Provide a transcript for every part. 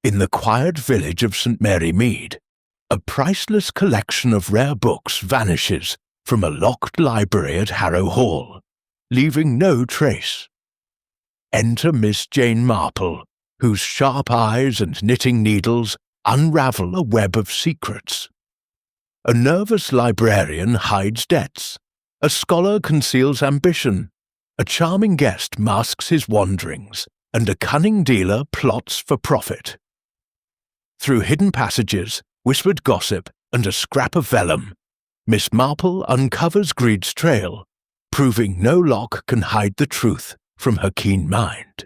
In the quiet village of St. Mary Mead, a priceless collection of rare books vanishes from a locked library at Harrow Hall, leaving no trace. Enter Miss Jane Marple, whose sharp eyes and knitting needles unravel a web of secrets. A nervous librarian hides debts, a scholar conceals ambition, a charming guest masks his wanderings, and a cunning dealer plots for profit. Through hidden passages, whispered gossip, and a scrap of vellum, Miss Marple uncovers greed's trail, proving no lock can hide the truth from her keen mind.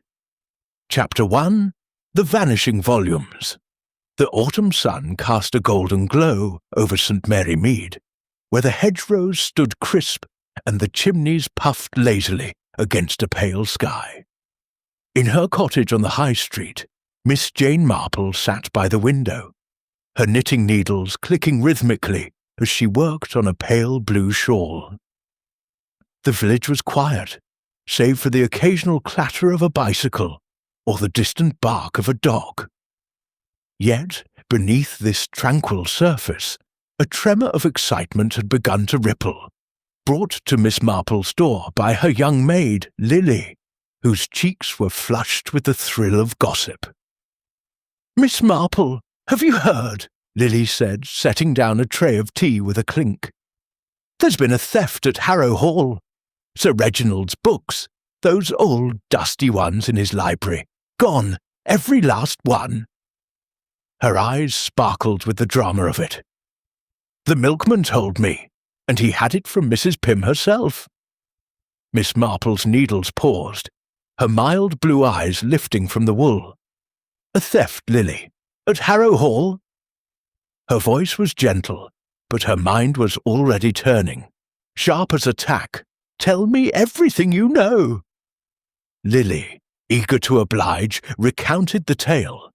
Chapter 1. The Vanishing Volumes. The autumn sun cast a golden glow over St. Mary Mead, where the hedgerows stood crisp and the chimneys puffed lazily against a pale sky. In her cottage on the High Street, Miss Jane Marple sat by the window, her knitting needles clicking rhythmically as she worked on a pale blue shawl. The village was quiet, save for the occasional clatter of a bicycle or the distant bark of a dog. Yet, beneath this tranquil surface, a tremor of excitement had begun to ripple, brought to Miss Marple's door by her young maid, Lily, whose cheeks were flushed with the thrill of gossip. "Miss Marple, have you heard?" Lily said, setting down a tray of tea with a clink. "There's been a theft at Harrow Hall. Sir Reginald's books, those old dusty ones in his library, gone, every last one." Her eyes sparkled with the drama of it. "The milkman told me, and he had it from Mrs. Pym herself." Miss Marple's needles paused, her mild blue eyes lifting from the wool. "A theft, Lily? At Harrow Hall?" Her voice was gentle, but her mind was already turning, sharp as a tack. "Tell me everything you know." Lily, eager to oblige, recounted the tale.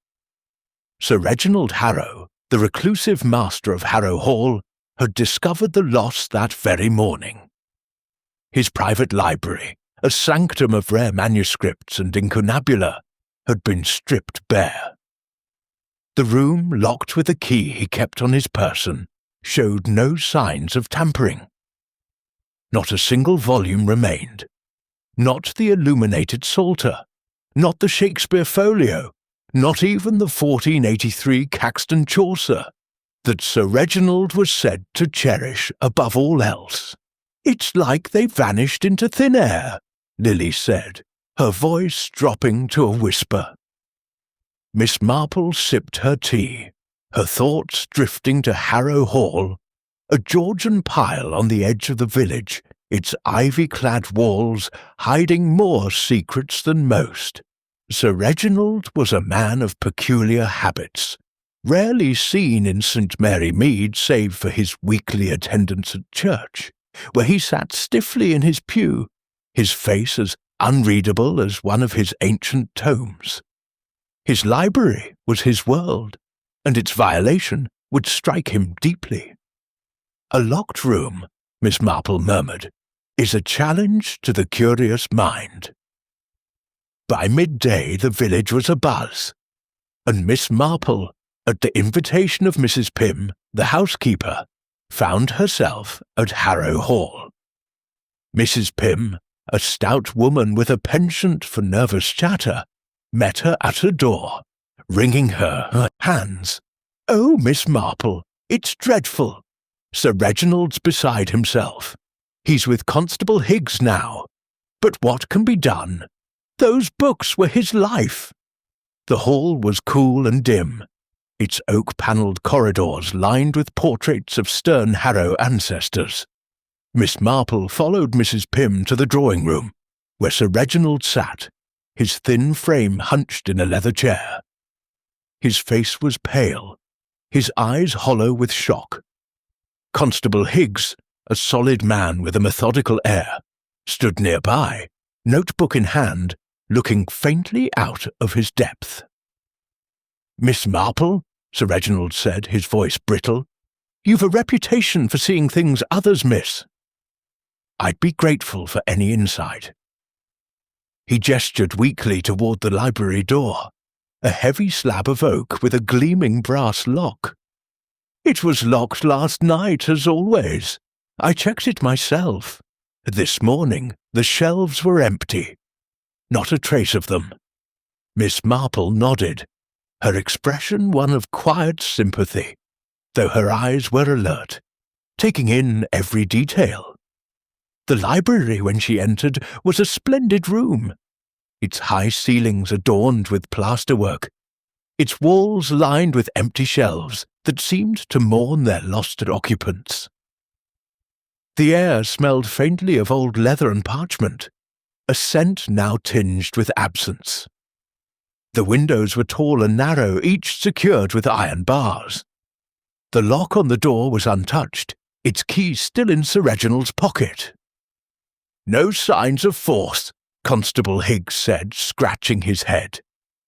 Sir Reginald Harrow, the reclusive master of Harrow Hall, had discovered the loss that very morning. His private library, a sanctum of rare manuscripts and incunabula, had been stripped bare. The room, locked with a key he kept on his person, showed no signs of tampering. Not a single volume remained. Not the illuminated Psalter, not the Shakespeare folio, not even the 1483 Caxton Chaucer that Sir Reginald was said to cherish above all else. "It's like they vanished into thin air," Lily said, her voice dropping to a whisper. Miss Marple sipped her tea, her thoughts drifting to Harrow Hall, a Georgian pile on the edge of the village, its ivy-clad walls hiding more secrets than most. Sir Reginald was a man of peculiar habits, rarely seen in St. Mary Mead save for his weekly attendance at church, where he sat stiffly in his pew, his face as unreadable as one of his ancient tomes. His library was his world, and its violation would strike him deeply. "A locked room," Miss Marple murmured, "is a challenge to the curious mind." By midday the village was abuzz, and Miss Marple, at the invitation of Mrs. Pym, the housekeeper, found herself at Harrow Hall. Mrs. Pym, a stout woman with a penchant for nervous chatter, met her at her door, wringing her hands. "Oh, Miss Marple, it's dreadful. Sir Reginald's beside himself. He's with Constable Higgs now. But what can be done? Those books were his life." The hall was cool and dim, its oak-panelled corridors lined with portraits of stern Harrow ancestors. Miss Marple followed Mrs. Pym to the drawing-room, where Sir Reginald sat, his thin frame hunched in a leather chair. His face was pale, his eyes hollow with shock. Constable Higgs, a solid man with a methodical air, stood nearby, notebook in hand, looking faintly out of his depth. "Miss Marple," Sir Reginald said, his voice brittle, "you've a reputation for seeing things others miss. I'd be grateful for any insight." He gestured weakly toward the library door, a heavy slab of oak with a gleaming brass lock. "It was locked last night, as always. I checked it myself. This morning the shelves were empty. Not a trace of them." Miss Marple nodded, her expression one of quiet sympathy, though her eyes were alert, taking in every detail. The library, when she entered, was a splendid room, its high ceilings adorned with plasterwork, its walls lined with empty shelves that seemed to mourn their lost occupants. The air smelled faintly of old leather and parchment, a scent now tinged with absence. The windows were tall and narrow, each secured with iron bars. The lock on the door was untouched, its key still in Sir Reginald's pocket. "No signs of force," Constable Higgs said, scratching his head.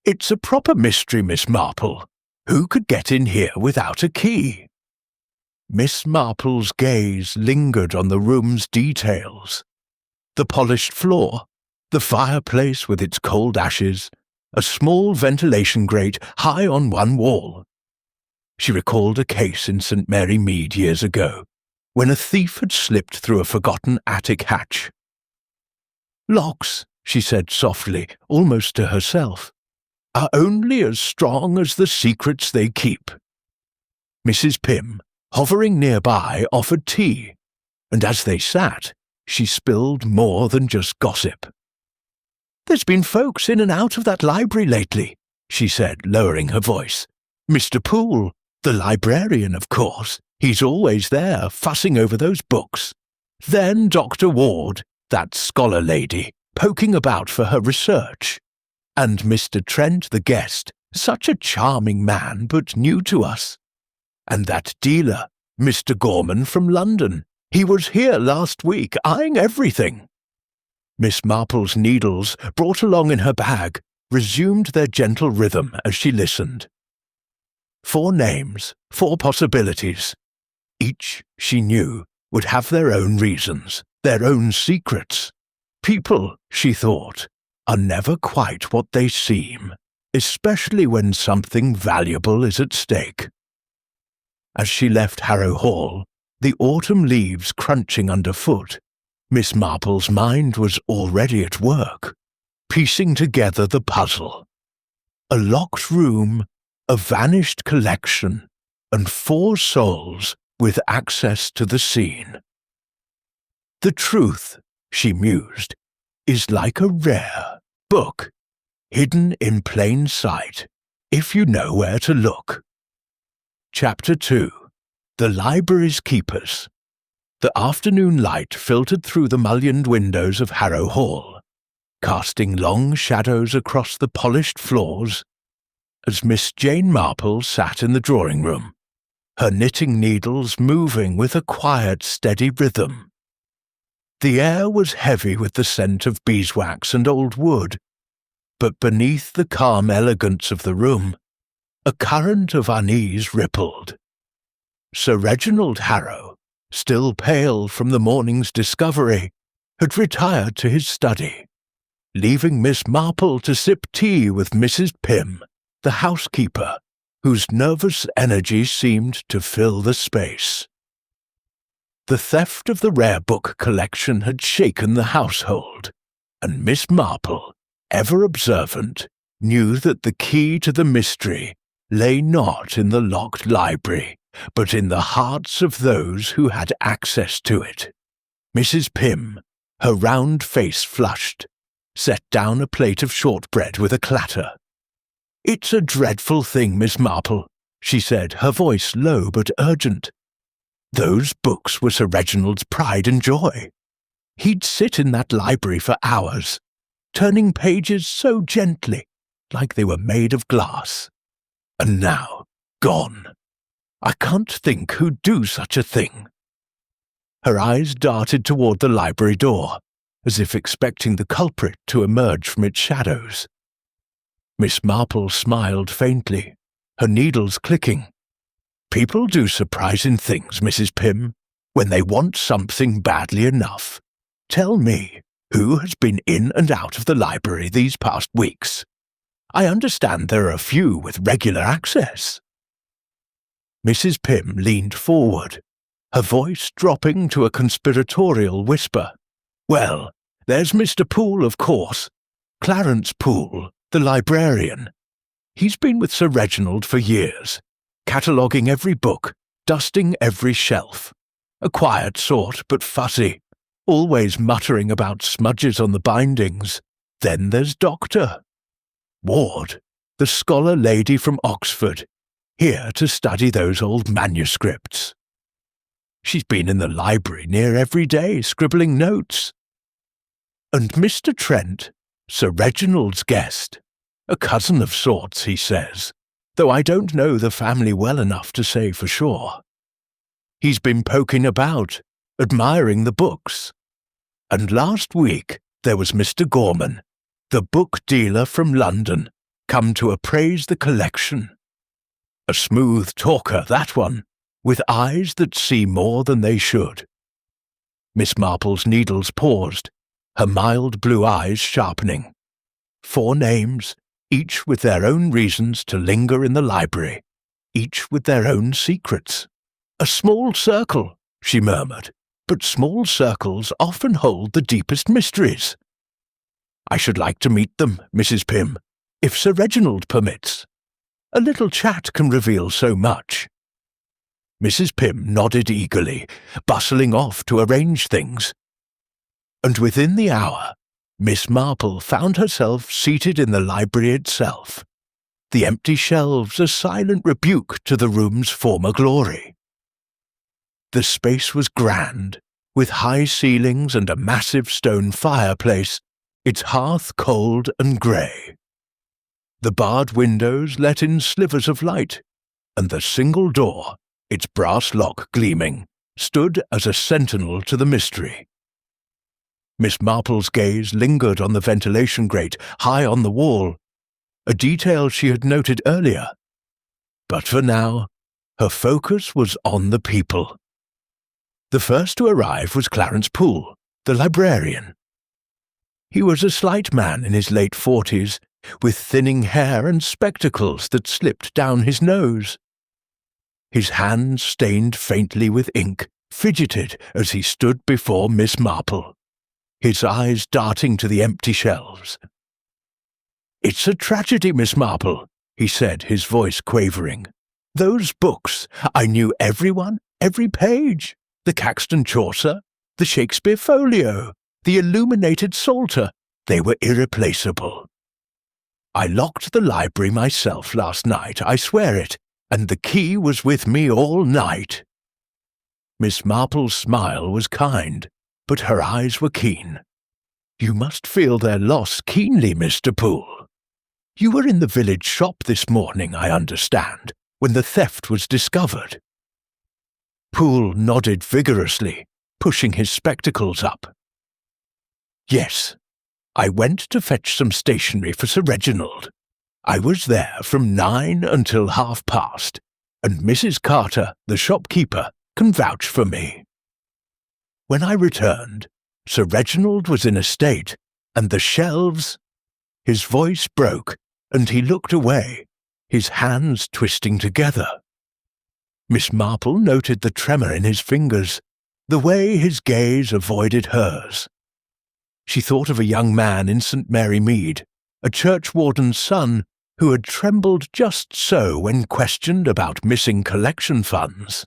"It's a proper mystery, Miss Marple. Who could get in here without a key?" Miss Marple's gaze lingered on the room's details. The polished floor, the fireplace with its cold ashes, a small ventilation grate high on one wall. She recalled a case in St. Mary Mead years ago, when a thief had slipped through a forgotten attic hatch. "Locks," she said softly, almost to herself, "are only as strong as the secrets they keep." Mrs. Pym, hovering nearby, offered tea, and as they sat, she spilled more than just gossip. "There's been folks in and out of that library lately," she said, lowering her voice. "Mr. Poole, the librarian, of course. He's always there, fussing over those books. Then Dr. Ward, that scholar lady, poking about for her research. And Mr. Trent, the guest, such a charming man, but new to us. And that dealer, Mr. Gorman from London. He was here last week, eyeing everything." Miss Marple's needles, brought along in her bag, resumed their gentle rhythm as she listened. 4 names, 4 possibilities. Each, she knew, would have their own reasons, their own secrets. People, she thought, are never quite what they seem, especially when something valuable is at stake. As she left Harrow Hall, the autumn leaves crunching underfoot, Miss Marple's mind was already at work, piecing together the puzzle. A locked room, a vanished collection, and 4 souls with access to the scene. The truth, she mused, is like a rare book, hidden in plain sight, if you know where to look. Chapter 2. The Library's Keepers. The afternoon light filtered through the mullioned windows of Harrow Hall, casting long shadows across the polished floors, as Miss Jane Marple sat in the drawing-room, her knitting needles moving with a quiet, steady rhythm. The air was heavy with the scent of beeswax and old wood, but beneath the calm elegance of the room, a current of unease rippled. Sir Reginald Harrow, still pale from the morning's discovery, had retired to his study, leaving Miss Marple to sip tea with Mrs. Pym, the housekeeper, whose nervous energy seemed to fill the space. The theft of the rare book collection had shaken the household, and Miss Marple, ever observant, knew that the key to the mystery lay not in the locked library, but in the hearts of those who had access to it. Mrs. Pym, her round face flushed, set down a plate of shortbread with a clatter. "It's a dreadful thing, Miss Marple," she said, her voice low but urgent. "Those books were Sir Reginald's pride and joy. He'd sit in that library for hours, turning pages so gently, like they were made of glass. And now, gone. I can't think who'd do such a thing." Her eyes darted toward the library door, as if expecting the culprit to emerge from its shadows. Miss Marple smiled faintly, her needles clicking. "People do surprising things, Mrs. Pym, when they want something badly enough. Tell me, who has been in and out of the library these past weeks?" I understand there are a few with regular access." Mrs. Pym leaned forward, her voice dropping to a conspiratorial whisper. "Well, there's Mr. Poole, of course. Clarence Poole, the librarian. He's been with Sir Reginald for years, cataloguing every book, dusting every shelf. A quiet sort, but fussy, always muttering about smudges on the bindings. Then there's Dr. Ward, the scholar lady from Oxford, here to study those old manuscripts. She's been in the library near every day, scribbling notes. And Mr. Trent, Sir Reginald's guest, a cousin of sorts, he says, though I don't know the family well enough to say for sure. He's been poking about, admiring the books. And last week there was Mr. Gorman, the book dealer from London, come to appraise the collection. A smooth talker, that one, with eyes that see more than they should." Miss Marple's needles paused, her mild blue eyes sharpening. 4 names, each with their own reasons to linger in the library, each with their own secrets. "A small circle," she murmured, "but small circles often hold the deepest mysteries. I should like to meet them, Mrs. Pym, if Sir Reginald permits. A little chat can reveal so much." Mrs. Pym nodded eagerly, bustling off to arrange things. And within the hour, Miss Marple found herself seated in the library itself, the empty shelves a silent rebuke to the room's former glory. The space was grand, with high ceilings and a massive stone fireplace, its hearth cold and grey. The barred windows let in slivers of light, and the single door, its brass lock gleaming, stood as a sentinel to the mystery. Miss Marple's gaze lingered on the ventilation grate high on the wall, a detail she had noted earlier. But for now, her focus was on the people. The first to arrive was Clarence Poole, the librarian. He was a slight man in his late 40s, with thinning hair and spectacles that slipped down his nose. His hands, stained faintly with ink, fidgeted as he stood before Miss Marple, his eyes darting to the empty shelves. "It's a tragedy, Miss Marple," he said, his voice quavering. "Those books, I knew everyone, every page. The Caxton Chaucer, the Shakespeare Folio, the illuminated Psalter, they were irreplaceable. I locked the library myself last night, I swear it, and the key was with me all night." Miss Marple's smile was kind, but her eyes were keen. "You must feel their loss keenly, Mr. Poole. You were in the village shop this morning, I understand, when the theft was discovered." Poole nodded vigorously, pushing his spectacles up. "Yes, I went to fetch some stationery for Sir Reginald. I was there from 9 until past, and Mrs. Carter, the shopkeeper, can vouch for me. When I returned, Sir Reginald was in a state, and the shelves—" His voice broke, and he looked away, his hands twisting together. Miss Marple noted the tremor in his fingers, the way his gaze avoided hers. She thought of a young man in St. Mary Mead, a churchwarden's son, who had trembled just so when questioned about missing collection funds.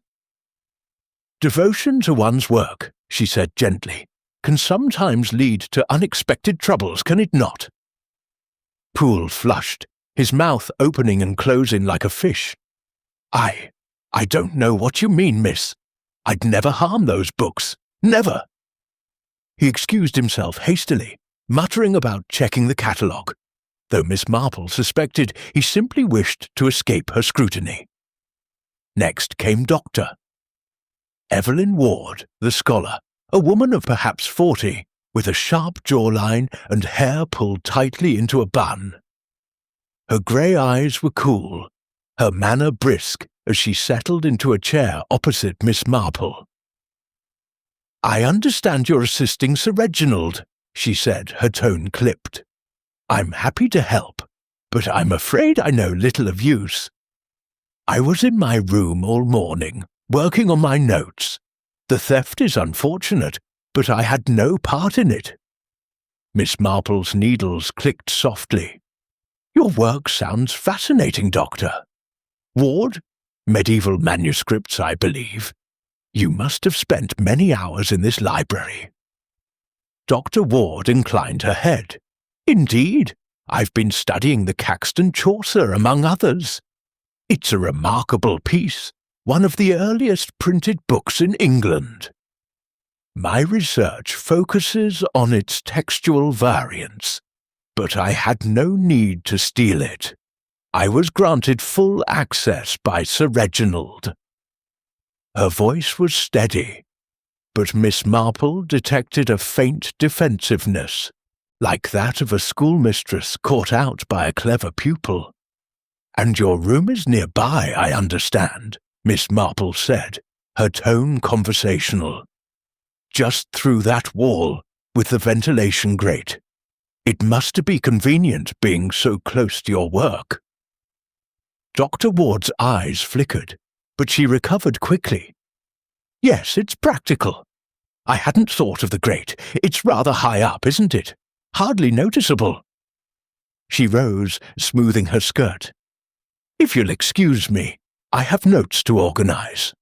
"Devotion to one's work," she said gently, "can sometimes lead to unexpected troubles, can it not?" Poole flushed, his mouth opening and closing like a fish. I don't know what you mean, miss. I'd never harm those books. Never." He excused himself hastily, muttering about checking the catalogue, though Miss Marple suspected he simply wished to escape her scrutiny. Next came Dr. Evelyn Ward, the scholar, a woman of perhaps 40, with a sharp jawline and hair pulled tightly into a bun. Her grey eyes were cool, her manner brisk as she settled into a chair opposite Miss Marple. "I understand you're assisting Sir Reginald," she said, her tone clipped. "I'm happy to help. but I'm afraid I know little of use. I was in my room all morning, working on my notes. The theft is unfortunate, but I had no part in it." Miss Marple's needles clicked softly. "Your work sounds fascinating, Doctor. Ward? Medieval manuscripts, I believe. You must have spent many hours in this library." Dr. Ward inclined her head. "Indeed, I've been studying the Caxton Chaucer, among others. It's a remarkable piece, one of the earliest printed books in England. My research focuses on its textual variants, but I had no need to steal it. I was granted full access by Sir Reginald." Her voice was steady, but Miss Marple detected a faint defensiveness, like that of a schoolmistress caught out by a clever pupil. "And your room is nearby, I understand," Miss Marple said, her tone conversational. "Just through that wall, with the ventilation grate. It must be convenient being so close to your work." Dr. Ward's eyes flickered, but she recovered quickly. "Yes, it's practical. I hadn't thought of the grate. It's rather high up, isn't it? Hardly noticeable." She rose, smoothing her skirt. "If you'll excuse me, I have notes to organize."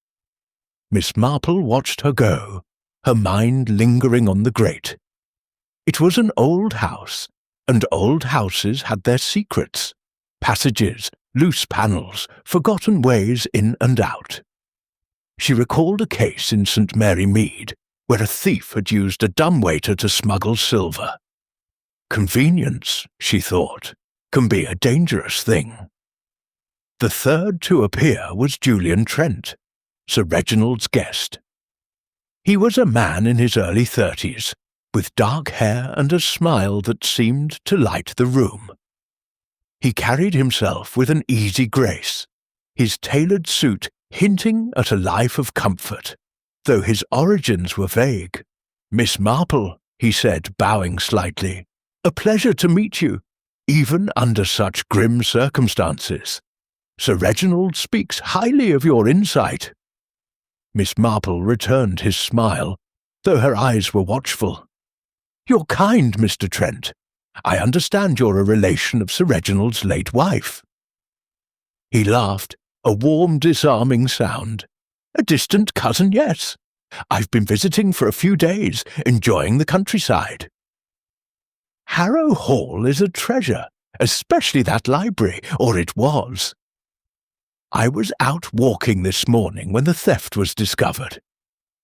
Miss Marple watched her go, her mind lingering on the grate. It was an old house, and old houses had their secrets, passages, loose panels, forgotten ways in and out. She recalled a case in St. Mary Mead, where a thief had used a dumbwaiter to smuggle silver. Convenience, she thought, can be a dangerous thing. The third to appear was Julian Trent, Sir Reginald's guest. He was a man in his early 30s, with dark hair and a smile that seemed to light the room. He carried himself with an easy grace, his tailored suit hinting at a life of comfort, though his origins were vague. "Miss Marple," he said, bowing slightly, "a pleasure to meet you, even under such grim circumstances. Sir Reginald speaks highly of your insight." Miss Marple returned his smile, though her eyes were watchful. "You're kind, Mr. Trent. I understand you're a relation of Sir Reginald's late wife." He laughed, a warm, disarming sound. "A distant cousin, yes. I've been visiting for a few days, enjoying the countryside." "Harrow Hall is a treasure, especially that library, or it was. I was out walking this morning when the theft was discovered.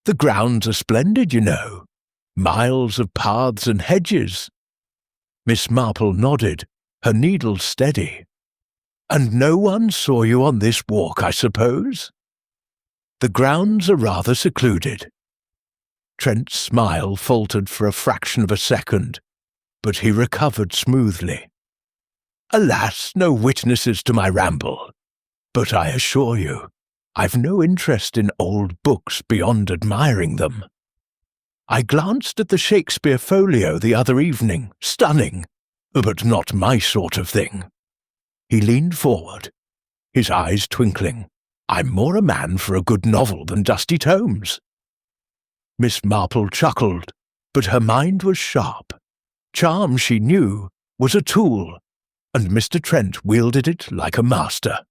The grounds are splendid, you know. Miles of paths and hedges." Miss Marple nodded, her needle steady. "And no one saw you on this walk, I suppose?" "The grounds are rather secluded." Trent's smile faltered for a fraction of a second, but he recovered smoothly. "Alas, no witnesses to my ramble. But I assure you, I've no interest in old books beyond admiring them. I glanced at the Shakespeare folio the other evening, stunning, but not my sort of thing." He leaned forward, his eyes twinkling. "I'm more a man for a good novel than dusty tomes." Miss Marple chuckled, but her mind was sharp. Charm, she knew, was a tool, and Mr. Trent wielded it like a master.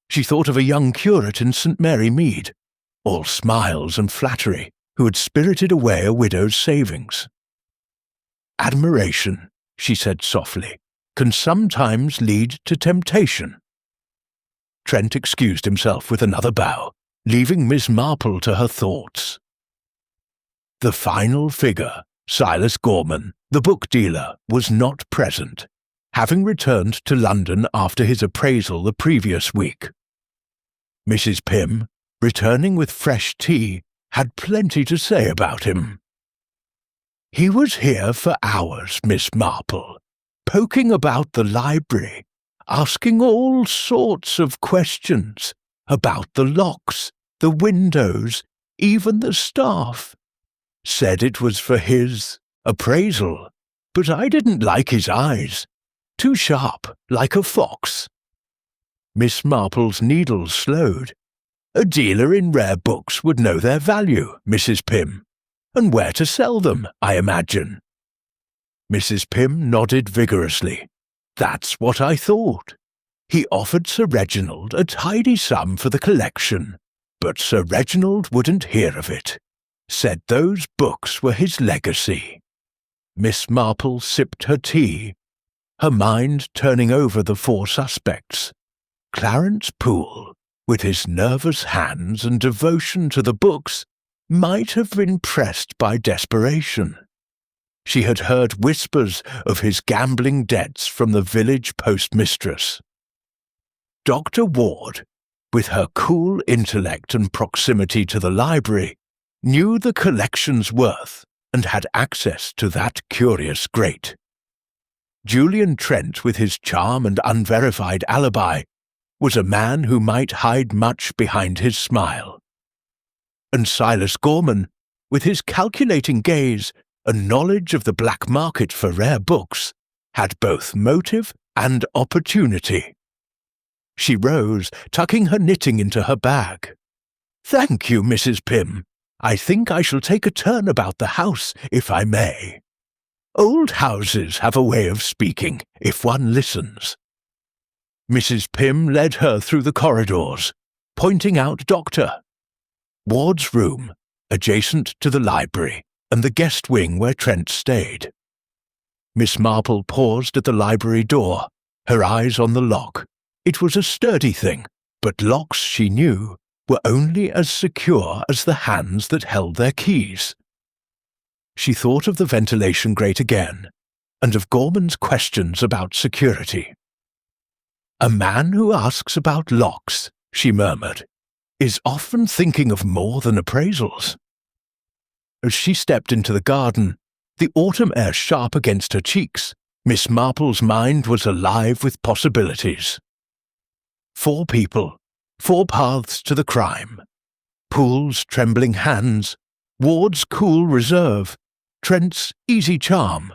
She thought of a young curate in St. Mary Mead, all smiles and flattery, who had spirited away a widow's savings. "Admiration," she said softly, "can sometimes lead to temptation." Trent excused himself with another bow, leaving Miss Marple to her thoughts. The final figure, Silas Gorman, the book dealer, was not present, having returned to London after his appraisal the previous week. Mrs. Pym, returning with fresh tea, had plenty to say about him. "He was here for hours, Miss Marple, poking about the library, asking all sorts of questions about the locks, the windows, even the staff. Said it was for his appraisal, but I didn't like his eyes. too sharp, like a fox. Miss Marple's needles slowed. A dealer in rare books would know their value, Mrs. Pym, and where to sell them, I imagine. Mrs. Pym nodded vigorously. That's what I thought. He offered Sir Reginald a tidy sum for the collection, but Sir Reginald wouldn't hear of it. Said those books were his legacy. Miss Marple sipped her tea, her mind turning over the four suspects. Clarence Poole, with his nervous hands and devotion to the books, might have been pressed by desperation. She had heard whispers of his gambling debts from the village postmistress. Dr. Ward, with her cool intellect and proximity to the library, knew the collection's worth and had access to that curious grate. Julian Trent, with his charm and unverified alibi, was a man who might hide much behind his smile. And Silas Gorman, with his calculating gaze and knowledge of the black market for rare books, had both motive and opportunity. She rose, tucking her knitting into her bag. "Thank you, Mrs. Pym. I think I shall take a turn about the house, if I may. Old houses have a way of speaking, if one listens." Mrs. Pym led her through the corridors, pointing out Dr. Ward's room, adjacent to the library, and the guest wing where Trent stayed. Miss Marple paused at the library door, her eyes on the lock. It was a sturdy thing, but locks, she knew, were only as secure as the hands that held their keys. She thought of the ventilation grate again, and of Gorman's questions about security. "A man who asks about locks," she murmured, "is often thinking of more than appraisals." As she stepped into the garden, the autumn air sharp against her cheeks, Miss Marple's mind was alive with possibilities. 4 people, 4 paths to the crime. Poole's trembling hands, Ward's cool reserve, Trent's easy charm,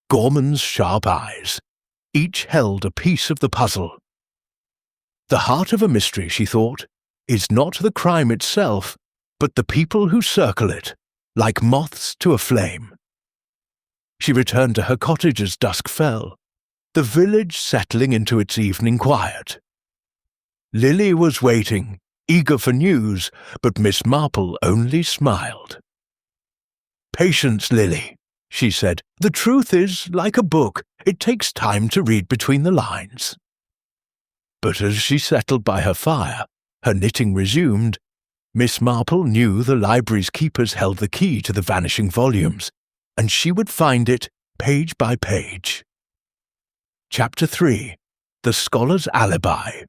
Gorman's sharp eyes. Each held a piece of the puzzle. The heart of a mystery, she thought, is not the crime itself, but the people who circle it, like moths to a flame. She returned to her cottage as dusk fell, the village settling into its evening quiet. Lily was waiting, eager for news, but Miss Marple only smiled. "Patience, Lily," she said. "The truth is, like a book, it takes time to read between the lines." But as she settled by her fire, her knitting resumed, Miss Marple knew the library's keepers held the key to the vanishing volumes, and she would find it page by page. Chapter 3. The Scholar's Alibi.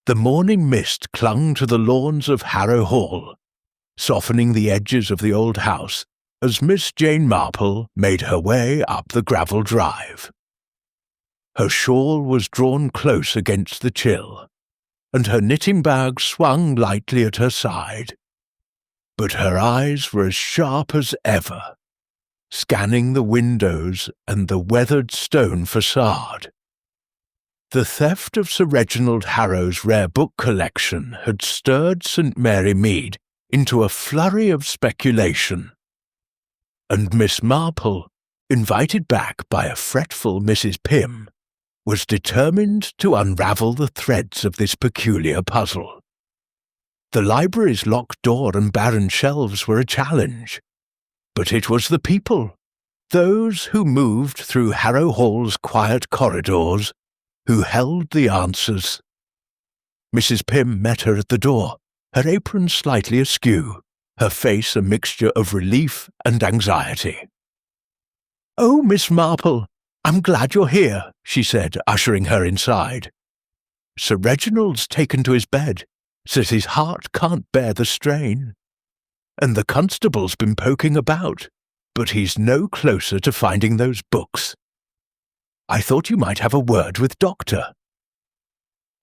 The morning mist clung to the lawns of Harrow Hall, softening the edges of the old house as Miss Jane Marple made her way up the gravel drive. Her shawl was drawn close against the chill, and her knitting bag swung lightly at her side. But her eyes were as sharp as ever, scanning the windows and the weathered stone facade. The theft of Sir Reginald Harrow's rare book collection had stirred St. Mary Mead into a flurry of speculation, and Miss Marple, invited back by a fretful Mrs. Pym, was determined to unravel the threads of this peculiar puzzle. The library's locked door and barren shelves were a challenge, but it was the people, those who moved through Harrow Hall's quiet corridors, who held the answers. Mrs. Pym met her at the door, her apron slightly askew, her face a mixture of relief and anxiety. "Oh, Miss Marple, I'm glad you're here," she said, ushering her inside. "Sir Reginald's taken to his bed, says his heart can't bear the strain. And the constable's been poking about, but he's no closer to finding those books. I thought you might have a word with Doctor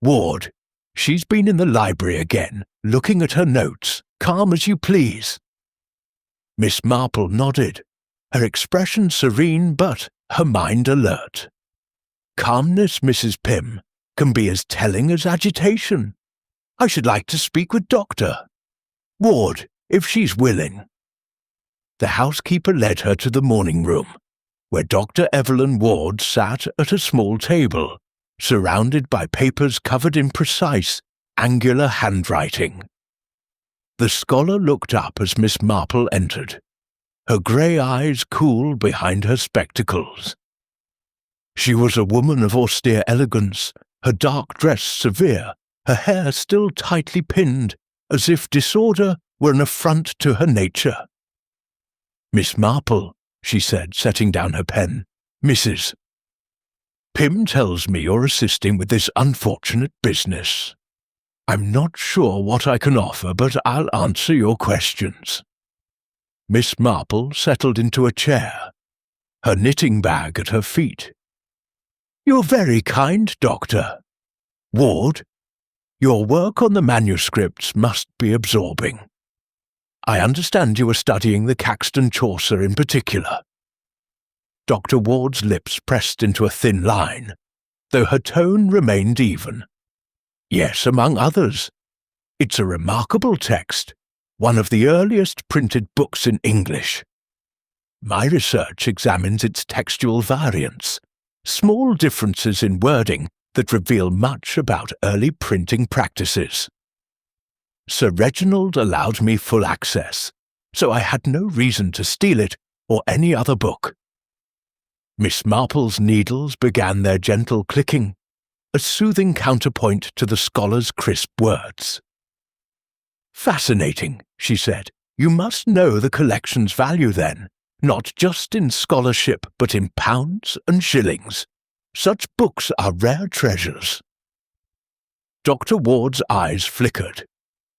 Ward. She's been in the library again, looking at her notes, calm as you please." Miss Marple nodded, her expression serene but her mind alert. Calmness, Mrs. Pym, can be as telling as agitation. I should like to speak with Dr. Ward, if she's willing." The housekeeper led her to the morning room, where Dr. Evelyn Ward sat at a small table, surrounded by papers covered in precise, angular handwriting. The scholar looked up as Miss Marple entered, her grey eyes cool behind her spectacles. She was a woman of austere elegance, her dark dress severe, her hair still tightly pinned, as if disorder were an affront to her nature. "Miss Marple," she said, setting down her pen. "Mrs. Pym tells me you're assisting with this unfortunate business. I'm not sure what I can offer, but I'll answer your questions." Miss Marple settled into a chair, her knitting bag at her feet. "You're very kind, Doctor. Ward, your work on the manuscripts must be absorbing. I understand you are studying the Caxton Chaucer in particular." Dr. Ward's lips pressed into a thin line, though her tone remained even. "Yes, among others. It's a remarkable text, one of the earliest printed books in English. My research examines its textual variants, small differences in wording that reveal much about early printing practices. Sir Reginald allowed me full access, so I had no reason to steal it or any other book." Miss Marple's needles began their gentle clicking, a soothing counterpoint to the scholar's crisp words. "Fascinating," she said. "You must know the collection's value then, not just in scholarship but in pounds and shillings. Such books are rare treasures." Dr. Ward's eyes flickered,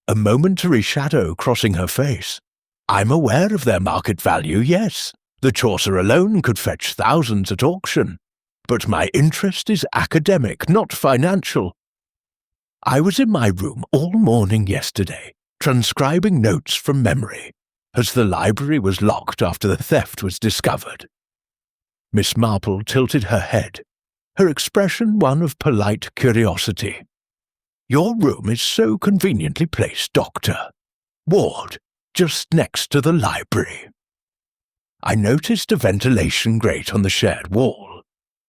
a momentary shadow crossing her face. "I'm aware of their market value, yes. The Chaucer alone could fetch thousands at auction. But my interest is academic, not financial. I was in my room all morning yesterday, transcribing notes from memory, as the library was locked after the theft was discovered." Miss Marple tilted her head, her expression one of polite curiosity. "Your room is so conveniently placed, Doctor. Ward, just next to the library. I noticed a ventilation grate on the shared wall.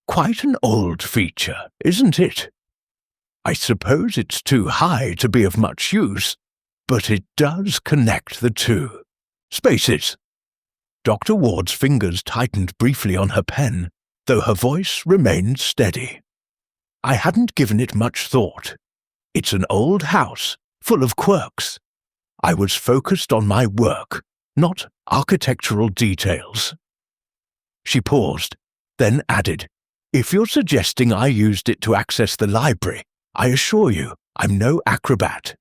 Quite an old feature, isn't it? I suppose it's too high to be of much use, but it does connect the two. Spaces." Dr. Ward's fingers tightened briefly on her pen, though her voice remained steady. "I hadn't given it much thought. It's an old house, full of quirks. I was focused on my work, not architectural details." She paused, then added, "If you're suggesting I used it to access the library, I assure you I'm no acrobat.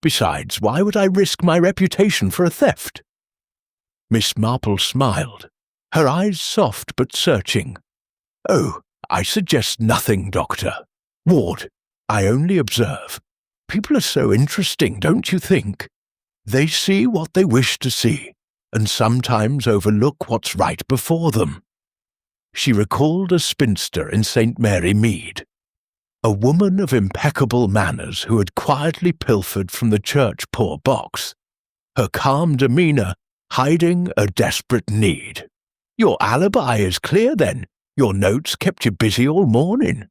Besides, why would I risk my reputation for a theft?" Miss Marple smiled, her eyes soft but searching. "Oh, I suggest nothing, Doctor. Ward, I only observe. People are so interesting, don't you think? They see what they wish to see, and sometimes overlook what's right before them." She recalled a spinster in St. Mary Mead, a woman of impeccable manners who had quietly pilfered from the church poor box, her calm demeanour hiding a desperate need. "Your alibi is clear, then. Your notes kept you busy all morning."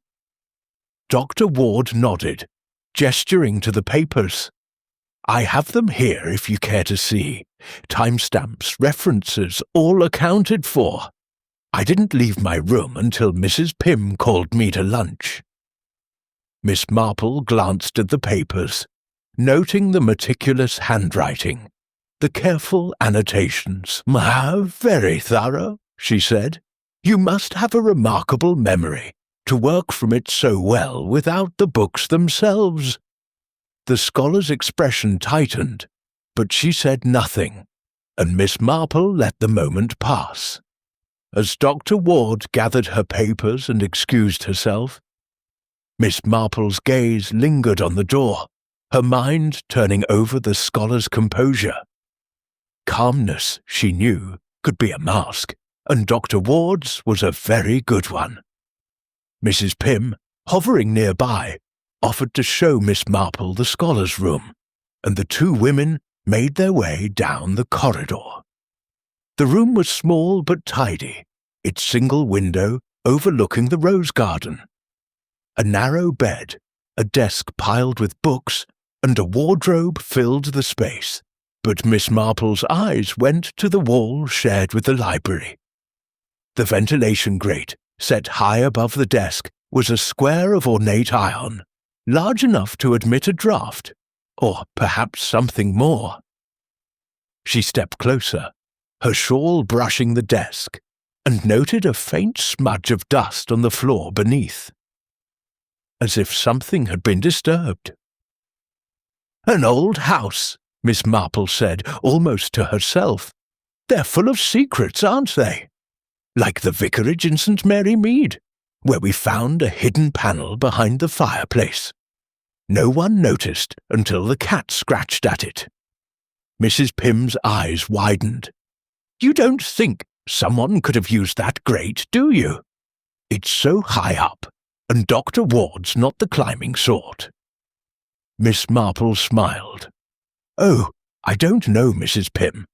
Dr. Ward nodded, gesturing to the papers. "I have them here if you care to see. Timestamps, references, all accounted for. I didn't leave my room until Mrs. Pym called me to lunch." Miss Marple glanced at the papers, noting the meticulous handwriting, the careful annotations. "Very thorough," she said. "You must have a remarkable memory to work from it so well without the books themselves." The scholar's expression tightened, but she said nothing, and Miss Marple let the moment pass. As Dr. Ward gathered her papers and excused herself, Miss Marple's gaze lingered on the door, her mind turning over the scholar's composure. Calmness, she knew, could be a mask, and Dr. Ward's was a very good one. Mrs. Pym, hovering nearby, offered to show Miss Marple the scholars' room, and the two women made their way down the corridor. The room was small but tidy, its single window overlooking the rose garden. A narrow bed, a desk piled with books, and a wardrobe filled the space, but Miss Marple's eyes went to the wall shared with the library. The ventilation grate, set high above the desk, was a square of ornate iron, large enough to admit a draught, or perhaps something more. She stepped closer, her shawl brushing the desk, and noted a faint smudge of dust on the floor beneath, as if something had been disturbed. "An old house," Miss Marple said, almost to herself. "They're full of secrets, aren't they? Like the vicarage in St. Mary Mead, where we found a hidden panel behind the fireplace. No one noticed until the cat scratched at it." Mrs. Pym's eyes widened. "You don't think someone could have used that grate, do you? It's so high up, and Dr. Ward's not the climbing sort." Miss Marple smiled. "Oh, I don't know, Mrs. Pym.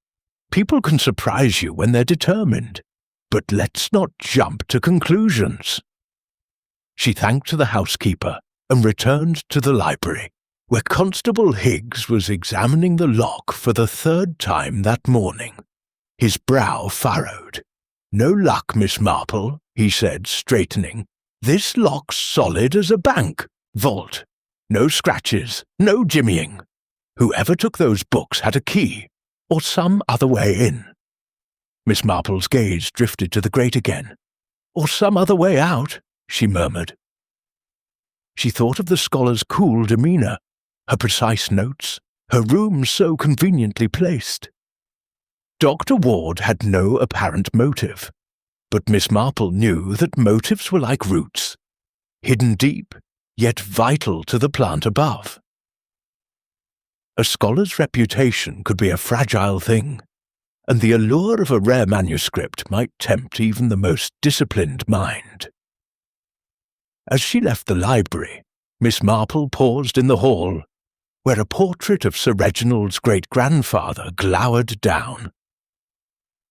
People can surprise you when they're determined, but let's not jump to conclusions." She thanked the housekeeper and returned to the library, where Constable Higgs was examining the lock for the third time that morning. His brow furrowed. "No luck, Miss Marple," he said, straightening. "This lock's solid as a bank. Vault. No scratches, no jimmying. Whoever took those books had a key, or some other way in." Miss Marple's gaze drifted to the grate again. "Or some other way out," she murmured. She thought of the scholar's cool demeanour, her precise notes, her room so conveniently placed. Dr. Ward had no apparent motive, but Miss Marple knew that motives were like roots, hidden deep, yet vital to the plant above. A scholar's reputation could be a fragile thing, and the allure of a rare manuscript might tempt even the most disciplined mind. As she left the library, Miss Marple paused in the hall, where a portrait of Sir Reginald's great-grandfather glowered down.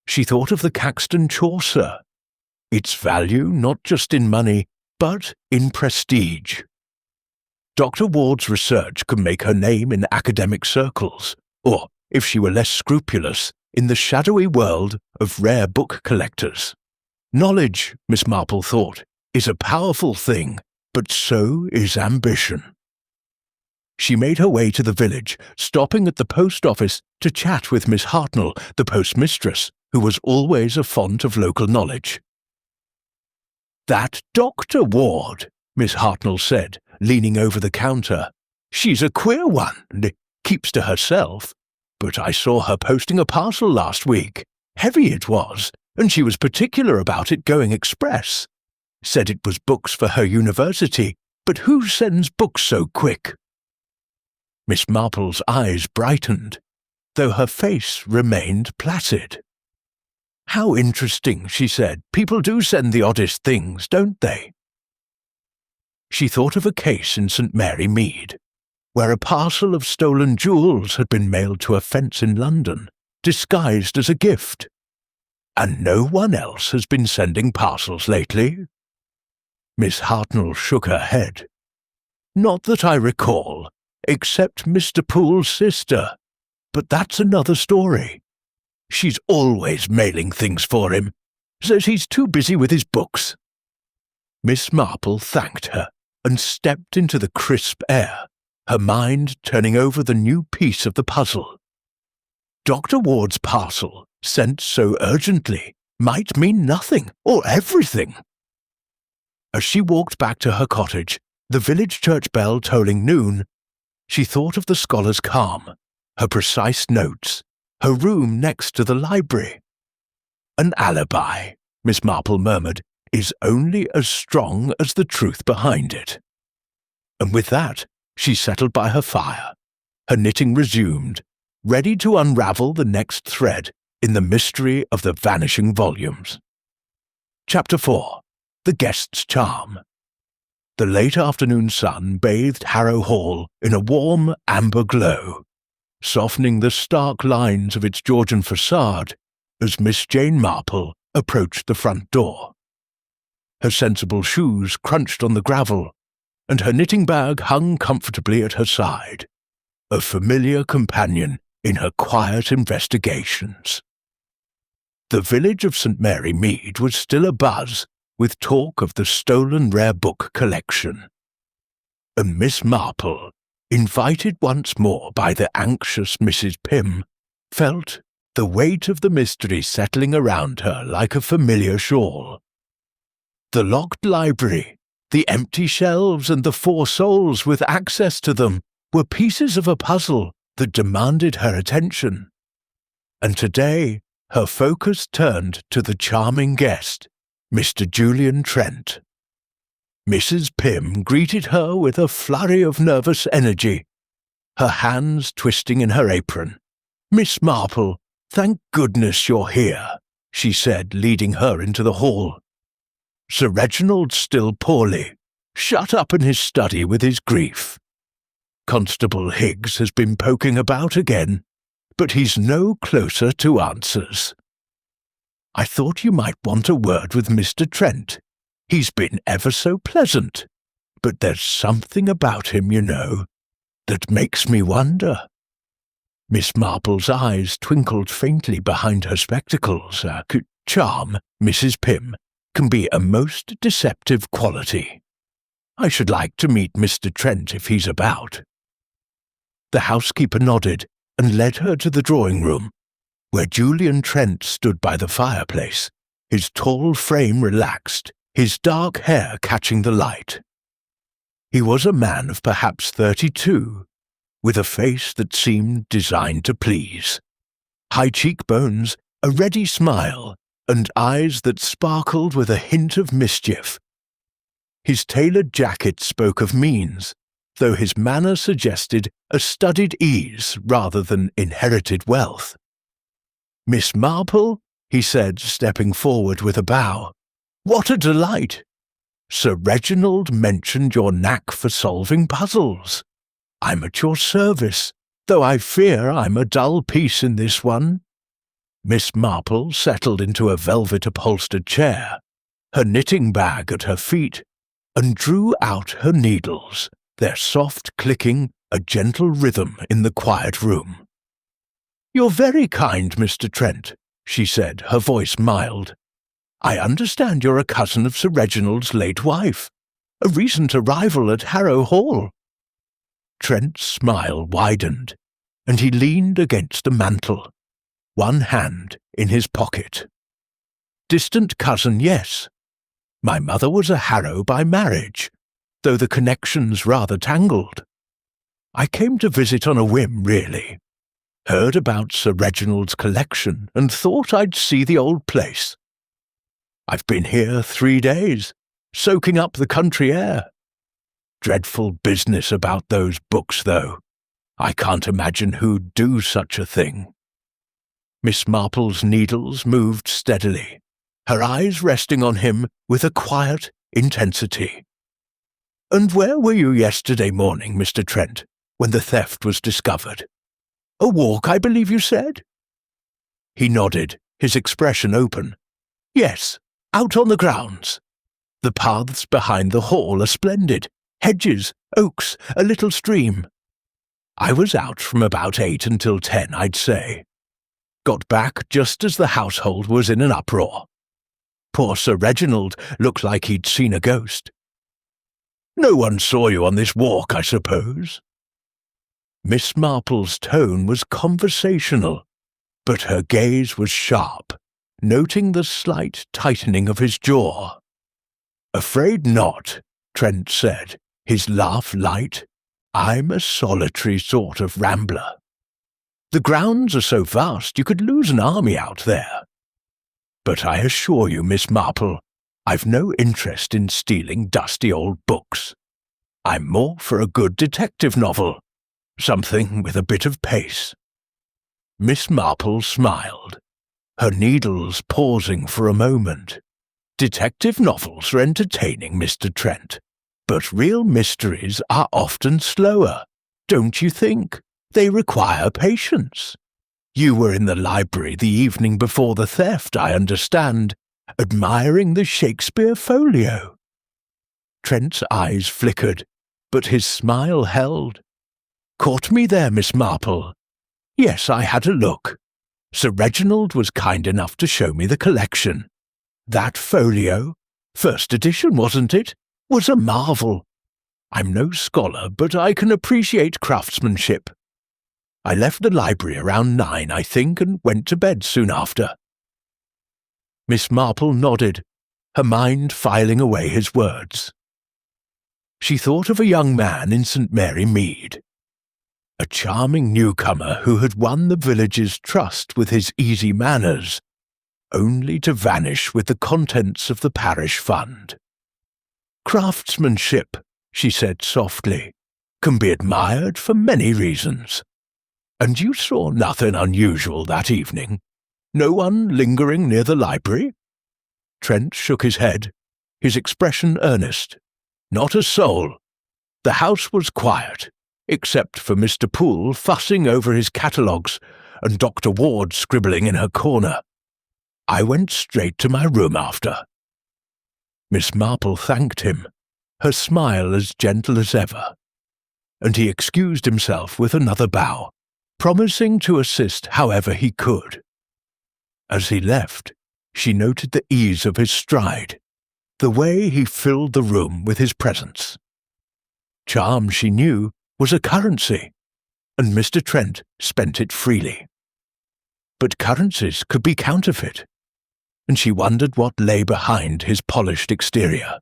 She thought of the Caxton Chaucer, its value not just in money, but in prestige. Dr. Ward's research could make her name in academic circles, or, if she were less scrupulous, in the shadowy world of rare book collectors. Knowledge, Miss Marple thought, is a powerful thing, but so is ambition. She made her way to the village, stopping at the post office to chat with Miss Hartnell, the postmistress, who was always a font of local knowledge. "That Dr. Ward," Miss Hartnell said, leaning over the counter. "She's a queer one, and keeps to herself. But I saw her posting a parcel last week. Heavy it was, and she was particular about it going express. Said it was books for her university, but who sends books so quick?" Miss Marple's eyes brightened, though her face remained placid. "How interesting," she said. "People do send the oddest things, don't they?" She thought of a case in St. Mary Mead, where a parcel of stolen jewels had been mailed to a fence in London, disguised as a gift. "And no one else has been sending parcels lately?" Miss Hartnell shook her head. "Not that I recall, except Mr. Poole's sister. But that's another story. She's always mailing things for him. Says he's too busy with his books." Miss Marple thanked her and stepped into the crisp air, her mind turning over the new piece of the puzzle. Dr. Ward's parcel, sent so urgently, might mean nothing or everything. As she walked back to her cottage, the village church bell tolling noon, she thought of the scholar's calm, her precise notes, her room next to the library. "An alibi," Miss Marple murmured, "is only as strong as the truth behind it." And with that, she settled by her fire, her knitting resumed, ready to unravel the next thread in the mystery of the vanishing volumes. Chapter 4. The Guest's Charm. The late afternoon sun bathed Harrow Hall in a warm amber glow, softening the stark lines of its Georgian facade as Miss Jane Marple approached the front door. Her sensible shoes crunched on the gravel, and her knitting bag hung comfortably at her side, a familiar companion in her quiet investigations. The village of St. Mary Mead was still abuzz with talk of the stolen rare book collection. And Miss Marple, invited once more by the anxious Mrs. Pym, felt the weight of the mystery settling around her like a familiar shawl. The locked library, the empty shelves, and the 4 souls with access to them were pieces of a puzzle that demanded her attention. And today, her focus turned to the charming guest, Mr. Julian Trent. Mrs. Pym greeted her with a flurry of nervous energy, her hands twisting in her apron. "Miss Marple, thank goodness you're here," she said, leading her into the hall. "Sir Reginald's still poorly, shut up in his study with his grief. Constable Higgs has been poking about again, but he's no closer to answers. I thought you might want a word with Mr. Trent. He's been ever so pleasant, but there's something about him, you know, that makes me wonder." Miss Marple's eyes twinkled faintly behind her spectacles. Charm, Mrs. Pym, can be a most deceptive quality. I should like to meet Mr. Trent if he's about. The housekeeper nodded and led her to the drawing-room, where Julian Trent stood by the fireplace, his tall frame relaxed, his dark hair catching the light. He was a man of perhaps 32, with a face that seemed designed to please, high cheekbones, a ready smile, and eyes that sparkled with a hint of mischief. His tailored jacket spoke of means, though his manner suggested a studied ease rather than inherited wealth. "Miss Marple," he said, stepping forward with a bow. "What a delight! Sir Reginald mentioned your knack for solving puzzles. I'm at your service, though I fear I'm a dull piece in this one." Miss Marple settled into a velvet-upholstered chair, her knitting bag at her feet, and drew out her needles, their soft clicking a gentle rhythm in the quiet room. "You're very kind, Mr. Trent," she said, her voice mild. "I understand you're a cousin of Sir Reginald's late wife, a recent arrival at Harrow Hall." Trent's smile widened, and he leaned against the mantel, one hand in his pocket. "Distant cousin, yes. My mother was a Harrow by marriage, though the connection's rather tangled. I came to visit on a whim, really. Heard about Sir Reginald's collection and thought I'd see the old place. I've been here 3 days, soaking up the country air. Dreadful business about those books, though. I can't imagine who'd do such a thing." Miss Marple's needles moved steadily, her eyes resting on him with a quiet intensity. "And where were you yesterday morning, Mr. Trent, when the theft was discovered? A walk, I believe you said?" He nodded, his expression open. "Yes, out on the grounds. The paths behind the hall are splendid. Hedges, oaks, a little stream. I was out from about 8 until 10, I'd say. Got back just as the household was in an uproar. Poor Sir Reginald looked like he'd seen a ghost. No one saw you on this walk, I suppose?" Miss Marple's tone was conversational, but her gaze was sharp, noting the slight tightening of his jaw. "Afraid not," Trent said, his laugh light. "I'm a solitary sort of rambler. The grounds are so vast you could lose an army out there. But I assure you, Miss Marple, I've no interest in stealing dusty old books. I'm more for a good detective novel, something with a bit of pace." Miss Marple smiled, her needles pausing for a moment. "Detective novels are entertaining, Mr. Trent, But real mysteries are often slower, don't you think? They require patience. You were in the library the evening before the theft, I understand, admiring the Shakespeare folio. Trent's eyes flickered, but his smile held. Caught me there, Miss Marple. Yes, I had a look. Sir Reginald was kind enough to show me the collection. That folio, first edition, wasn't it, was a marvel. I'm no scholar, but I can appreciate craftsmanship. I left the library around 9, I think, and went to bed soon after. Miss Marple nodded, her mind filing away his words. She thought of a young man in St. Mary Mead, a charming newcomer who had won the village's trust with his easy manners, only to vanish with the contents of the parish fund. Craftsmanship, she said softly, can be admired for many reasons. And you saw nothing unusual that evening? No one lingering near the library? Trent shook his head, his expression earnest. Not a soul. The house was quiet, except for Mr. Poole fussing over his catalogues and Dr. Ward scribbling in her corner. I went straight to my room after. Miss Marple thanked him, her smile as gentle as ever, and he excused himself with another bow, promising to assist however he could. As he left, she noted the ease of his stride, the way he filled the room with his presence. Charm, she knew, was a currency, and Mr. Trent spent it freely. But currencies could be counterfeit, and she wondered what lay behind his polished exterior.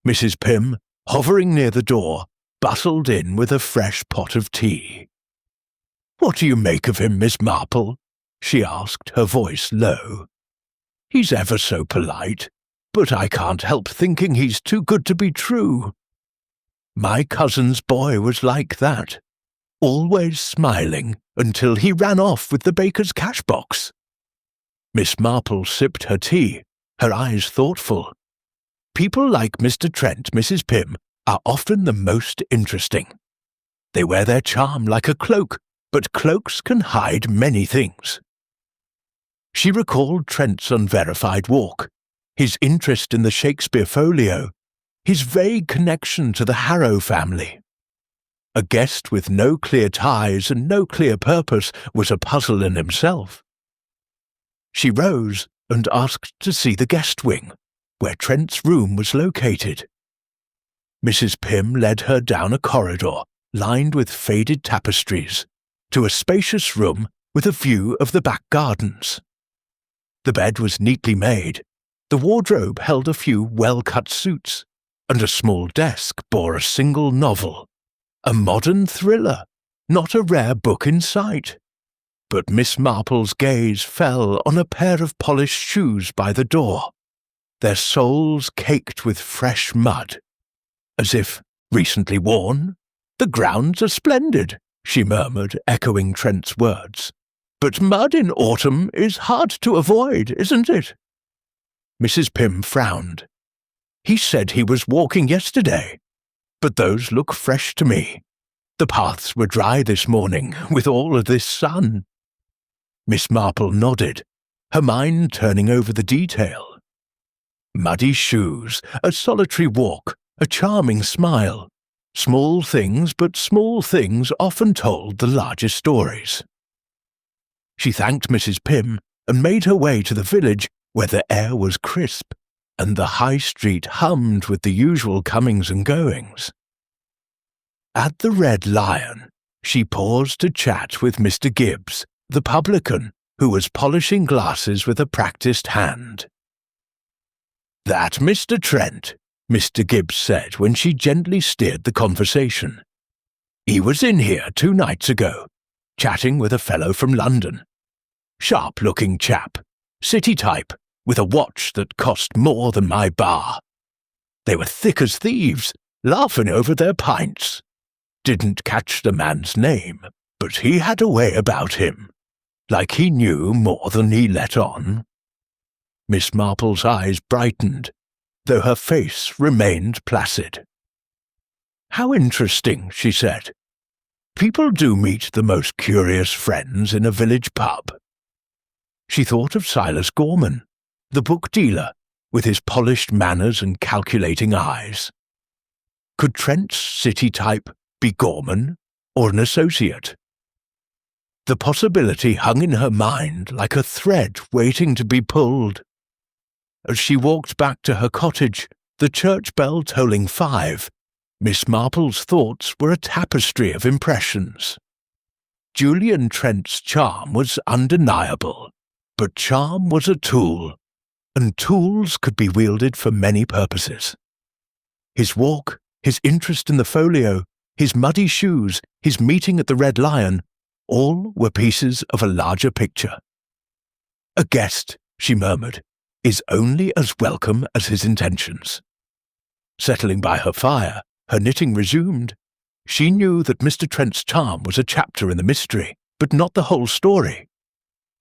Mrs. Pym, hovering near the door, bustled in with a fresh pot of tea. "What do you make of him, Miss Marple?" she asked, her voice low. "He's ever so polite, but I can't help thinking he's too good to be true. My cousin's boy was like that, always smiling until he ran off with the baker's cash box." Miss Marple sipped her tea, her eyes thoughtful. People like Mr. Trent, Mrs. Pym, are often the most interesting. They wear their charm like a cloak, but cloaks can hide many things. She recalled Trent's unverified walk, his interest in the Shakespeare folio, his vague connection to the Harrow family. A guest with no clear ties and no clear purpose was a puzzle in himself. She rose and asked to see the guest wing, where Trent's room was located. Mrs. Pym led her down a corridor lined with faded tapestries, to a spacious room with a view of the back gardens. The bed was neatly made, the wardrobe held a few well-cut suits, and a small desk bore a single novel, a modern thriller, not a rare book in sight. But Miss Marple's gaze fell on a pair of polished shoes by the door, their soles caked with fresh mud. As if recently worn. "The grounds are splendid," she murmured, echoing Trent's words. "But mud in autumn is hard to avoid, isn't it?" Mrs. Pym frowned. "He said he was walking yesterday, but those look fresh to me. The paths were dry this morning, with all of this sun." Miss Marple nodded, her mind turning over the detail. Muddy shoes, a solitary walk, a charming smile. Small things, but small things often told the largest stories. She thanked Mrs. Pym and made her way to the village, where the air was crisp and the high street hummed with the usual comings and goings. At the Red Lion, she paused to chat with Mr. Gibbs, the publican, who was polishing glasses with a practised hand. "That Mr. Trent," Mr. Gibbs said when she gently steered the conversation. "He was in here 2 nights ago, chatting with a fellow from London. Sharp-looking chap, city type, with a watch that cost more than my bar. They were thick as thieves, laughing over their pints. Didn't catch the man's name, but he had a way about him, like he knew more than he let on." Miss Marple's eyes brightened, though her face remained placid. How interesting, she said. People do meet the most curious friends in a village pub. She thought of Silas Gorman, the book dealer, with his polished manners and calculating eyes. Could Trent's city type be Gorman or an associate? The possibility hung in her mind like a thread waiting to be pulled. As she walked back to her cottage, the church bell tolling 5, Miss Marple's thoughts were a tapestry of impressions. Julian Trent's charm was undeniable, but charm was a tool, and tools could be wielded for many purposes. His walk, his interest in the folio, his muddy shoes, his meeting at the Red Lion, all were pieces of a larger picture. A guest, she murmured, is only as welcome as his intentions. Settling by her fire, her knitting resumed. She knew that Mr. Trent's charm was a chapter in the mystery, but not the whole story.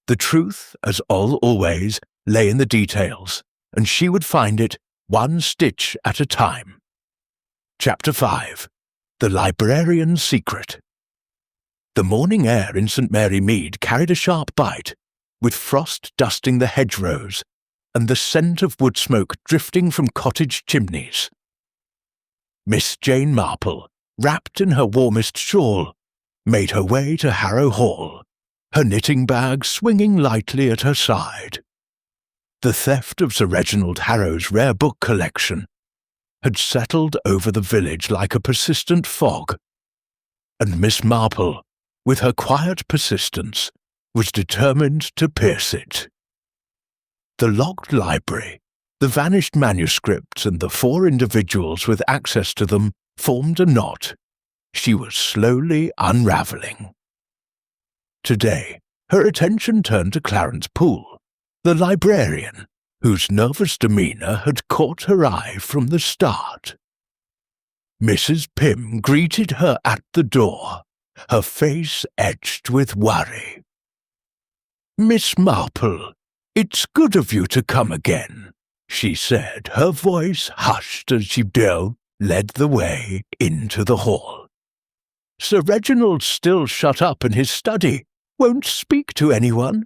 The truth, as always, lay in the details, and she would find it one stitch at a time. Chapter 5. The Librarian's Secret. The morning air in St. Mary Mead carried a sharp bite, with frost dusting the hedgerows, and the scent of wood smoke drifting from cottage chimneys. Miss Jane Marple, wrapped in her warmest shawl, made her way to Harrow Hall, her knitting bag swinging lightly at her side. The theft of Sir Reginald Harrow's rare book collection had settled over the village like a persistent fog, and Miss Marple, with her quiet persistence, was determined to pierce it. The locked library, the vanished manuscripts, and the 4 individuals with access to them formed a knot she was slowly unravelling. Today, her attention turned to Clarence Poole, the librarian, whose nervous demeanour had caught her eye from the start. Mrs. Pym greeted her at the door, her face etched with worry. "Miss Marple, it's good of you to come again," she said, her voice hushed as she led the way into the hall. "Sir Reginald's still shut up in his study, won't speak to anyone.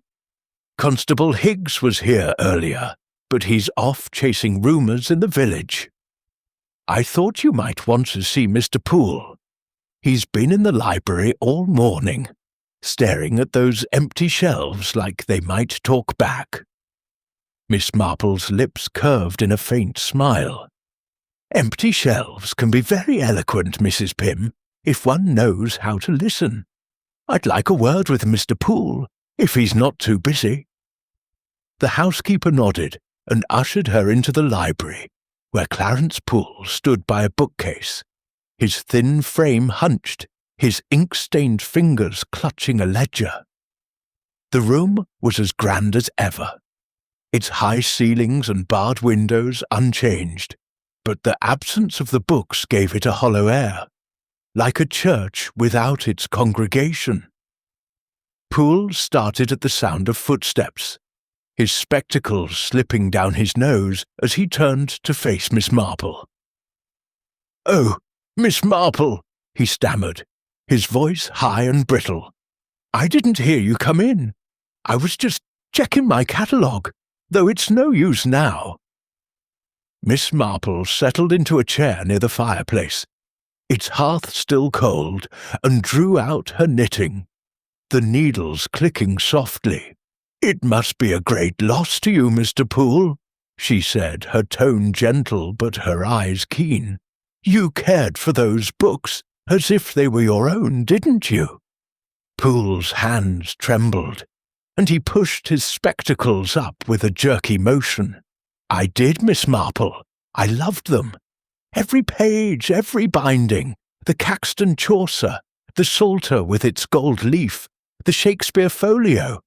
Constable Higgs was here earlier, but he's off chasing rumours in the village. I thought you might want to see Mr. Poole. He's been in the library all morning, staring at those empty shelves like they might talk back." Miss Marple's lips curved in a faint smile. "Empty shelves can be very eloquent, Mrs. Pym, if one knows how to listen. I'd like a word with Mr. Poole, if he's not too busy." The housekeeper nodded and ushered her into the library, where Clarence Poole stood by a bookcase, his thin frame hunched, his ink-stained fingers clutching a ledger. The room was as grand as ever, its high ceilings and barred windows unchanged, but the absence of the books gave it a hollow air, like a church without its congregation. Poole started at the sound of footsteps, his spectacles slipping down his nose as he turned to face Miss Marple. "Oh, Miss Marple," he stammered, his voice high and brittle. "I didn't hear you come in. I was just checking my catalogue, though it's no use now." Miss Marple settled into a chair near the fireplace, its hearth still cold, and drew out her knitting, the needles clicking softly. "It must be a great loss to you, Mr. Poole," she said, her tone gentle but her eyes keen. "You cared for those books as if they were your own, didn't you?" Poole's hands trembled, and he pushed his spectacles up with a jerky motion. "I did, Miss Marple. I loved them. Every page, every binding, the Caxton Chaucer, the Psalter with its gold leaf, the Shakespeare folio.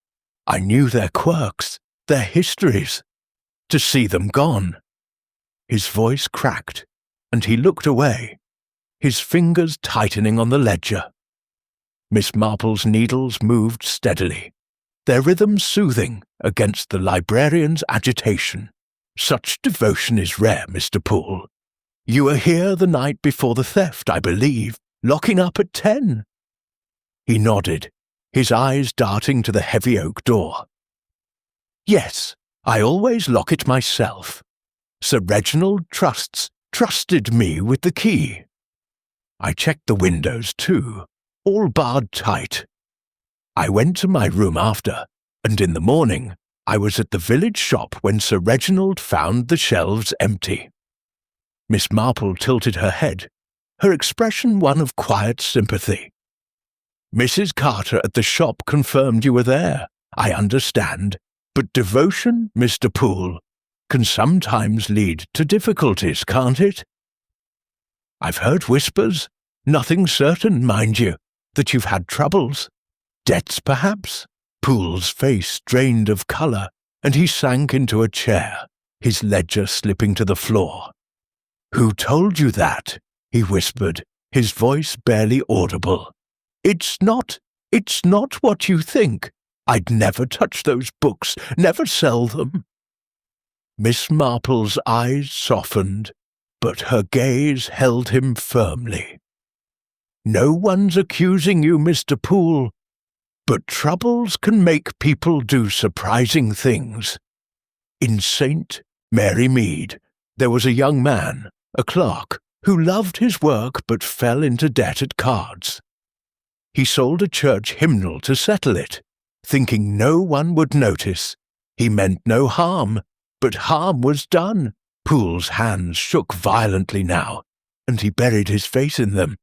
I knew their quirks, their histories. To see them gone—" His voice cracked, and he looked away, his fingers tightening on the ledger. Miss Marple's needles moved steadily, their rhythm soothing against the librarian's agitation. "Such devotion is rare, Mr. Poole. You were here the night before the theft, I believe, locking up at 10. He nodded, his eyes darting to the heavy oak door. Yes, I always lock it myself. Sir Reginald trusted me with the key. I checked the windows too, all barred tight. I went to my room after, and in the morning I was at the village shop when Sir Reginald found the shelves empty. Miss Marple tilted her head, her expression one of quiet sympathy. Mrs. Carter at the shop confirmed you were there, I understand, but devotion, Mr. Poole, can sometimes lead to difficulties, can't it? I've heard whispers, nothing certain, mind you, that you've had troubles. Debts, perhaps? Poole's face drained of colour, and he sank into a chair, his ledger slipping to the floor. Who told you that? He whispered, his voice barely audible. It's not what you think. I'd never touch those books, never sell them. Miss Marple's eyes softened, but her gaze held him firmly. No one's accusing you, Mr. Poole, but troubles can make people do surprising things. In St. Mary Mead, there was a young man, a clerk, who loved his work but fell into debt at cards. He sold a church hymnal to settle it, thinking no one would notice. He meant no harm, but harm was done. Poole's hands shook violently now, and he buried his face in them.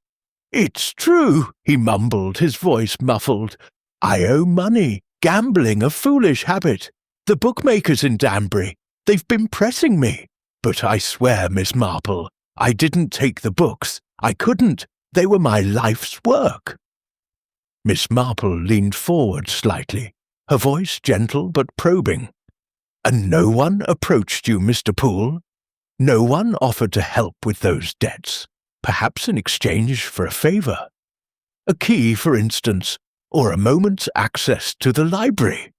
It's true, he mumbled, his voice muffled. I owe money, gambling a foolish habit. The bookmakers in Danbury, they've been pressing me. But I swear, Miss Marple, I didn't take the books. I couldn't. They were my life's work. Miss Marple leaned forward slightly, her voice gentle but probing. And no one approached you, Mr. Poole? No one offered to help with those debts, perhaps in exchange for a favour? A key, for instance, or a moment's access to the library?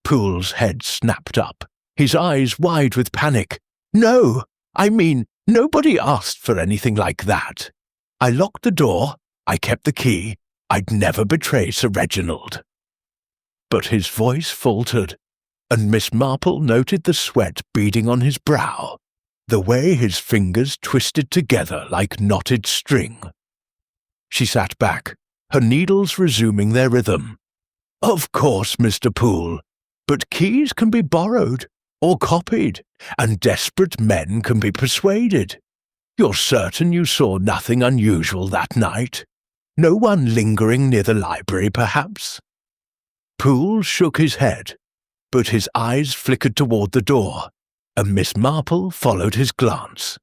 Poole's head snapped up, his eyes wide with panic. No, I mean, nobody asked for anything like that. I locked the door, I kept the key, I'd never betray Sir Reginald. But his voice faltered, and Miss Marple noted the sweat beading on his brow, the way his fingers twisted together like knotted string. She sat back, her needles resuming their rhythm. Of course, Mr. Poole, but keys can be borrowed or copied, and desperate men can be persuaded. You're certain you saw nothing unusual that night? No one lingering near the library, perhaps? Poole shook his head, but his eyes flickered toward the door, and Miss Marple followed his glance.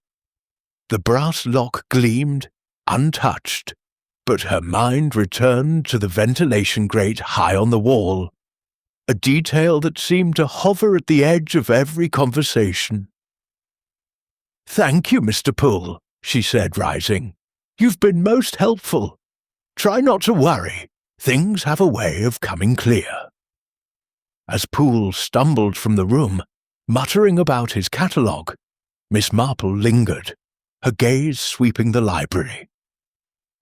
The brass lock gleamed, untouched, but her mind returned to the ventilation grate high on the wall, a detail that seemed to hover at the edge of every conversation. Thank you, Mr. Poole, she said, rising. You've been most helpful. Try not to worry. Things have a way of coming clear. As Poole stumbled from the room, muttering about his catalogue, Miss Marple lingered, her gaze sweeping the library.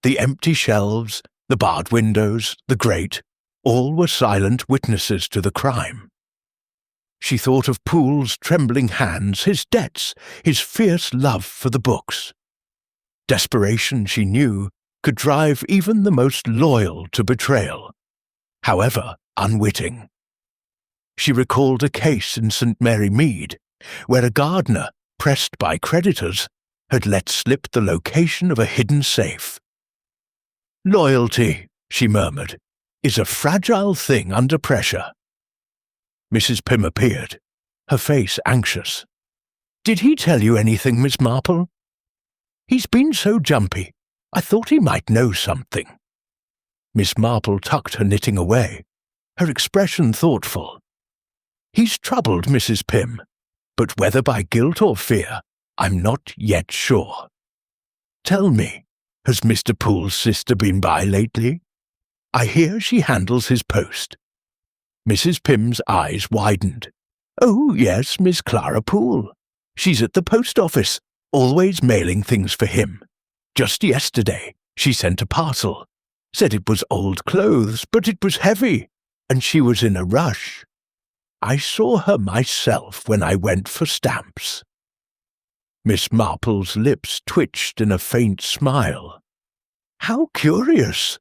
The empty shelves, the barred windows, the grate, all were silent witnesses to the crime. She thought of Poole's trembling hands, his debts, his fierce love for the books. Desperation, she knew, could drive even the most loyal to betrayal, however unwitting. She recalled a case in St. Mary Mead, where a gardener, pressed by creditors, had let slip the location of a hidden safe. Loyalty, she murmured, is a fragile thing under pressure. Mrs. Pym appeared, her face anxious. Did he tell you anything, Miss Marple? He's been so jumpy. I thought he might know something. Miss Marple tucked her knitting away, her expression thoughtful. He's troubled, Mrs. Pym, but whether by guilt or fear, I'm not yet sure. Tell me, has Mr. Poole's sister been by lately? I hear she handles his post. Mrs. Pym's eyes widened. Oh, yes, Miss Clara Poole. She's at the post office, always mailing things for him. Just yesterday, she sent a parcel. Said it was old clothes, but it was heavy, and she was in a rush. I saw her myself when I went for stamps." Miss Marple's lips twitched in a faint smile. "How curious!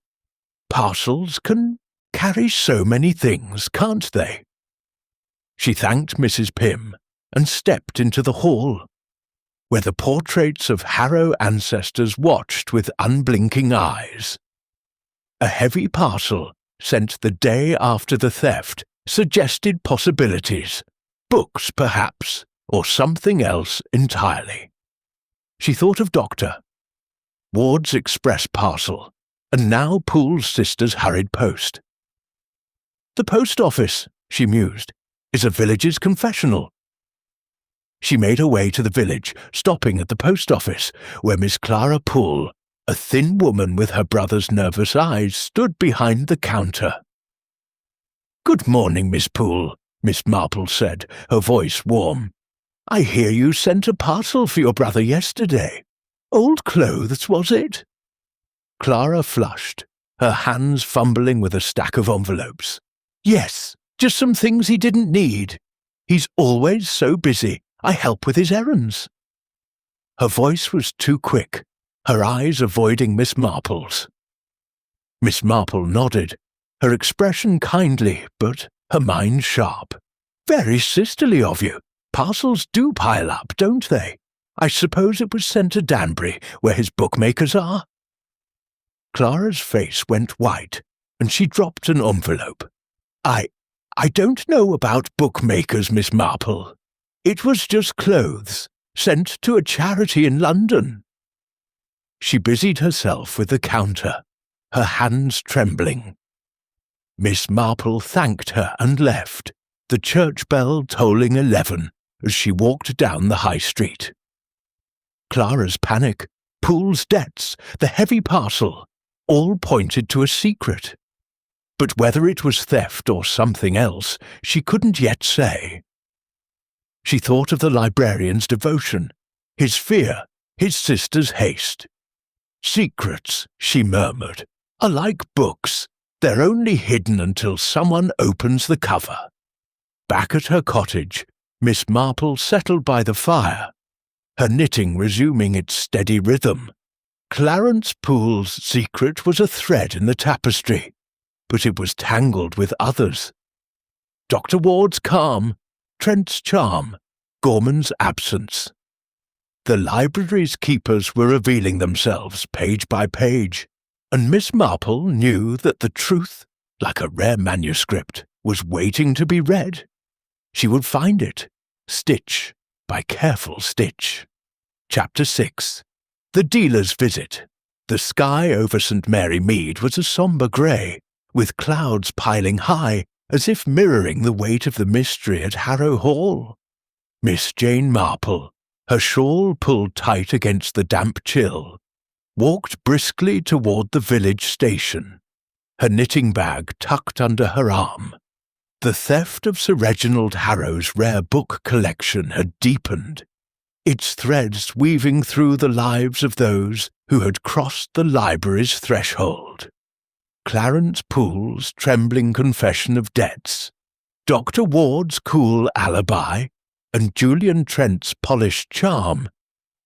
Parcels can carry so many things, can't they?" She thanked Mrs. Pym and stepped into the hall, where the portraits of Harrow ancestors watched with unblinking eyes. A heavy parcel, sent the day after the theft, suggested possibilities. Books, perhaps, or something else entirely. She thought of Dr. Ward's express parcel, and now Poole's sister's hurried post. "The post office," she mused, "is a village's confessional." She made her way to the village, stopping at the post office, where Miss Clara Poole, a thin woman with her brother's nervous eyes, stood behind the counter. "Good morning, Miss Poole," Miss Marple said, her voice warm. "I hear you sent a parcel for your brother yesterday. Old clothes, was it?" Clara flushed, her hands fumbling with a stack of envelopes. "Yes, just some things he didn't need. He's always so busy. I help with his errands." Her voice was too quick, her eyes avoiding Miss Marple's. Miss Marple nodded, her expression kindly, but her mind sharp. "Very sisterly of you. Parcels do pile up, don't they? I suppose it was sent to Danbury, where his bookmakers are?" Clara's face went white, and she dropped an envelope. I don't know about bookmakers, Miss Marple. It was just clothes, sent to a charity in London." She busied herself with the counter, her hands trembling. Miss Marple thanked her and left, the church bell tolling 11 as she walked down the high street. Clara's panic, Poole's debts, the heavy parcel, all pointed to a secret. But whether it was theft or something else, she couldn't yet say. She thought of the librarian's devotion, his fear, his sister's haste. "Secrets," she murmured, "are like books. They're only hidden until someone opens the cover." Back at her cottage, Miss Marple settled by the fire, her knitting resuming its steady rhythm. Clarence Poole's secret was a thread in the tapestry, but it was tangled with others. Dr. Ward's calm, Trent's charm, Gorman's absence. The library's keepers were revealing themselves page by page, and Miss Marple knew that the truth, like a rare manuscript, was waiting to be read. She would find it, stitch by careful stitch. Chapter 6. The Dealer's Visit. The sky over St. Mary Mead was a sombre grey, with clouds piling high, as if mirroring the weight of the mystery at Harrow Hall. Miss Jane Marple, her shawl pulled tight against the damp chill, walked briskly toward the village station, her knitting bag tucked under her arm. The theft of Sir Reginald Harrow's rare book collection had deepened, its threads weaving through the lives of those who had crossed the library's threshold. Clarence Poole's trembling confession of debts, Dr. Ward's cool alibi, and Julian Trent's polished charm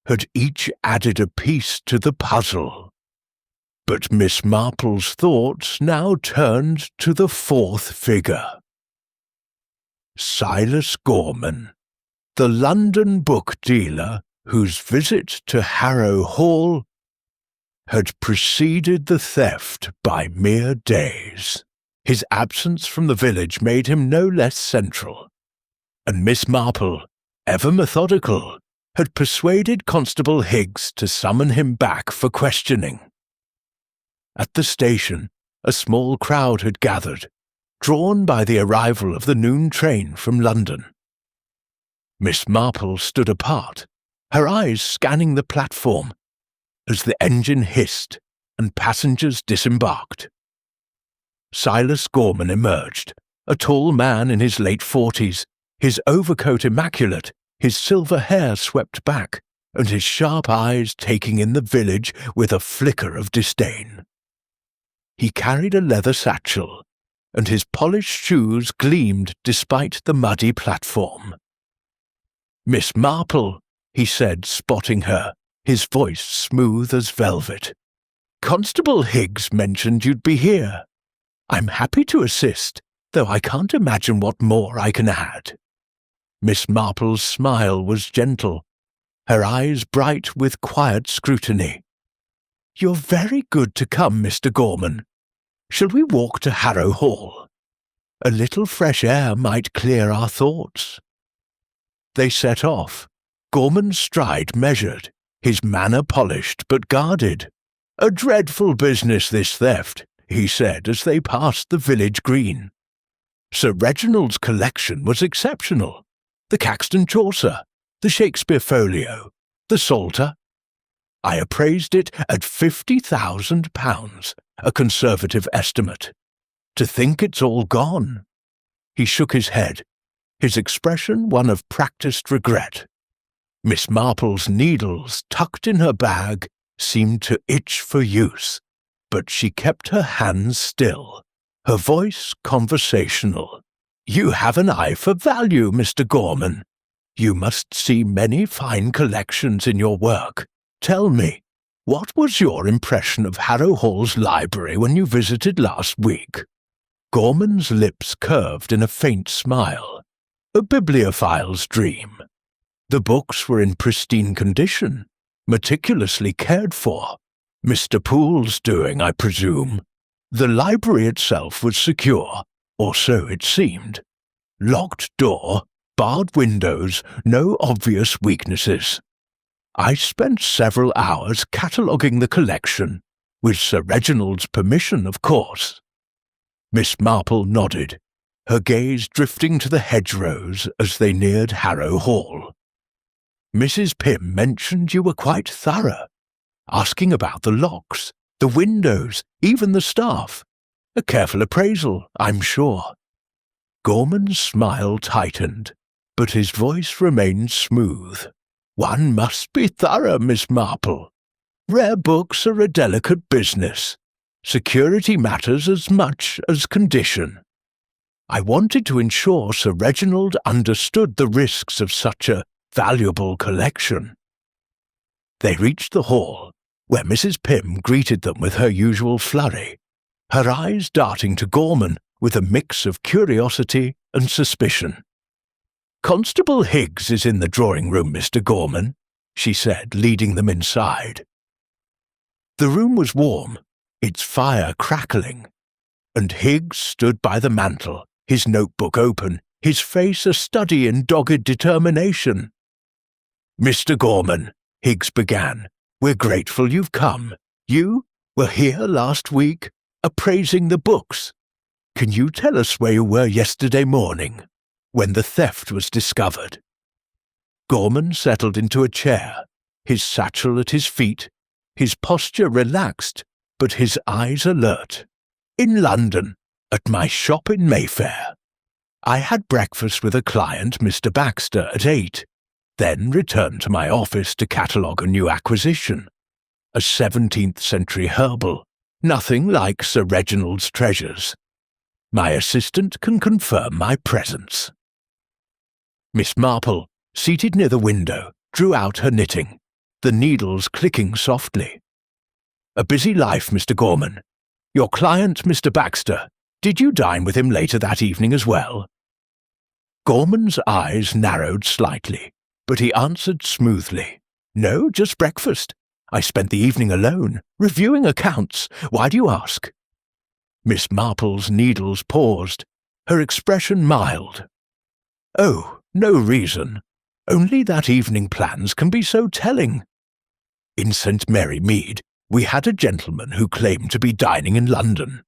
had each added a piece to the puzzle. But Miss Marple's thoughts now turned to the fourth figure. Silas Gorman, the London book dealer whose visit to Harrow Hall had preceded the theft by mere days. His absence from the village made him no less central, and Miss Marple, ever methodical, had persuaded Constable Higgs to summon him back for questioning. At the station, a small crowd had gathered, drawn by the arrival of the noon train from London. Miss Marple stood apart, her eyes scanning the platform, as the engine hissed and passengers disembarked. Silas Gorman emerged, a tall man in his late 40s, his overcoat immaculate, his silver hair swept back, and his sharp eyes taking in the village with a flicker of disdain. He carried a leather satchel, and his polished shoes gleamed despite the muddy platform. "Miss Marple," he said, spotting her, his voice smooth as velvet. "Constable Higgs mentioned you'd be here. I'm happy to assist, though I can't imagine what more I can add." Miss Marple's smile was gentle, her eyes bright with quiet scrutiny. "You're very good to come, Mr. Gorman. Shall we walk to Harrow Hall? A little fresh air might clear our thoughts." They set off, Gorman's stride measured, his manner polished but guarded. "A dreadful business, this theft," he said as they passed the village green. Sir Reginald's collection was exceptional. The Caxton Chaucer, the Shakespeare Folio, the Psalter. I appraised it at £50,000, a conservative estimate. To think it's all gone. He shook his head, his expression one of practised regret. Miss Marple's needles, tucked in her bag, seemed to itch for use, but she kept her hands still, her voice conversational. "You have an eye for value, Mr. Gorman. You must see many fine collections in your work. Tell me, what was your impression of Harrow Hall's library when you visited last week?" Gorman's lips curved in a faint smile. A bibliophile's dream. The books were in pristine condition, meticulously cared for. Mr. Poole's doing, I presume. The library itself was secure, or so it seemed. Locked door, barred windows, no obvious weaknesses. I spent several hours cataloguing the collection, with Sir Reginald's permission, of course. Miss Marple nodded, her gaze drifting to the hedgerows as they neared Harrow Hall. "Mrs. Pym mentioned you were quite thorough, asking about the locks, the windows, even the staff. A careful appraisal, I'm sure." Gorman's smile tightened, but his voice remained smooth. "One must be thorough, Miss Marple. Rare books are a delicate business. Security matters as much as condition. I wanted to ensure Sir Reginald understood the risks of such a valuable collection." They reached the hall, where Mrs. Pym greeted them with her usual flurry, her eyes darting to Gorman with a mix of curiosity and suspicion. "Constable Higgs is in the drawing-room, Mr. Gorman," she said, leading them inside. The room was warm, its fire crackling, and Higgs stood by the mantel, his notebook open, his face a study in dogged determination. "Mr. Gorman," Higgs began, "we're grateful you've come. You were here last week, appraising the books. Can you tell us where you were yesterday morning, when the theft was discovered?" Gorman settled into a chair, his satchel at his feet, his posture relaxed, but his eyes alert. "In London, at my shop in Mayfair. I had breakfast with a client, Mr. Baxter, at 8, then returned to my office to catalogue a new acquisition. A 17th-century herbal, nothing like Sir Reginald's treasures. My assistant can confirm my presence." Miss Marple, seated near the window, drew out her knitting, the needles clicking softly. "A busy life, Mr. Gorman. Your client, Mr. Baxter, did you dine with him later that evening as well?" Gorman's eyes narrowed slightly, but he answered smoothly, "No, just breakfast. I spent the evening alone, reviewing accounts. Why do you ask?" Miss Marple's needles paused, her expression mild. "Oh, no reason. Only that evening plans can be so telling. In St. Mary Mead, we had a gentleman who claimed to be dining in London,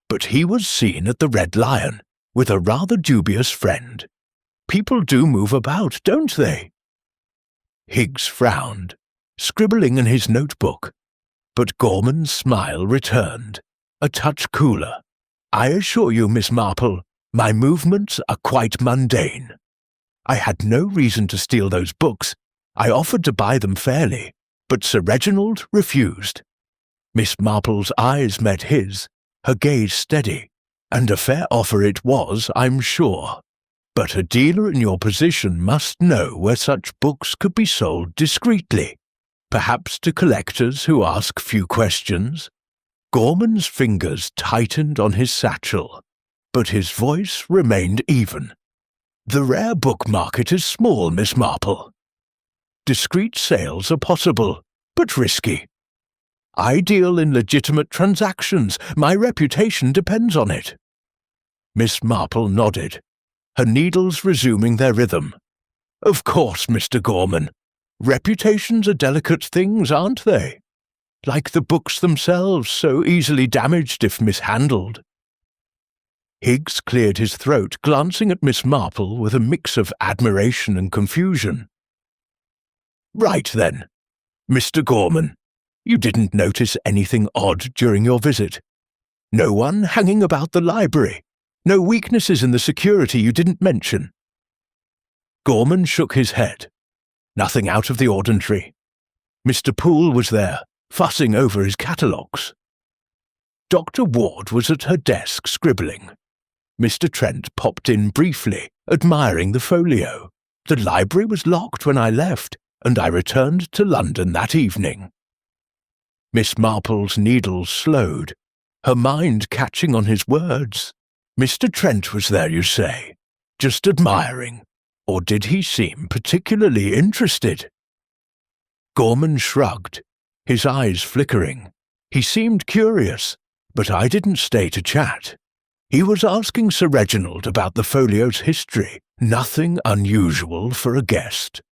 but he was seen at the Red Lion with a rather dubious friend. People do move about, don't they?" Higgs frowned, scribbling in his notebook, but Gorman's smile returned, a touch cooler. "I assure you, Miss Marple, my movements are quite mundane. I had no reason to steal those books. I offered to buy them fairly, but Sir Reginald refused. Miss Marple's eyes met his, her gaze steady, and a fair offer it was, I'm sure. But a dealer in your position must know where such books could be sold discreetly, perhaps to collectors who ask few questions. Gorman's fingers tightened on his satchel, but his voice remained even. The rare book market is small, Miss Marple. Discreet sales are possible, but risky. I deal in legitimate transactions. My reputation depends on it. Miss Marple nodded, her needles resuming their rhythm. Of course, Mr. Gorman. Reputations are delicate things, aren't they? Like the books themselves, so easily damaged if mishandled. Higgs cleared his throat, glancing at Miss Marple with a mix of admiration and confusion. Right then, Mr. Gorman, you didn't notice anything odd during your visit? No one hanging about the library? No weaknesses in the security you didn't mention? Gorman shook his head. Nothing out of the ordinary. Mr. Poole was there, fussing over his catalogues. Dr. Ward was at her desk scribbling. Mr. Trent popped in briefly, admiring the folio. The library was locked when I left, and I returned to London that evening. Miss Marple's needles slowed, her mind catching on his words. Mr. Trent was there, you say? Just admiring? Or did he seem particularly interested? Gorman shrugged, his eyes flickering. He seemed curious, but I didn't stay to chat. He was asking Sir Reginald about the folio's history, nothing unusual for a guest.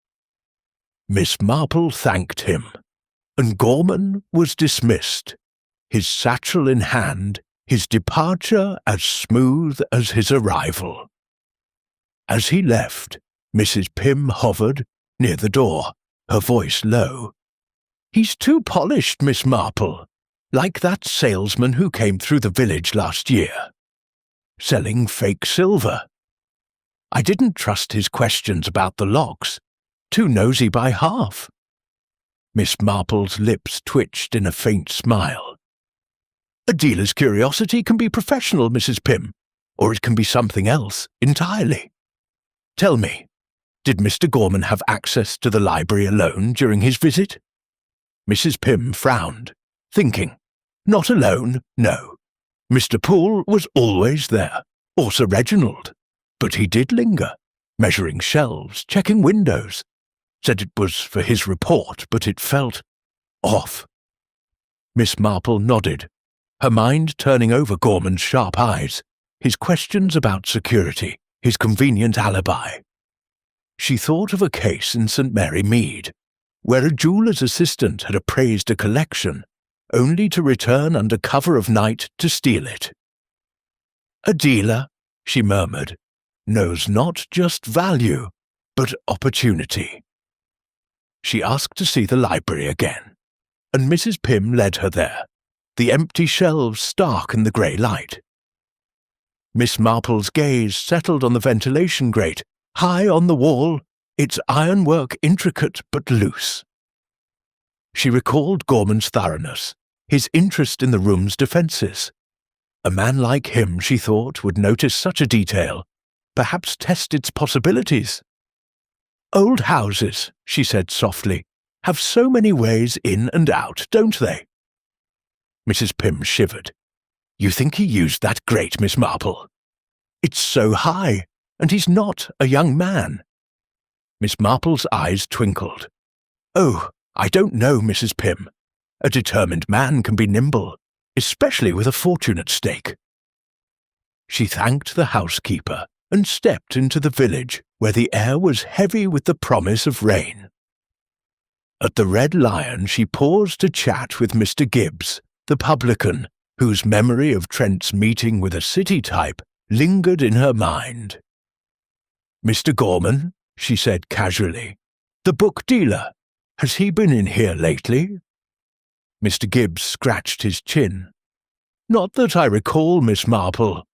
Miss Marple thanked him, and Gorman was dismissed, his satchel in hand, his departure as smooth as his arrival. As he left, Mrs. Pym hovered near the door, her voice low. He's too polished, Miss Marple, like that salesman who came through the village last year, selling fake silver. I didn't trust his questions about the locks, too nosy by half. Miss Marple's lips twitched in a faint smile. A dealer's curiosity can be professional, Mrs. Pym, or it can be something else entirely. Tell me, did Mr. Gorman have access to the library alone during his visit? Mrs. Pym frowned, thinking. Not alone, no. Mr. Poole was always there, or Sir Reginald, but he did linger, measuring shelves, checking windows. Said it was for his report, but it felt off. Miss Marple nodded, her mind turning over Gorman's sharp eyes, his questions about security, his convenient alibi. She thought of a case in St. Mary Mead, where a jeweller's assistant had appraised a collection, only to return under cover of night to steal it. A dealer, she murmured, knows not just value, but opportunity. She asked to see the library again, and Mrs. Pym led her there, the empty shelves stark in the grey light. Miss Marple's gaze settled on the ventilation grate, high on the wall, its ironwork intricate but loose. She recalled Gorman's thoroughness, his interest in the room's defences. A man like him, she thought, would notice such a detail, perhaps test its possibilities. Old houses, she said softly, have so many ways in and out, don't they? Mrs. Pym shivered. You think he used that grate, Miss Marple? It's so high, and he's not a young man. Miss Marple's eyes twinkled. Oh, I don't know, Mrs. Pym. A determined man can be nimble, especially with a fortune at stake. She thanked the housekeeper and stepped into the village, where the air was heavy with the promise of rain. At the Red Lion she paused to chat with Mr. Gibbs, the publican, whose memory of Trent's meeting with a city type lingered in her mind. Mr. Gorman, she said casually, the book dealer, has he been in here lately? Mr. Gibbs scratched his chin. Not that I recall, Miss Marple,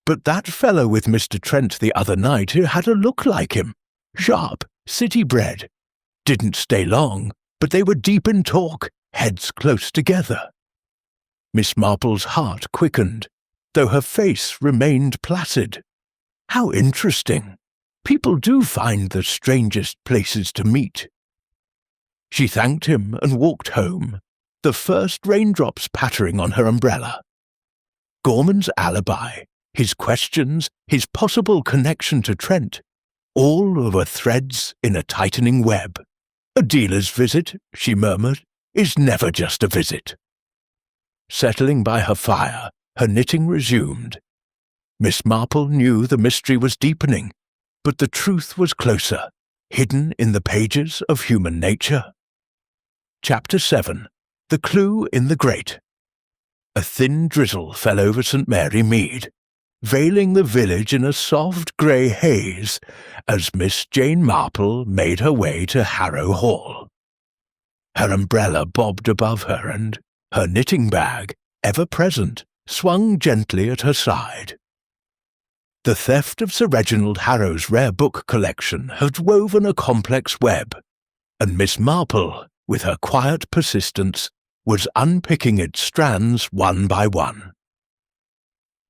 but that fellow with Mr. Trent the other night had a look like him, sharp, city-bred. Didn't stay long, but they were deep in talk, heads close together. Miss Marple's heart quickened, though her face remained placid. How interesting. People do find the strangest places to meet. She thanked him and walked home, the first raindrops pattering on her umbrella. Gorman's alibi, his questions, his possible connection to Trent, all were threads in a tightening web. A dealer's visit, she murmured, is never just a visit. Settling by her fire, her knitting resumed. Miss Marple knew the mystery was deepening, but the truth was closer, hidden in the pages of human nature. Chapter 7. The Clue in the Grate. A thin drizzle fell over St. Mary Mead, veiling the village in a soft grey haze as Miss Jane Marple made her way to Harrow Hall. Her umbrella bobbed above her and her knitting bag, ever present, swung gently at her side. The theft of Sir Reginald Harrow's rare book collection had woven a complex web, and Miss Marple, with her quiet persistence, was unpicking its strands one by one.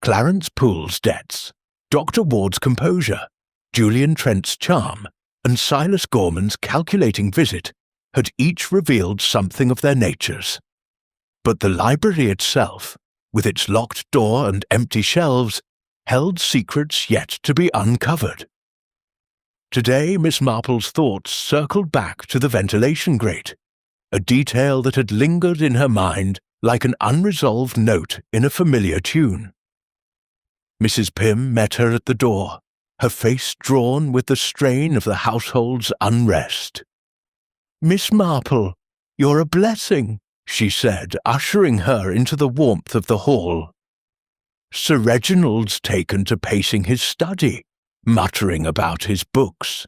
Clarence Poole's debts, Dr. Ward's composure, Julian Trent's charm, and Silas Gorman's calculating visit had each revealed something of their natures. But the library itself, with its locked door and empty shelves, held secrets yet to be uncovered. Today Miss Marple's thoughts circled back to the ventilation grate, a detail that had lingered in her mind like an unresolved note in a familiar tune. Mrs. Pym met her at the door, her face drawn with the strain of the household's unrest. "Miss Marple, you're a blessing," she said, ushering her into the warmth of the hall. "Sir Reginald's taken to pacing his study, muttering about his books.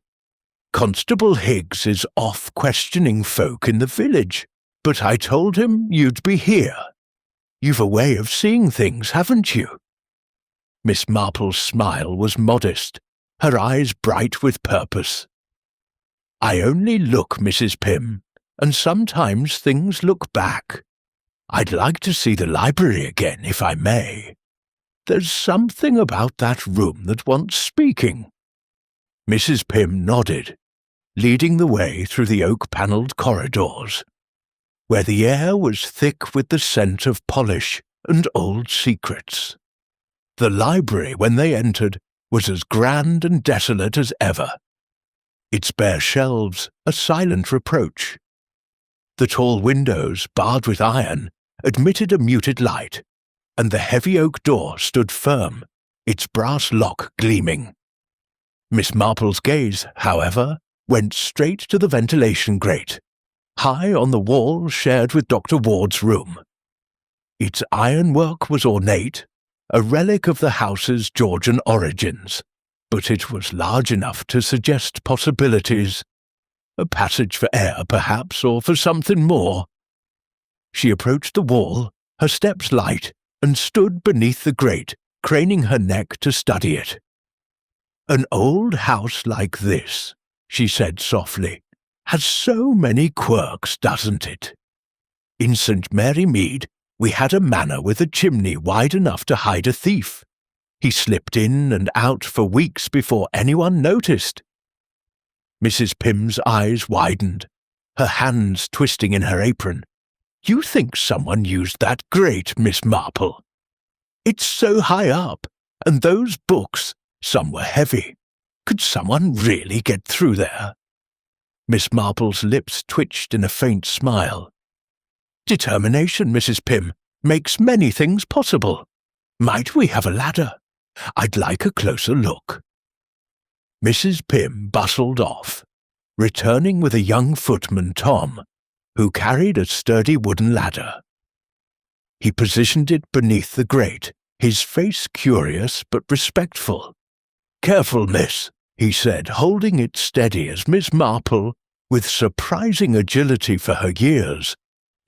Constable Higgs is off questioning folk in the village, but I told him you'd be here. You've a way of seeing things, haven't you?" Miss Marple's smile was modest, her eyes bright with purpose. "I only look, Mrs. Pym, and sometimes things look back. I'd like to see the library again, if I may. There's something about that room that wants speaking." Mrs. Pym nodded, leading the way through the oak-panelled corridors, where the air was thick with the scent of polish and old secrets. The library, when they entered, was as grand and desolate as ever, its bare shelves a silent reproach. The tall windows, barred with iron, admitted a muted light, and the heavy oak door stood firm, its brass lock gleaming. Miss Marple's gaze, however, went straight to the ventilation grate, high on the wall shared with Dr. Ward's room. Its ironwork was ornate, a relic of the house's Georgian origins, but it was large enough to suggest possibilities. A passage for air, perhaps, or for something more. She approached the wall, her steps light, and stood beneath the grate, craning her neck to study it. "An old house like this," she said softly, "has so many quirks, doesn't it? In St. Mary Mead, we had a manor with a chimney wide enough to hide a thief. He slipped in and out for weeks before anyone noticed." Mrs. Pym's eyes widened, her hands twisting in her apron. "You think someone used that grate, Miss Marple? It's so high up, and those books, some were heavy. Could someone really get through there?" Miss Marple's lips twitched in a faint smile. "Determination, Mrs. Pym, makes many things possible. Might we have a ladder? I'd like a closer look." Mrs. Pym bustled off, returning with a young footman, Tom, who carried a sturdy wooden ladder. He positioned it beneath the grate, his face curious but respectful. "Careful, miss," he said, holding it steady as Miss Marple, with surprising agility for her years,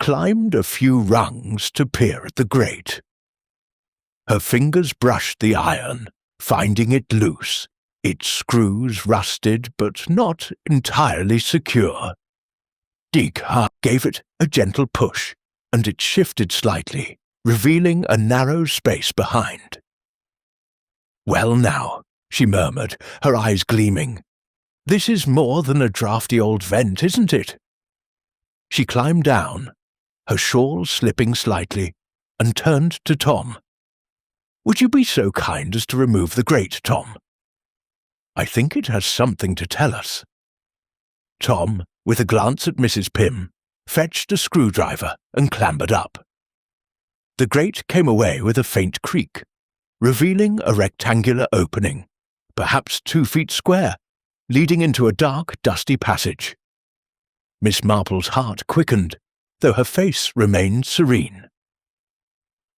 climbed a few rungs to peer at the grate. Her fingers brushed the iron, finding it loose, its screws rusted but not entirely secure. Deek gave it a gentle push, and it shifted slightly, revealing a narrow space behind. "Well now," she murmured, her eyes gleaming. "This is more than a drafty old vent, isn't it?" She climbed down, her shawl slipping slightly, and turned to Tom. "Would you be so kind as to remove the grate, Tom? I think it has something to tell us." Tom, with a glance at Mrs. Pym, fetched a screwdriver and clambered up. The grate came away with a faint creak, revealing a rectangular opening, perhaps 2 feet square, leading into a dark, dusty passage. Miss Marple's heart quickened, though her face remained serene.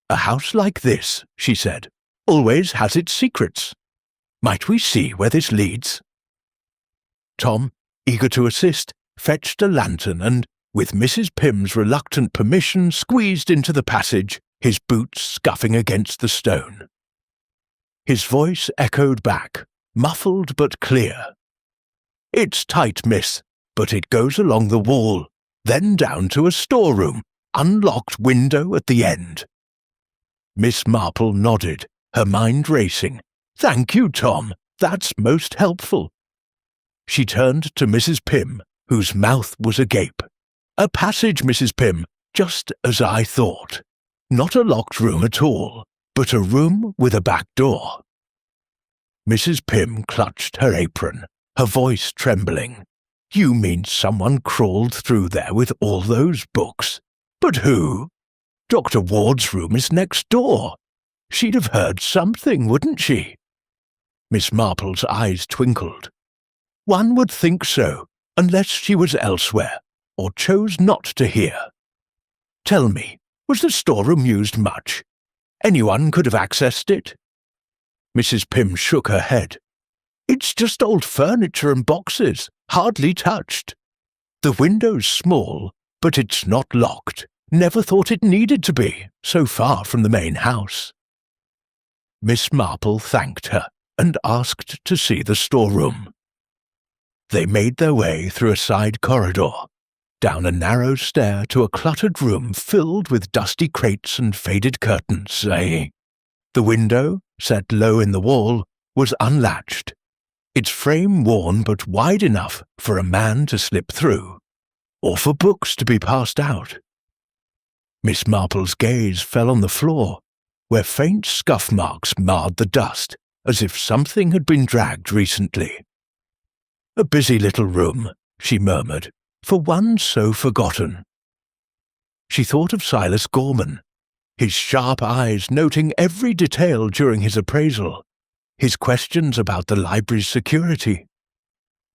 "A house like this," she said, "always has its secrets. Might we see where this leads?" Tom, eager to assist, fetched a lantern and, with Mrs. Pym's reluctant permission, squeezed into the passage, his boots scuffing against the stone. His voice echoed back, muffled but clear. "It's tight, miss, but it goes along the wall, then down to a storeroom, unlocked window at the end." Miss Marple nodded, her mind racing. "Thank you, Tom. That's most helpful." She turned to Mrs. Pym, whose mouth was agape. "A passage, Mrs. Pym, just as I thought. Not a locked room at all, but a room with a back door." Mrs. Pym clutched her apron, her voice trembling. "You mean someone crawled through there with all those books? But who? Dr. Ward's room is next door. She'd have heard something, wouldn't she?" Miss Marple's eyes twinkled. "One would think so, unless she was elsewhere, or chose not to hear. Tell me, was the storeroom used much? Anyone could have accessed it?" Mrs. Pym shook her head. "It's just old furniture and boxes, hardly touched. The window's small, but it's not locked. Never thought it needed to be, so far from the main house." Miss Marple thanked her and asked to see the storeroom. They made their way through a side corridor, down a narrow stair to a cluttered room filled with dusty crates and faded curtains. The window, set low in the wall, was unlatched, its frame worn but wide enough for a man to slip through, or for books to be passed out. Miss Marple's gaze fell on the floor, where faint scuff marks marred the dust, as if something had been dragged recently. "A busy little room," she murmured, "for one so forgotten." She thought of Silas Gorman, his sharp eyes noting every detail during his appraisal, his questions about the library's security.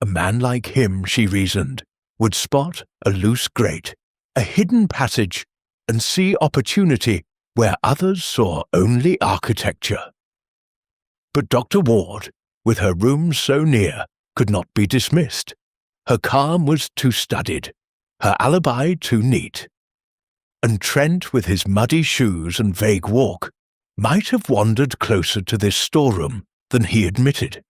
A man like him, she reasoned, would spot a loose grate, a hidden passage, and see opportunity where others saw only architecture. But Dr. Ward, with her room so near, could not be dismissed. Her calm was too studied, her alibi too neat. And Trent, with his muddy shoes and vague walk, might have wandered closer to this storeroom than he admitted.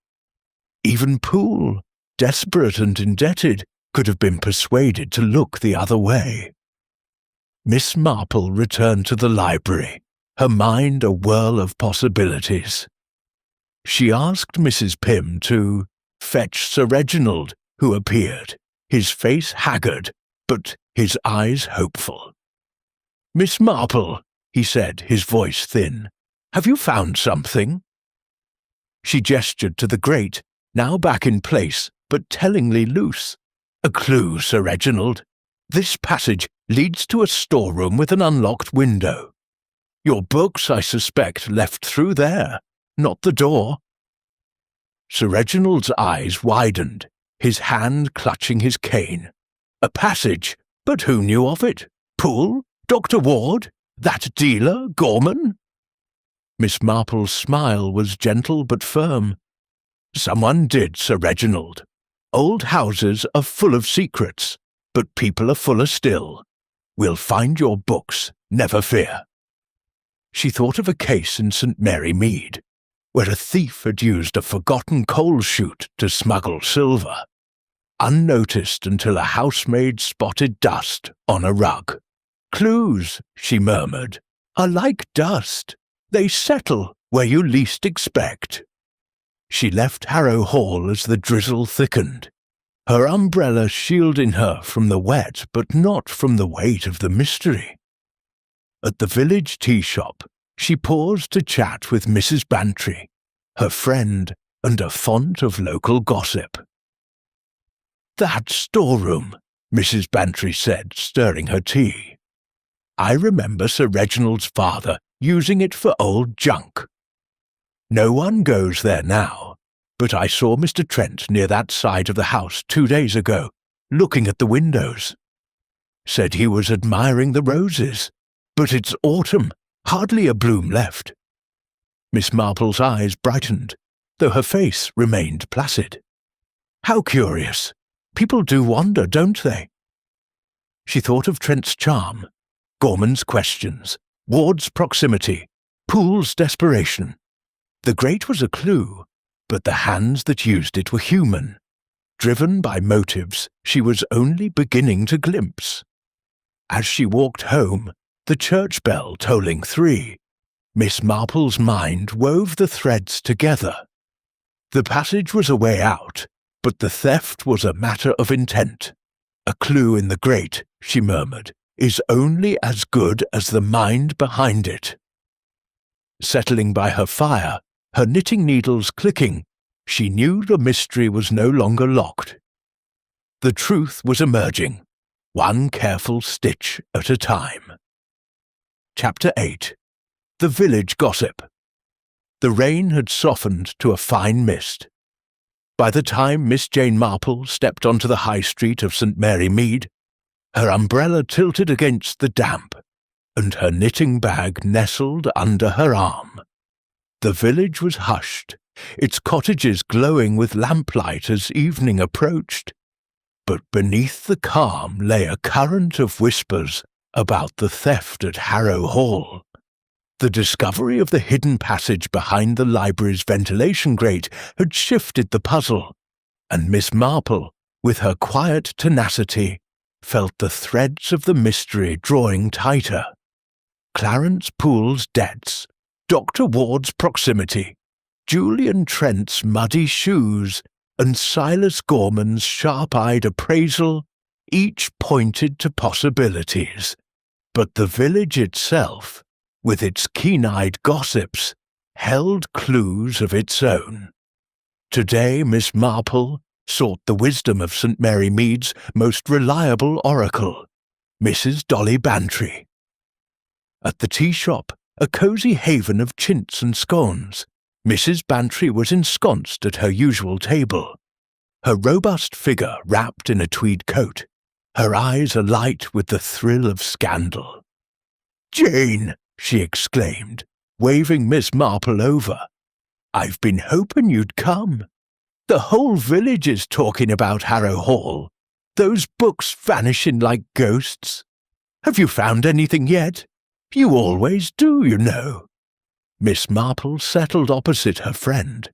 Even Poole, desperate and indebted, could have been persuaded to look the other way. Miss Marple returned to the library, her mind a whirl of possibilities. She asked Mrs. Pym to fetch Sir Reginald, who appeared, his face haggard, but his eyes hopeful. "Miss Marple," he said, his voice thin, "have you found something?" She gestured to the grate, now back in place, but tellingly loose. "A clue, Sir Reginald. This passage leads to a storeroom with an unlocked window. Your books, I suspect, left through there, not the door." Sir Reginald's eyes widened, his hand clutching his cane. "A passage? But who knew of it? Poole? Dr. Ward? That dealer, Gorman?" Miss Marple's smile was gentle but firm. "Someone did, Sir Reginald. Old houses are full of secrets, but people are fuller still. We'll find your books, never fear." She thought of a case in St. Mary Mead, where a thief had used a forgotten coal chute to smuggle silver. unnoticed until a housemaid spotted dust on a rug. "Clues," she murmured, "are like dust. They settle where you least expect." She left Harrow Hall as the drizzle thickened, her umbrella shielding her from the wet but not from the weight of the mystery. At the village tea shop, she paused to chat with Mrs. Bantry, her friend and a font of local gossip. "That storeroom," Mrs. Bantry said, stirring her tea. "I remember Sir Reginald's father using it for old junk. No one goes there now, but I saw Mr. Trent near that side of the house 2 days ago, looking at the windows. Said he was admiring the roses, but it's autumn, hardly a bloom left." Miss Marple's eyes brightened, though her face remained placid. "How curious. People do wander, don't they?" She thought of Trent's charm, Gorman's questions, Ward's proximity, Poole's desperation. The grate was a clue, but the hands that used it were human, driven by motives she was only beginning to glimpse. As she walked home, the church bell tolling 3, Miss Marple's mind wove the threads together. The passage was a way out, but the theft was a matter of intent. "A clue in the grate," she murmured, "is only as good as the mind behind it." Settling by her fire, her knitting needles clicking, she knew the mystery was no longer locked. The truth was emerging, one careful stitch at a time. Chapter 8. The Village Gossip. The rain had softened to a fine mist. By the time Miss Jane Marple stepped onto the high street of St. Mary Mead, her umbrella tilted against the damp, and her knitting bag nestled under her arm. The village was hushed, its cottages glowing with lamplight as evening approached, but beneath the calm lay a current of whispers about the theft at Harrow Hall. The discovery of the hidden passage behind the library's ventilation grate had shifted the puzzle, and Miss Marple, with her quiet tenacity, felt the threads of the mystery drawing tighter. Clarence Poole's debts, Dr. Ward's proximity, Julian Trent's muddy shoes, and Silas Gorman's sharp-eyed appraisal each pointed to possibilities. But the village itself, with its keen-eyed gossips, held clues of its own. Today Miss Marple sought the wisdom of St. Mary Mead's most reliable oracle, Mrs. Dolly Bantry. At the tea shop, a cosy haven of chintz and scones, Mrs. Bantry was ensconced at her usual table, her robust figure wrapped in a tweed coat, her eyes alight with the thrill of scandal. "Jane," she exclaimed, waving Miss Marple over, "I've been hoping you'd come. The whole village is talking about Harrow Hall, those books vanishing like ghosts. Have you found anything yet? You always do, you know." Miss Marple settled opposite her friend,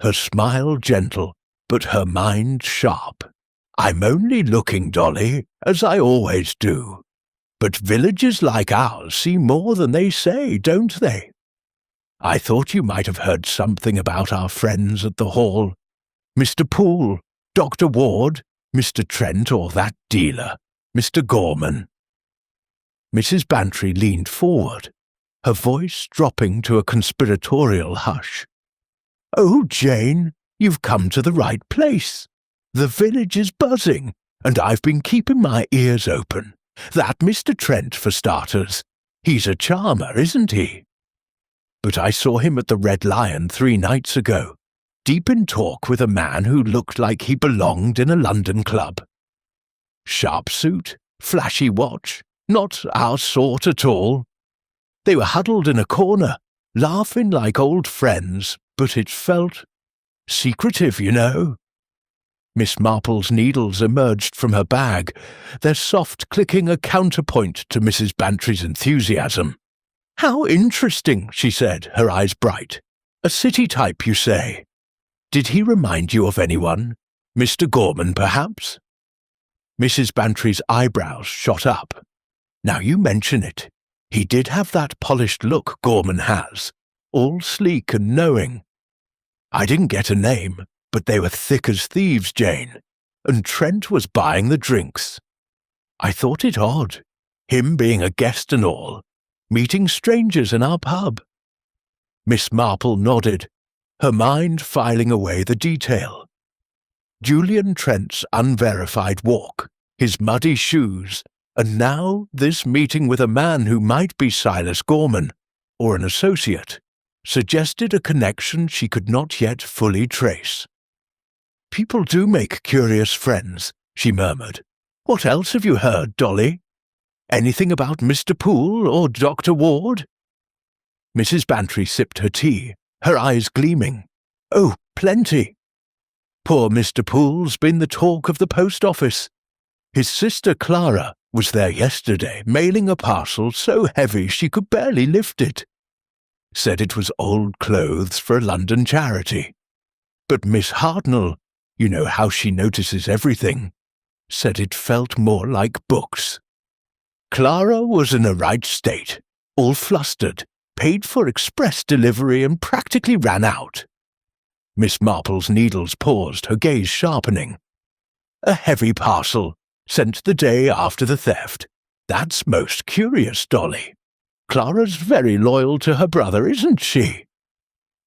her smile gentle, but her mind sharp. "I'm only looking, Dolly, as I always do. But villages like ours see more than they say, don't they? I thought you might have heard something about our friends at the Hall. Mr. Poole, Dr. Ward, Mr. Trent, or that dealer, Mr. Gorman." Mrs. Bantry leaned forward, her voice dropping to a conspiratorial hush. "Oh, Jane, you've come to the right place. The village is buzzing, and I've been keeping my ears open. That Mr. Trent, for starters. He's a charmer, isn't he? But I saw him at the Red Lion 3 nights ago, deep in talk with a man who looked like he belonged in a London club. Sharp suit, flashy watch, not our sort at all. They were huddled in a corner, laughing like old friends, but it felt secretive, you know." Miss Marple's needles emerged from her bag, their soft clicking a counterpoint to Mrs. Bantry's enthusiasm. "How interesting," she said, her eyes bright. "A city type, you say? Did he remind you of anyone? Mr. Gorman, perhaps? Mrs. Bantry's eyebrows shot up. Now you mention it. He did have that polished look Gorman has, all sleek and knowing. I didn't get a name, but they were thick as thieves, Jane, and Trent was buying the drinks. I thought it odd, him being a guest and all, meeting strangers in our pub. Miss Marple nodded, her mind filing away the detail. Julian Trent's unverified walk, his muddy shoes, and now this meeting with a man who might be Silas Gorman, or an associate, suggested a connection she could not yet fully trace. "People do make curious friends," she murmured. "What else have you heard, Dolly? Anything about Mr. Poole or Dr. Ward?" Mrs. Bantry sipped her tea, her eyes gleaming. "Oh, plenty. Poor Mr. Poole's been the talk of the post office. His sister Clara was there yesterday, mailing a parcel so heavy she could barely lift it. Said it was old clothes for a London charity. But Miss Hartnell, you know how she notices everything, said it felt more like books. Clara was in a right state, all flustered, paid for express delivery and practically ran out." Miss Marple's needles paused, her gaze sharpening. "A heavy parcel, sent the day after the theft. That's most curious, Dolly. Clara's very loyal to her brother, isn't she?"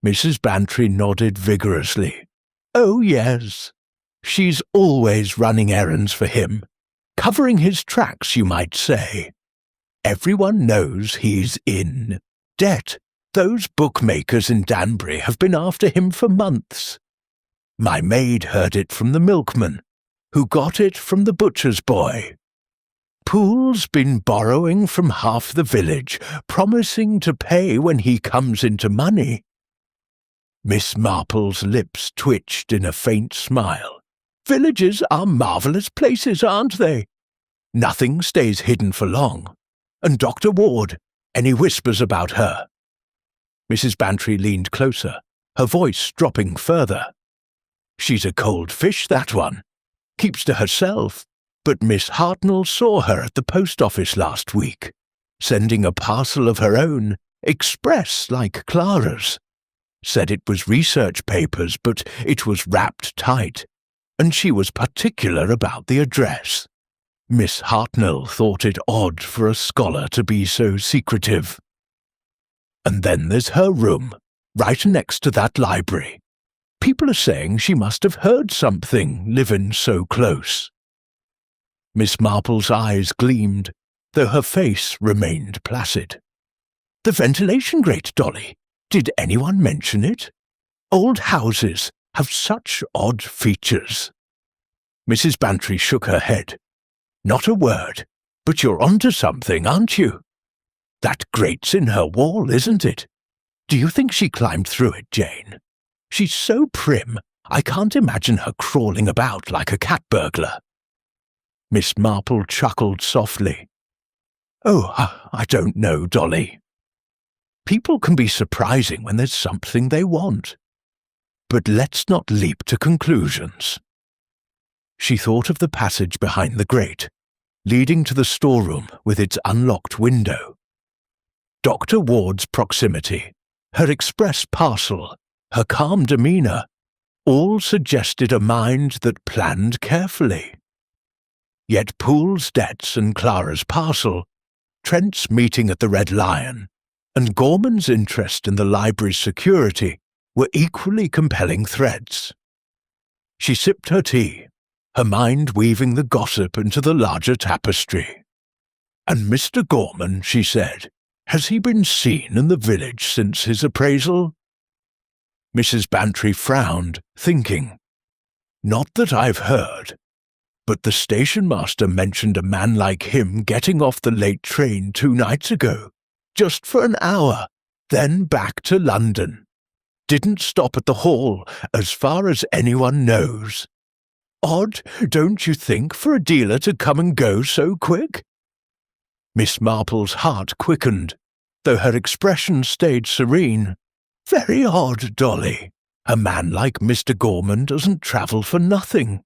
Mrs. Bantry nodded vigorously. "Oh, yes. She's always running errands for him, covering his tracks, you might say. Everyone knows he's in debt. Those bookmakers in Danbury have been after him for months. My maid heard it from the milkman, who got it from the butcher's boy. Poole's been borrowing from half the village, promising to pay when he comes into money." Miss Marple's lips twitched in a faint smile. "Villages are marvellous places, aren't they? Nothing stays hidden for long. And Dr. Ward, any whispers about her?" Mrs. Bantry leaned closer, her voice dropping further. "She's a cold fish, that one. Keeps to herself. But Miss Hartnell saw her at the post office last week, sending a parcel of her own, express like Clara's. Said it was research papers, but it was wrapped tight, and she was particular about the address. Miss Hartnell thought it odd for a scholar to be so secretive. And then there's her room, right next to that library. People are saying she must have heard something, living so close." Miss Marple's eyes gleamed, though her face remained placid. "The ventilation grate, Dolly. Did anyone mention it? Old houses have such odd features." Mrs. Bantry shook her head. "Not a word, but you're onto something, aren't you? That grate's in her wall, isn't it? Do you think she climbed through it, Jane? She's so prim, I can't imagine her crawling about like a cat burglar." Miss Marple chuckled softly. "Oh, I don't know, Dolly. People can be surprising when there's something they want. But let's not leap to conclusions." She thought of the passage behind the grate, leading to the storeroom with its unlocked window. Dr. Ward's proximity, her express parcel, her calm demeanour, all suggested a mind that planned carefully. Yet Poole's debts and Clara's parcel, Trent's meeting at the Red Lion, and Gorman's interest in the library's security were equally compelling threads. She sipped her tea, her mind weaving the gossip into the larger tapestry. "And Mr. Gorman," she said, "has he been seen in the village since his appraisal?" Mrs. Bantry frowned, thinking. "Not that I've heard. But the station master mentioned a man like him getting off the late train 2 nights ago, just for an hour, then back to London. Didn't stop at the hall, as far as anyone knows. Odd, don't you think, for a dealer to come and go so quick?" Miss Marple's heart quickened, though her expression stayed serene. "Very odd, Dolly. A man like Mr. Gorman doesn't travel for nothing.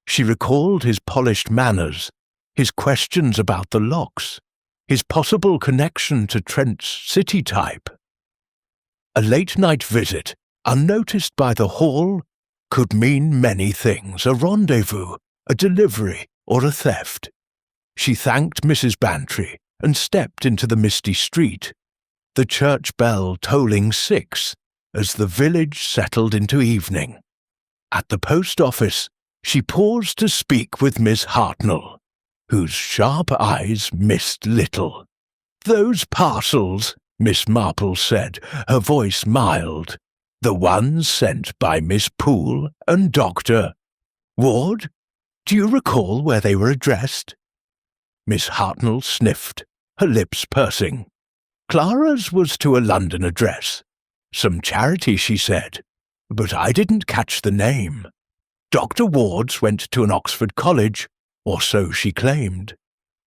She recalled his polished manners, his questions about the locks, his possible connection to Trent's city type. A late-night visit, unnoticed by the hall, could mean many things: a rendezvous, a delivery, or a theft. She thanked Mrs. Bantry and stepped into the misty street, the church bell tolling 6 as the village settled into evening. At the post office, she paused to speak with Miss Hartnell, whose sharp eyes missed little. "Those parcels," Miss Marple said, her voice mild, "the ones sent by Miss Poole and Dr. Ward? Do you recall where they were addressed?" Miss Hartnell sniffed, her lips pursing. "Clara's was to a London address. Some charity, she said, but I didn't catch the name. Dr. Ward's went to an Oxford college, or so she claimed.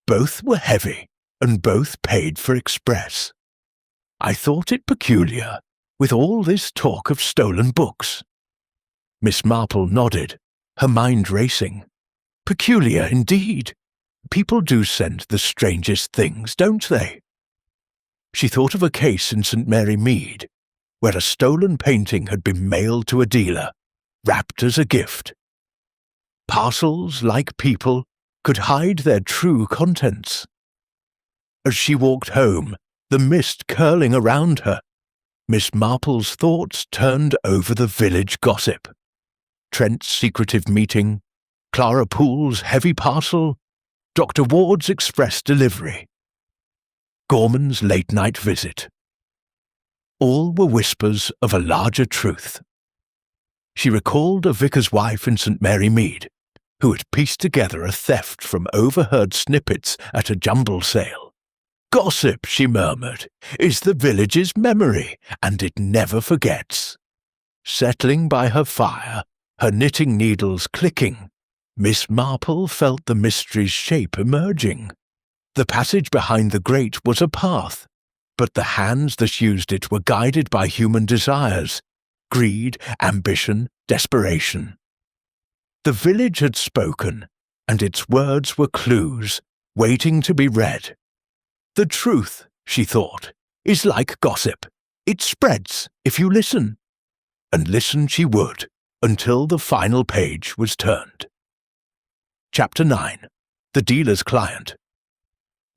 Both were heavy, and both paid for express. I thought it peculiar, with all this talk of stolen books." Miss Marple nodded, her mind racing. "Peculiar indeed. People do send the strangest things, don't they?" She thought of a case in St. Mary Mead, where a stolen painting had been mailed to a dealer, wrapped as a gift. Parcels, like people, could hide their true contents. As she walked home, the mist curling around her, Miss Marple's thoughts turned over the village gossip. Trent's secretive meeting, Clara Poole's heavy parcel, Dr. Ward's express delivery, Gorman's late-night visit. All were whispers of a larger truth. She recalled a vicar's wife in St. Mary Mead, who had pieced together a theft from overheard snippets at a jumble sale. "Gossip," she murmured, "is the village's memory, and it never forgets." Settling by her fire, her knitting needles clicking, Miss Marple felt the mystery's shape emerging. The passage behind the grate was a path, but the hands that used it were guided by human desires, greed, ambition, desperation. The village had spoken, and its words were clues, waiting to be read. The truth, she thought, is like gossip. It spreads if you listen. And listen she would, until the final page was turned. Chapter 9. The Dealer's Client.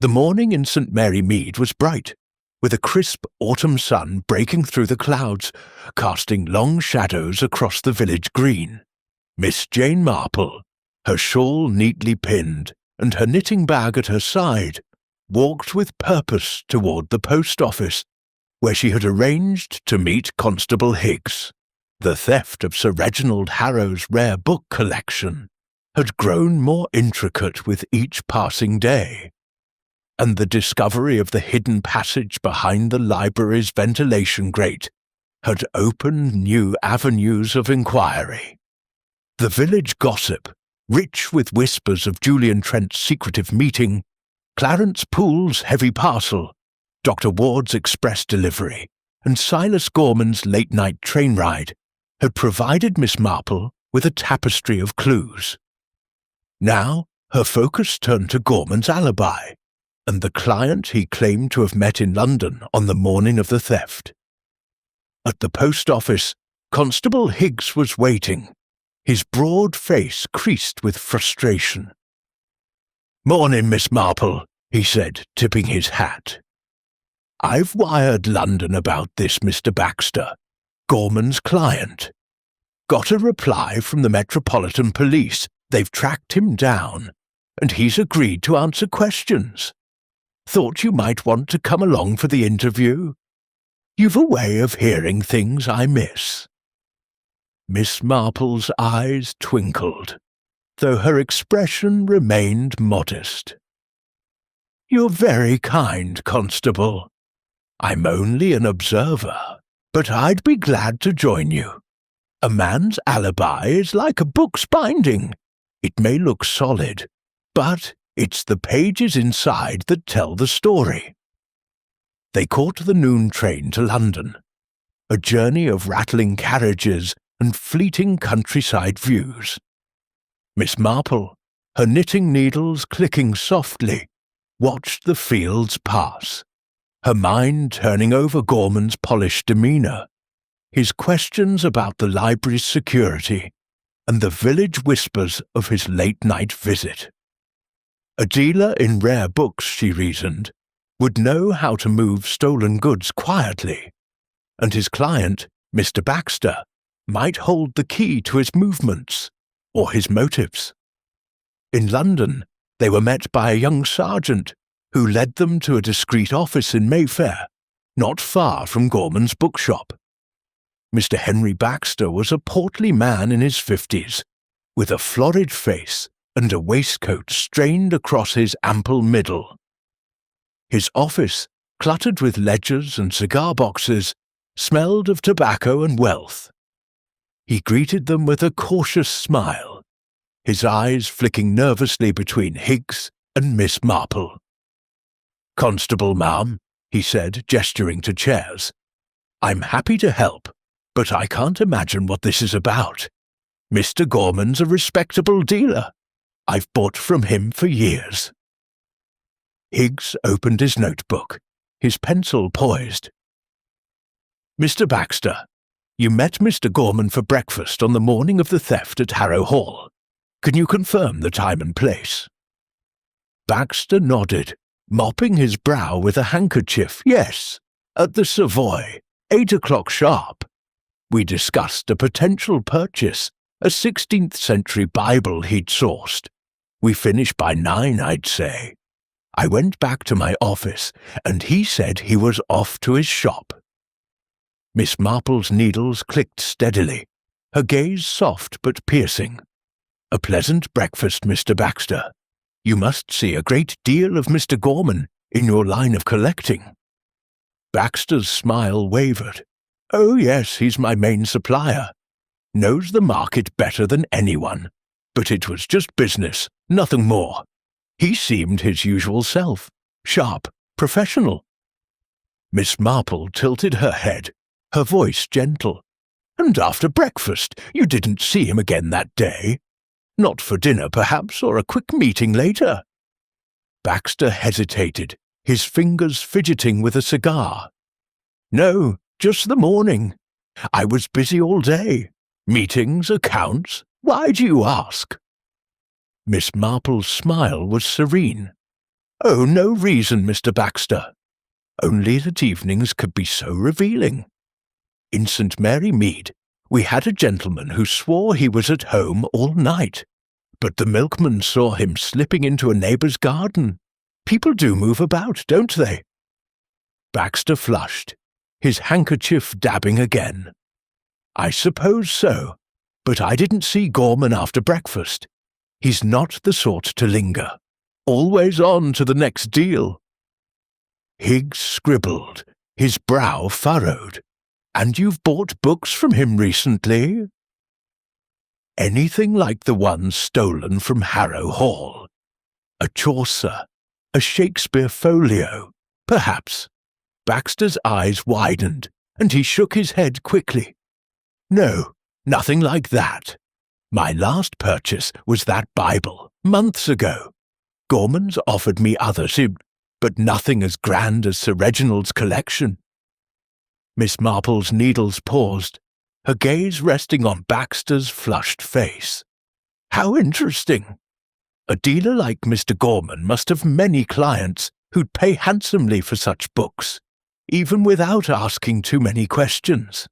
The morning in St. Mary Mead was bright, with a crisp autumn sun breaking through the clouds, casting long shadows across the village green. Miss Jane Marple, her shawl neatly pinned and her knitting bag at her side, walked with purpose toward the post office, where she had arranged to meet Constable Higgs. The theft of Sir Reginald Harrow's rare book collection had grown more intricate with each passing day, and the discovery of the hidden passage behind the library's ventilation grate had opened new avenues of inquiry. The village gossip, rich with whispers of Julian Trent's secretive meeting, Clarence Poole's heavy parcel, Dr. Ward's express delivery, and Silas Gorman's late-night train ride, had provided Miss Marple with a tapestry of clues. Now her focus turned to Gorman's alibi, and the client he claimed to have met in London on the morning of the theft. At the post office, Constable Higgs was waiting, his broad face creased with frustration. "Morning, Miss Marple," he said, tipping his hat. "I've wired London about this Mr. Baxter, Gorman's client. Got a reply from the Metropolitan Police. They've tracked him down, and he's agreed to answer questions. Thought you might want to come along for the interview. You've a way of hearing things I miss." Miss Marple's eyes twinkled, though her expression remained modest. "You're very kind, Constable. I'm only an observer, but I'd be glad to join you. A man's alibi is like a book's binding. It may look solid, but it's the pages inside that tell the story." They caught the noon train to London. a journey of rattling carriages and fleeting countryside views. Miss Marple, her knitting needles clicking softly, watched the fields pass, her mind turning over Gorman's polished demeanour, his questions about the library's security, and the village whispers of his late-night visit. A dealer in rare books, she reasoned, would know how to move stolen goods quietly, and his client, Mr. Baxter, might hold the key to his movements or his motives. In London, they were met by a young sergeant who led them to a discreet office in Mayfair, not far from Gorman's bookshop. Mr. Henry Baxter was a portly man in his 50s, with a florid face and a waistcoat strained across his ample middle. His office, cluttered with ledgers and cigar boxes, smelled of tobacco and wealth. He greeted them with a cautious smile, his eyes flicking nervously between Higgs and Miss Marple. "Constable, ma'am," he said, gesturing to chairs. "I'm happy to help, but I can't imagine what this is about. Mr. Gorman's a respectable dealer. I've bought from him for years." Higgs opened his notebook, his pencil poised. "Mr. Baxter, you met Mr. Gorman for breakfast on the morning of the theft at Harrow Hall. Can you confirm the time and place?" Baxter nodded, mopping his brow with a handkerchief. "Yes, at the Savoy, 8 o'clock sharp. We discussed a potential purchase, a 16th century Bible he'd sourced. We finished by 9, I'd say. I went back to my office, and he said he was off to his shop." Miss Marple's needles clicked steadily, her gaze soft but piercing. "A pleasant breakfast, Mr. Baxter. You must see a great deal of Mr. Gorman in your line of collecting." Baxter's smile wavered. "Oh yes, he's my main supplier. Knows the market better than anyone. But it was just business, nothing more. He seemed his usual self, sharp, professional." Miss Marple tilted her head, her voice gentle. "And after breakfast, you didn't see him again that day? Not for dinner, perhaps, or a quick meeting later?" Baxter hesitated, his fingers fidgeting with a cigar. "No, just the morning. I was busy all day. Meetings, accounts. Why do you ask?" Miss Marple's smile was serene. "Oh, no reason, Mr. Baxter. Only that evenings could be so revealing. In St. Mary Mead, we had a gentleman who swore he was at home all night, but the milkman saw him slipping into a neighbour's garden. People do move about, don't they?" Baxter flushed, his handkerchief dabbing again. "I suppose so, but I didn't see Gorman after breakfast. He's not the sort to linger. Always on to the next deal." Higgs scribbled, his brow furrowed. "And you've bought books from him recently?" "Anything like the ones stolen from Harrow Hall. A Chaucer, a Shakespeare folio, perhaps." Baxter's eyes widened, and he shook his head quickly. "No, nothing like that. My last purchase was that Bible, months ago. Gorman's offered me others, but nothing as grand as Sir Reginald's collection." Miss Marple's needles paused, her gaze resting on Baxter's flushed face. "How interesting. A dealer like Mr. Gorman must have many clients who'd pay handsomely for such books, even without asking too many questions."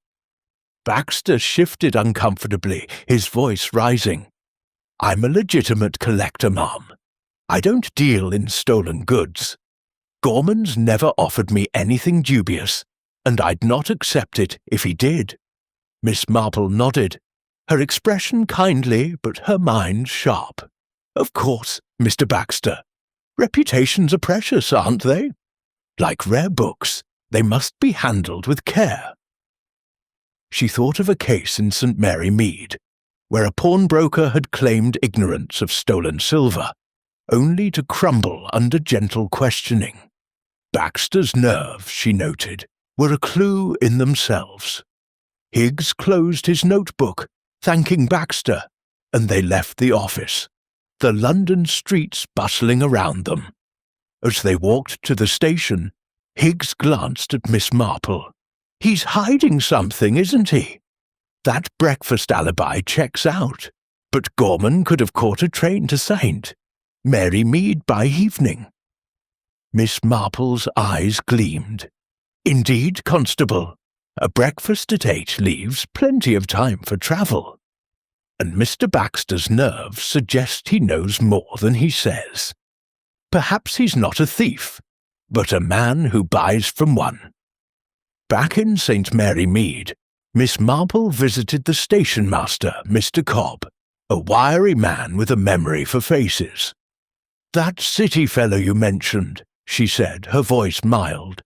Baxter shifted uncomfortably, his voice rising. "I'm a legitimate collector, ma'am. I don't deal in stolen goods. Gorman's never offered me anything dubious, and I'd not accept it if he did." Miss Marple nodded, her expression kindly but her mind sharp. "Of course, Mr. Baxter. Reputations are precious, aren't they? Like rare books, they must be handled with care." She thought of a case in St. Mary Mead, where a pawnbroker had claimed ignorance of stolen silver, only to crumble under gentle questioning. Baxter's nerves, she noted, were a clue in themselves. Higgs closed his notebook, thanking Baxter, and they left the office, the London streets bustling around them. As they walked to the station, Higgs glanced at Miss Marple. "He's hiding something, isn't he? That breakfast alibi checks out, but Gorman could have caught a train to St. Mary Mead by evening." Miss Marple's eyes gleamed. "Indeed, Constable. A breakfast at 8 leaves plenty of time for travel. And Mr. Baxter's nerves suggest he knows more than he says. Perhaps he's not a thief, but a man who buys from one." Back in St. Mary Mead, Miss Marple visited the station master, Mr. Cobb, a wiry man with a memory for faces. "That city fellow you mentioned," she said, her voice mild.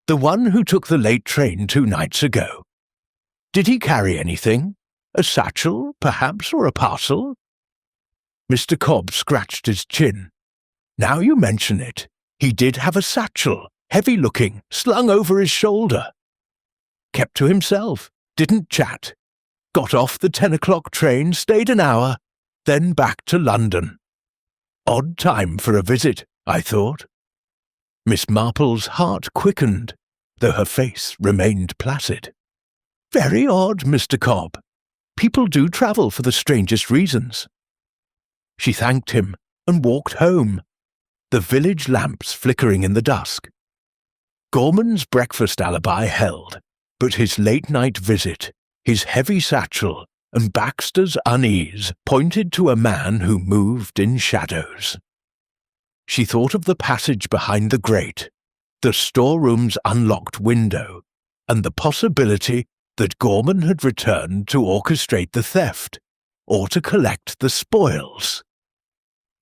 "The one who took the late train 2 nights ago. Did he carry anything? A satchel, perhaps, or a parcel?" Mr. Cobb scratched his chin. "Now you mention it, he did have a satchel, heavy-looking, slung over his shoulder. Kept to himself, didn't chat. Got off the 10 o'clock train, stayed an hour, then back to London. Odd time for a visit, I thought." Miss Marple's heart quickened, though her face remained placid. "Very odd, Mr. Cobb. People do travel for the strangest reasons." She thanked him and walked home, the village lamps flickering in the dusk. Gorman's breakfast alibi held, but his late-night visit, his heavy satchel, and Baxter's unease pointed to a man who moved in shadows. She thought of the passage behind the grate, the storeroom's unlocked window, and the possibility that Gorman had returned to orchestrate the theft, or to collect the spoils.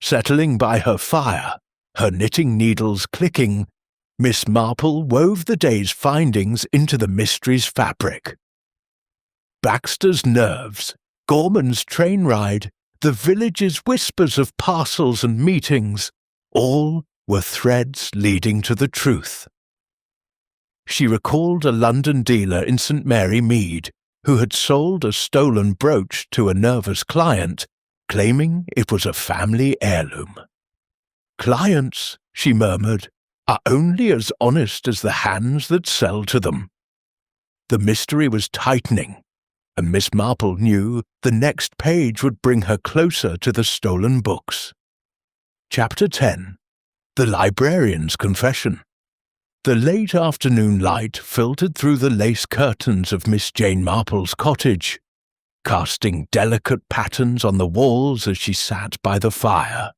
Settling by her fire, her knitting needles clicking, Miss Marple wove the day's findings into the mystery's fabric. Baxter's nerves, Gorman's train ride, the village's whispers of parcels and meetings, all were threads leading to the truth. She recalled a London dealer in St. Mary Mead who had sold a stolen brooch to a nervous client, claiming it was a family heirloom. "Clients," she murmured, "are only as honest as the hands that sell to them." The mystery was tightening, and Miss Marple knew the next page would bring her closer to the stolen books. Chapter 10. The Librarian's Confession. The late afternoon light filtered through the lace curtains of Miss Jane Marple's cottage, casting delicate patterns on the walls as she sat by the fire,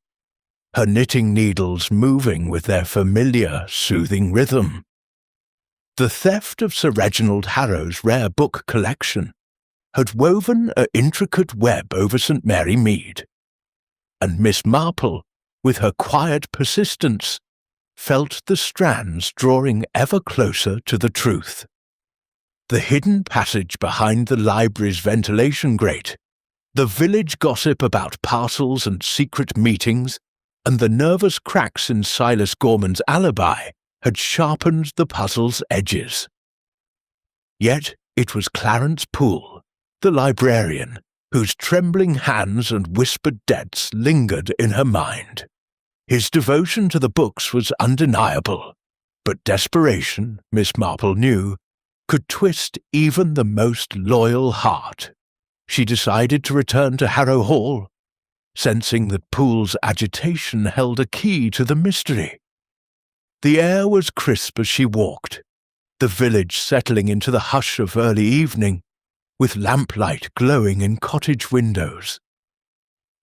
her knitting needles moving with their familiar, soothing rhythm. The theft of Sir Reginald Harrow's rare book collection had woven an intricate web over St. Mary Mead, and Miss Marple, with her quiet persistence, felt the strands drawing ever closer to the truth. The hidden passage behind the library's ventilation grate, the village gossip about parcels and secret meetings, and the nervous cracks in Silas Gorman's alibi had sharpened the puzzle's edges. Yet it was Clarence Poole, the librarian, whose trembling hands and whispered debts lingered in her mind. His devotion to the books was undeniable, but desperation, Miss Marple knew, could twist even the most loyal heart. She decided to return to Harrow Hall, sensing that Poole's agitation held a key to the mystery. The air was crisp as she walked, the village settling into the hush of early evening, with lamplight glowing in cottage windows.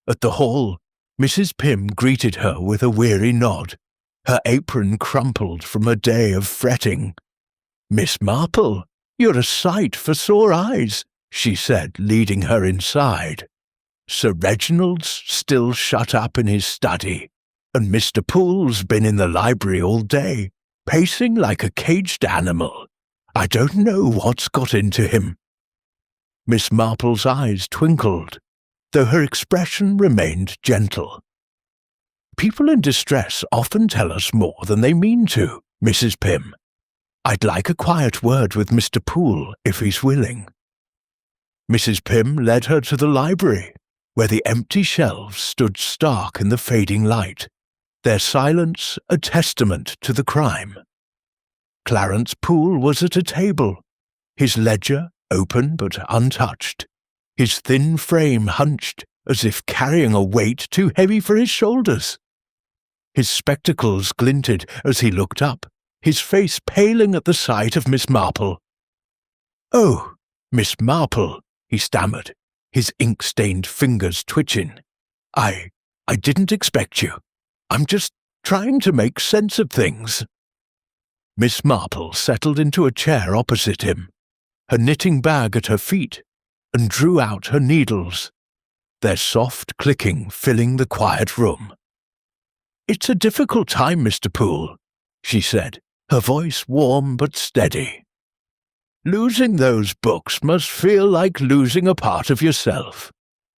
At the hall, Mrs. Pym greeted her with a weary nod, her apron crumpled from a day of fretting. "Miss Marple, you're a sight for sore eyes," she said, leading her inside. "Sir Reginald's still shut up in his study, and Mr. Poole's been in the library all day, pacing like a caged animal. I don't know what's got into him." Miss Marple's eyes twinkled, though her expression remained gentle. "People in distress often tell us more than they mean to, Mrs. Pym. I'd like a quiet word with Mr. Poole, if he's willing." Mrs. Pym led her to the library, where the empty shelves stood stark in the fading light, their silence a testament to the crime. Clarence Poole was at a table, his ledger open but untouched, his thin frame hunched as if carrying a weight too heavy for his shoulders. His spectacles glinted as he looked up, his face paling at the sight of Miss Marple. "Oh, Miss Marple," he stammered, his ink-stained fingers twitching. I didn't expect you. I'm just trying to make sense of things." Miss Marple settled into a chair opposite him, her knitting bag at her feet, and drew out her needles, their soft clicking filling the quiet room. "It's a difficult time, Mr. Poole," she said, her voice warm but steady. "Losing those books must feel like losing a part of yourself.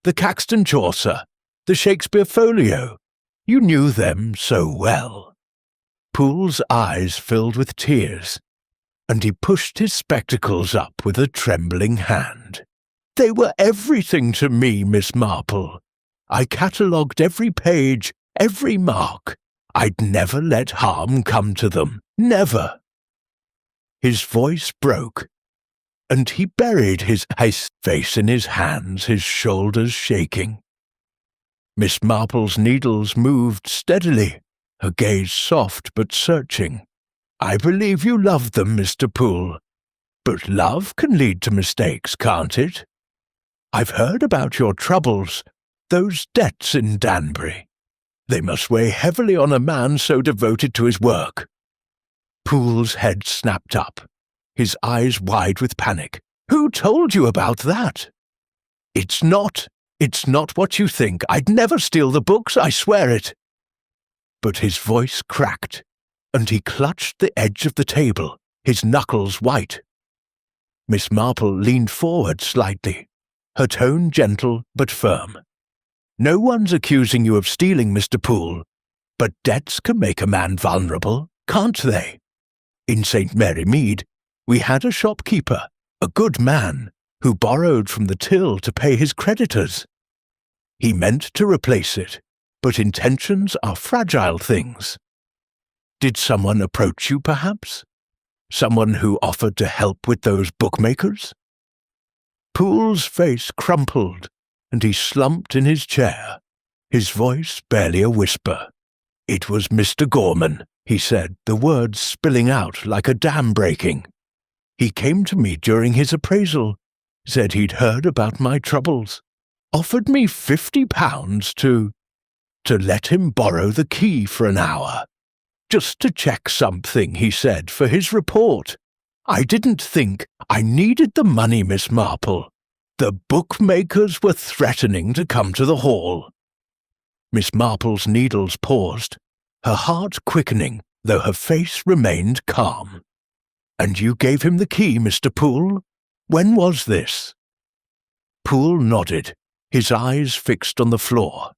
The Caxton Chaucer, the Shakespeare Folio. You knew them so well." Poole's eyes filled with tears, and he pushed his spectacles up with a trembling hand. "They were everything to me, Miss Marple. I catalogued every page, every mark. I'd never let harm come to them. Never." His voice broke, and he buried his Heist face in his hands, his shoulders shaking. Miss Marple's needles moved steadily, her gaze soft but searching. "I believe you love them, Mr. Poole. But love can lead to mistakes, can't it? I've heard about your troubles, those debts in Danbury. They must weigh heavily on a man so devoted to his work." Poole's head snapped up, his eyes wide with panic. "Who told you about that?" It's not what you think. I'd never steal the books, I swear it." But his voice cracked, and he clutched the edge of the table, his knuckles white. Miss Marple leaned forward slightly, her tone gentle but firm. "No one's accusing you of stealing, Mr. Poole, but debts can make a man vulnerable, can't they? In St. Mary Mead, we had a shopkeeper, a good man, who borrowed from the till to pay his creditors. He meant to replace it, but intentions are fragile things. Did someone approach you, perhaps? Someone who offered to help with those bookmakers?" Poole's face crumpled, and he slumped in his chair, his voice barely a whisper. "It was Mr. Gorman," he said, the words spilling out like a dam breaking. "He came to me during his appraisal, said he'd heard about my troubles, offered me £50 to let him borrow the key for an hour. Just to check something, he said, for his report. I didn't think I needed the money, Miss Marple. The bookmakers were threatening to come to the hall." Miss Marple's needles paused, her heart quickening, though her face remained calm. "And you gave him the key, Mr. Poole? When was this?" Poole nodded, his eyes fixed on the floor.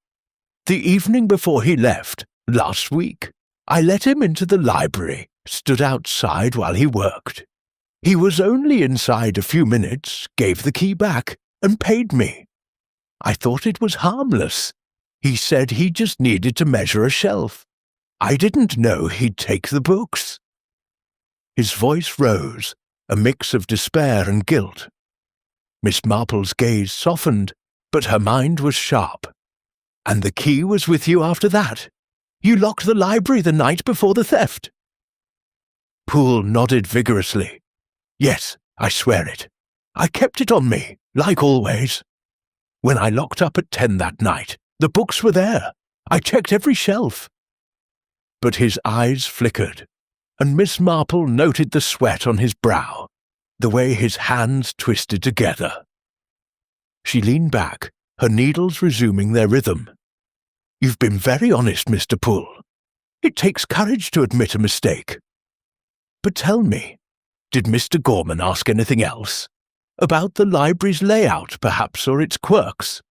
"The evening before he left, last week. I let him into the library, stood outside while he worked. He was only inside a few minutes, gave the key back, and paid me. I thought it was harmless. He said he just needed to measure a shelf. I didn't know he'd take the books." His voice rose, a mix of despair and guilt. Miss Marple's gaze softened, but her mind was sharp. "And the key was with you after that? You locked the library the night before the theft?" Poole nodded vigorously. "Yes, I swear it. I kept it on me, like always. When I locked up at 10 that night, the books were there. I checked every shelf." But his eyes flickered, and Miss Marple noted the sweat on his brow, the way his hands twisted together. She leaned back, her needles resuming their rhythm. "You've been very honest, Mr. Poole. It takes courage to admit a mistake. But tell me, did Mr. Gorman ask anything else? About the library's layout, perhaps, or its quirks?"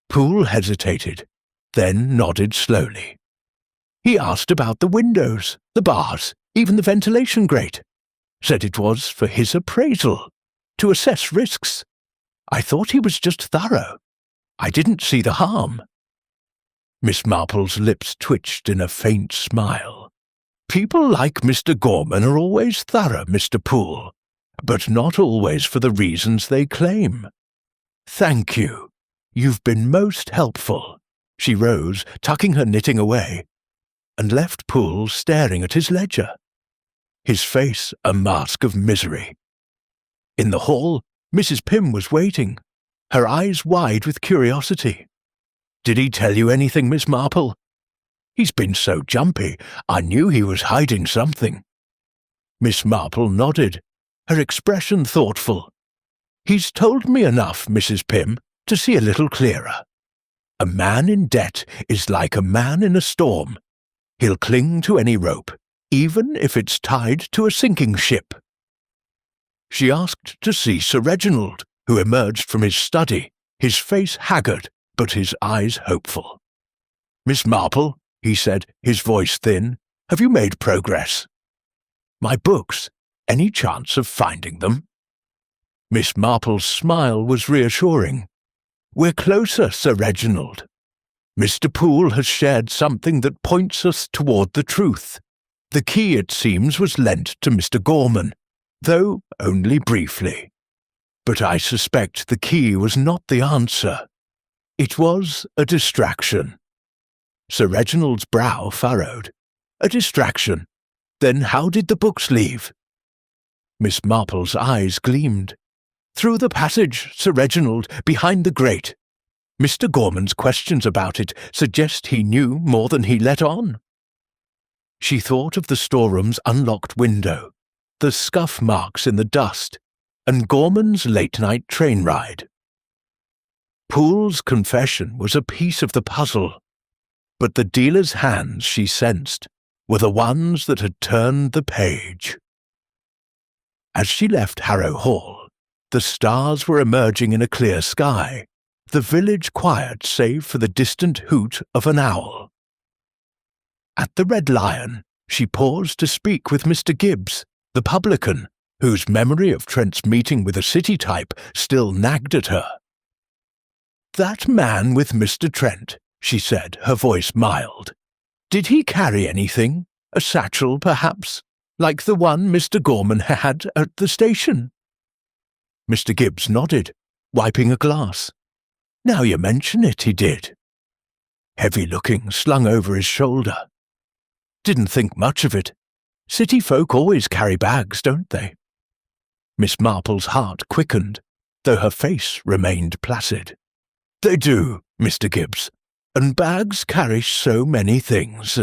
Poole hesitated, then nodded slowly. "He asked about the windows, the bars, even the ventilation grate. Said it was for his appraisal, to assess risks. I thought he was just thorough. I didn't see the harm." Miss Marple's lips twitched in a faint smile. "People like Mr. Gorman are always thorough, Mr. Poole, but not always for the reasons they claim. Thank you. You've been most helpful." She rose, tucking her knitting away, and left Poole staring at his ledger, his face a mask of misery. In the hall, Mrs. Pym was waiting, her eyes wide with curiosity. "Did he tell you anything, Miss Marple? He's been so jumpy, I knew he was hiding something." Miss Marple nodded, her expression thoughtful. "He's told me enough, Mrs. Pym, to see a little clearer. A man in debt is like a man in a storm. He'll cling to any rope, even if it's tied to a sinking ship." She asked to see Sir Reginald, who emerged from his study, his face haggard, but his eyes hopeful. "Miss Marple," he said, his voice thin, "have you made progress?" "My books. Any chance of finding them?" Miss Marple's smile was reassuring. "We're closer, Sir Reginald. Mr. Poole has shared something that points us toward the truth. The key, it seems, was lent to Mr. Gorman, though only briefly. But I suspect the key was not the answer. It was a distraction." Sir Reginald's brow furrowed. "A distraction? Then how did the books leave?" Miss Marple's eyes gleamed. "Through the passage, Sir Reginald, behind the grate. Mr. Gorman's questions about it suggest he knew more than he let on." She thought of the storeroom's unlocked window, the scuff marks in the dust, and Gorman's late-night train ride. Poole's confession was a piece of the puzzle, but the dealer's hands, she sensed, were the ones that had turned the page. As she left Harrow Hall, the stars were emerging in a clear sky, the village quiet save for the distant hoot of an owl. At the Red Lion, she paused to speak with Mr. Gibbs, the publican, whose memory of Trent's meeting with a city type still nagged at her. "That man with Mr. Trent," she said, her voice mild. "Did he carry anything? A satchel, perhaps, like the one Mr. Gorman had at the station?" Mr. Gibbs nodded, wiping a glass. "Now you mention it, he did." Heavy-looking, slung over his shoulder. "Didn't think much of it. City folk always carry bags, don't they?" Miss Marple's heart quickened, though her face remained placid. "They do, Mr. Gibbs, and bags carry so many things."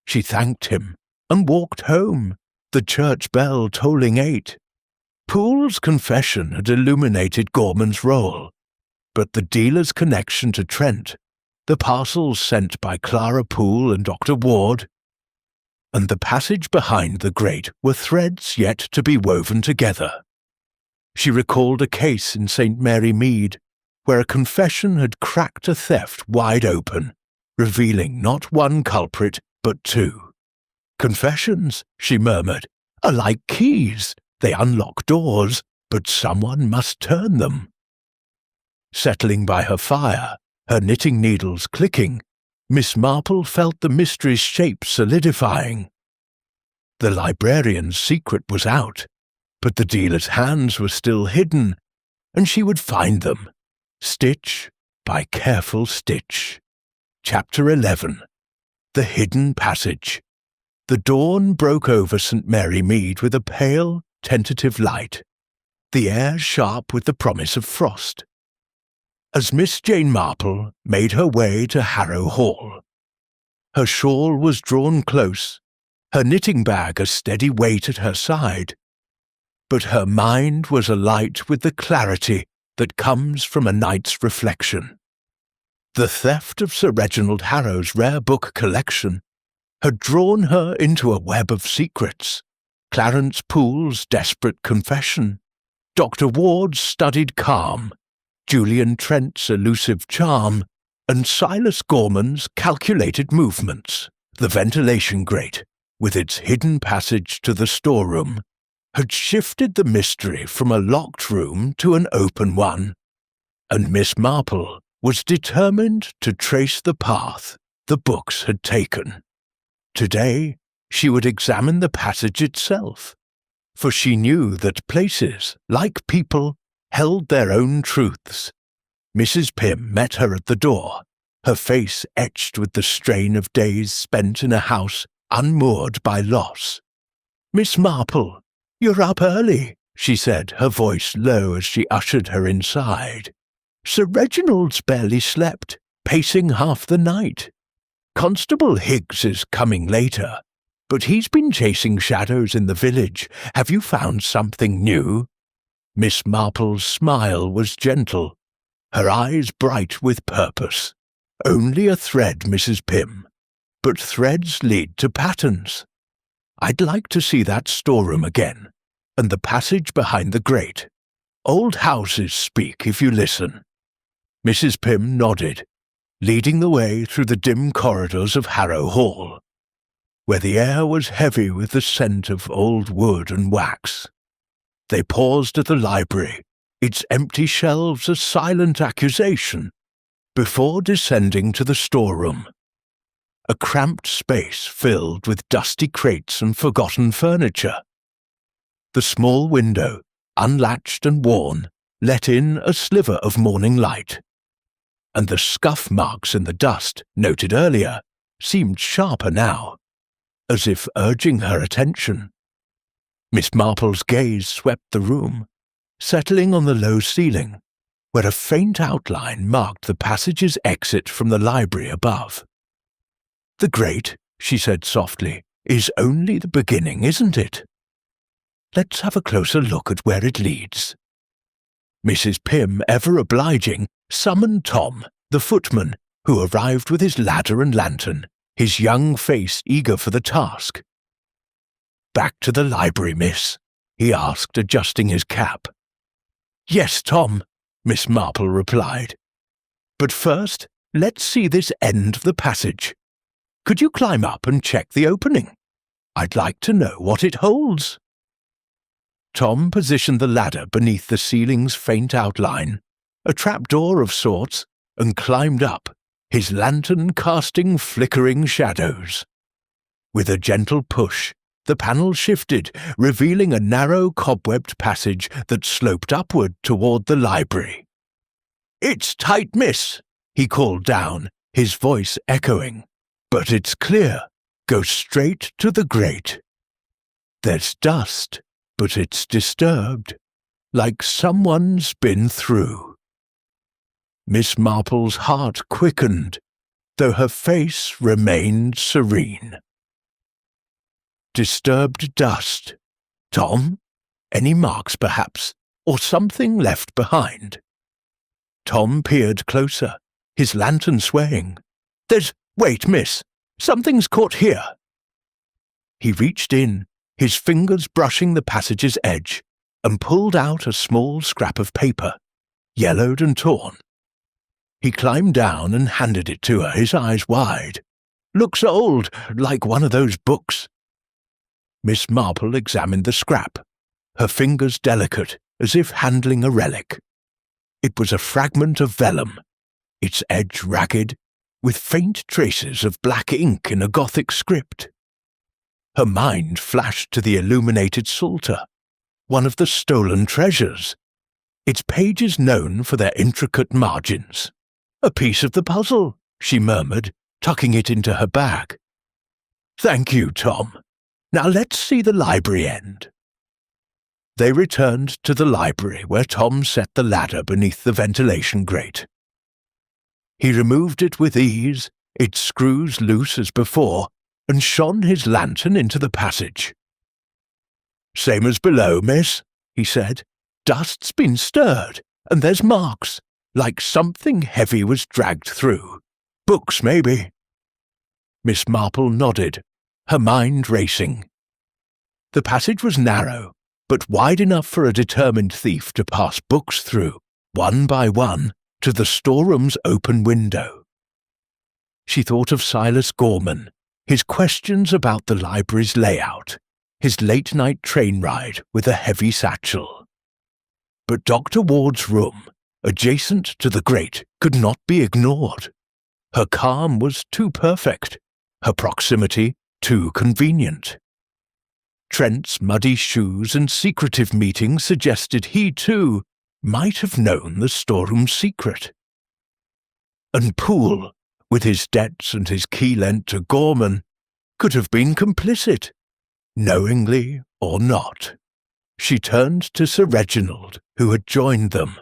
She thanked him and walked home, the church bell tolling 8. Poole's confession had illuminated Gorman's role, but the dealer's connection to Trent, the parcels sent by Clara Poole and Dr. Ward, and the passage behind the grate were threads yet to be woven together. She recalled a case in St. Mary Mead, where a confession had cracked a theft wide open, revealing not one culprit but 2. "Confessions," she murmured, "are like keys. They unlock doors, but someone must turn them." Settling by her fire, her knitting needles clicking, Miss Marple felt the mystery's shape solidifying. The librarian's secret was out, but the dealer's hands were still hidden, and she would find them, stitch by careful stitch. Chapter 11. The Hidden Passage. The dawn broke over St. Mary Mead with a pale, tentative light, the air sharp with the promise of frost. As Miss Jane Marple made her way to Harrow Hall, her shawl was drawn close, her knitting bag a steady weight at her side, but her mind was alight with the clarity that comes from a night's reflection. The theft of Sir Reginald Harrow's rare book collection had drawn her into a web of secrets. Clarence Poole's desperate confession, Dr. Ward's studied calm, Julian Trent's elusive charm, and Silas Gorman's calculated movements. The ventilation grate, with its hidden passage to the storeroom, had shifted the mystery from a locked room to an open one, and Miss Marple was determined to trace the path the books had taken. Today, she would examine the passage itself, for she knew that places, like people, held their own truths. Mrs. Pym met her at the door, her face etched with the strain of days spent in a house unmoored by loss. "Miss Marple, you're up early," she said, her voice low as she ushered her inside. "Sir Reginald's barely slept, pacing half the night. Constable Higgs is coming later, but he's been chasing shadows in the village. Have you found something new?" Miss Marple's smile was gentle, her eyes bright with purpose. "Only a thread, Mrs. Pym, but threads lead to patterns. I'd like to see that storeroom again, and the passage behind the grate. Old houses speak if you listen." Mrs. Pym nodded, leading the way through the dim corridors of Harrow Hall, where the air was heavy with the scent of old wood and wax. They paused at the library, its empty shelves a silent accusation, before descending to the storeroom. A cramped space filled with dusty crates and forgotten furniture. The small window, unlatched and worn, let in a sliver of morning light, and the scuff marks in the dust, noted earlier, seemed sharper now, as if urging her attention. Miss Marple's gaze swept the room, settling on the low ceiling, where a faint outline marked the passage's exit from the library above. "The grate," she said softly, "is only the beginning, isn't it? Let's have a closer look at where it leads." Mrs. Pym, ever obliging, summoned Tom, the footman, who arrived with his ladder and lantern, his young face eager for the task. "Back to the library, miss?" he asked, adjusting his cap. "Yes, Tom," Miss Marple replied. "But first, let's see this end of the passage. Could you climb up and check the opening? I'd like to know what it holds." Tom positioned the ladder beneath the ceiling's faint outline, a trapdoor of sorts, and climbed up, his lantern casting flickering shadows. With a gentle push, the panel shifted, revealing a narrow cobwebbed passage that sloped upward toward the library. "It's tight, miss," he called down, his voice echoing. "But it's clear. Go straight to the grate. There's dust, but it's disturbed, like someone's been through." Miss Marple's heart quickened, though her face remained serene. Disturbed dust. Tom? Any marks, perhaps, or something left behind? Tom peered closer, his lantern swaying. Wait, miss, something's caught here." He reached in, his fingers brushing the passage's edge, and pulled out a small scrap of paper, yellowed and torn. He climbed down and handed it to her, his eyes wide. "Looks old, like one of those books." Miss Marple examined the scrap, her fingers delicate, as if handling a relic. It was a fragment of vellum, its edge ragged, with faint traces of black ink in a Gothic script. Her mind flashed to the illuminated psalter, one of the stolen treasures, its pages known for their intricate margins. "A piece of the puzzle," she murmured, tucking it into her bag. "Thank you, Tom. Now let's see the library end." They returned to the library, where Tom set the ladder beneath the ventilation grate. He removed it with ease, its screws loose as before, and shone his lantern into the passage. "Same as below, miss," he said. "Dust's been stirred, and there's marks, like something heavy was dragged through. Books, maybe." Miss Marple nodded, her mind racing. The passage was narrow, but wide enough for a determined thief to pass books through, one by one, to the storeroom's open window. She thought of Silas Gorman, his questions about the library's layout, his late-night train ride with a heavy satchel. But Dr. Ward's room, adjacent to the grate, could not be ignored. Her calm was too perfect, her proximity too convenient. Trent's muddy shoes and secretive meetings suggested he, too, might have known the storeroom's secret. And Poole, with his debts and his key lent to Gorman, could have been complicit, knowingly or not. She turned to Sir Reginald, who had joined them,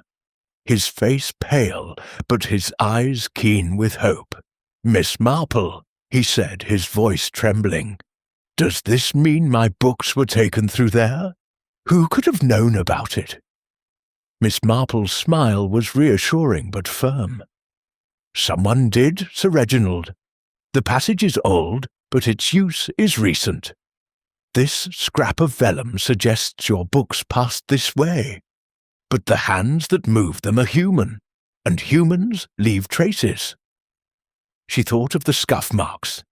his face pale, but his eyes keen with hope. "Miss Marple," he said, his voice trembling, "does this mean my books were taken through there? Who could have known about it?" Miss Marple's smile was reassuring but firm. "Someone did, Sir Reginald. The passage is old, but its use is recent. This scrap of vellum suggests your books passed this way, but the hands that move them are human, and humans leave traces." She thought of the scuff marks,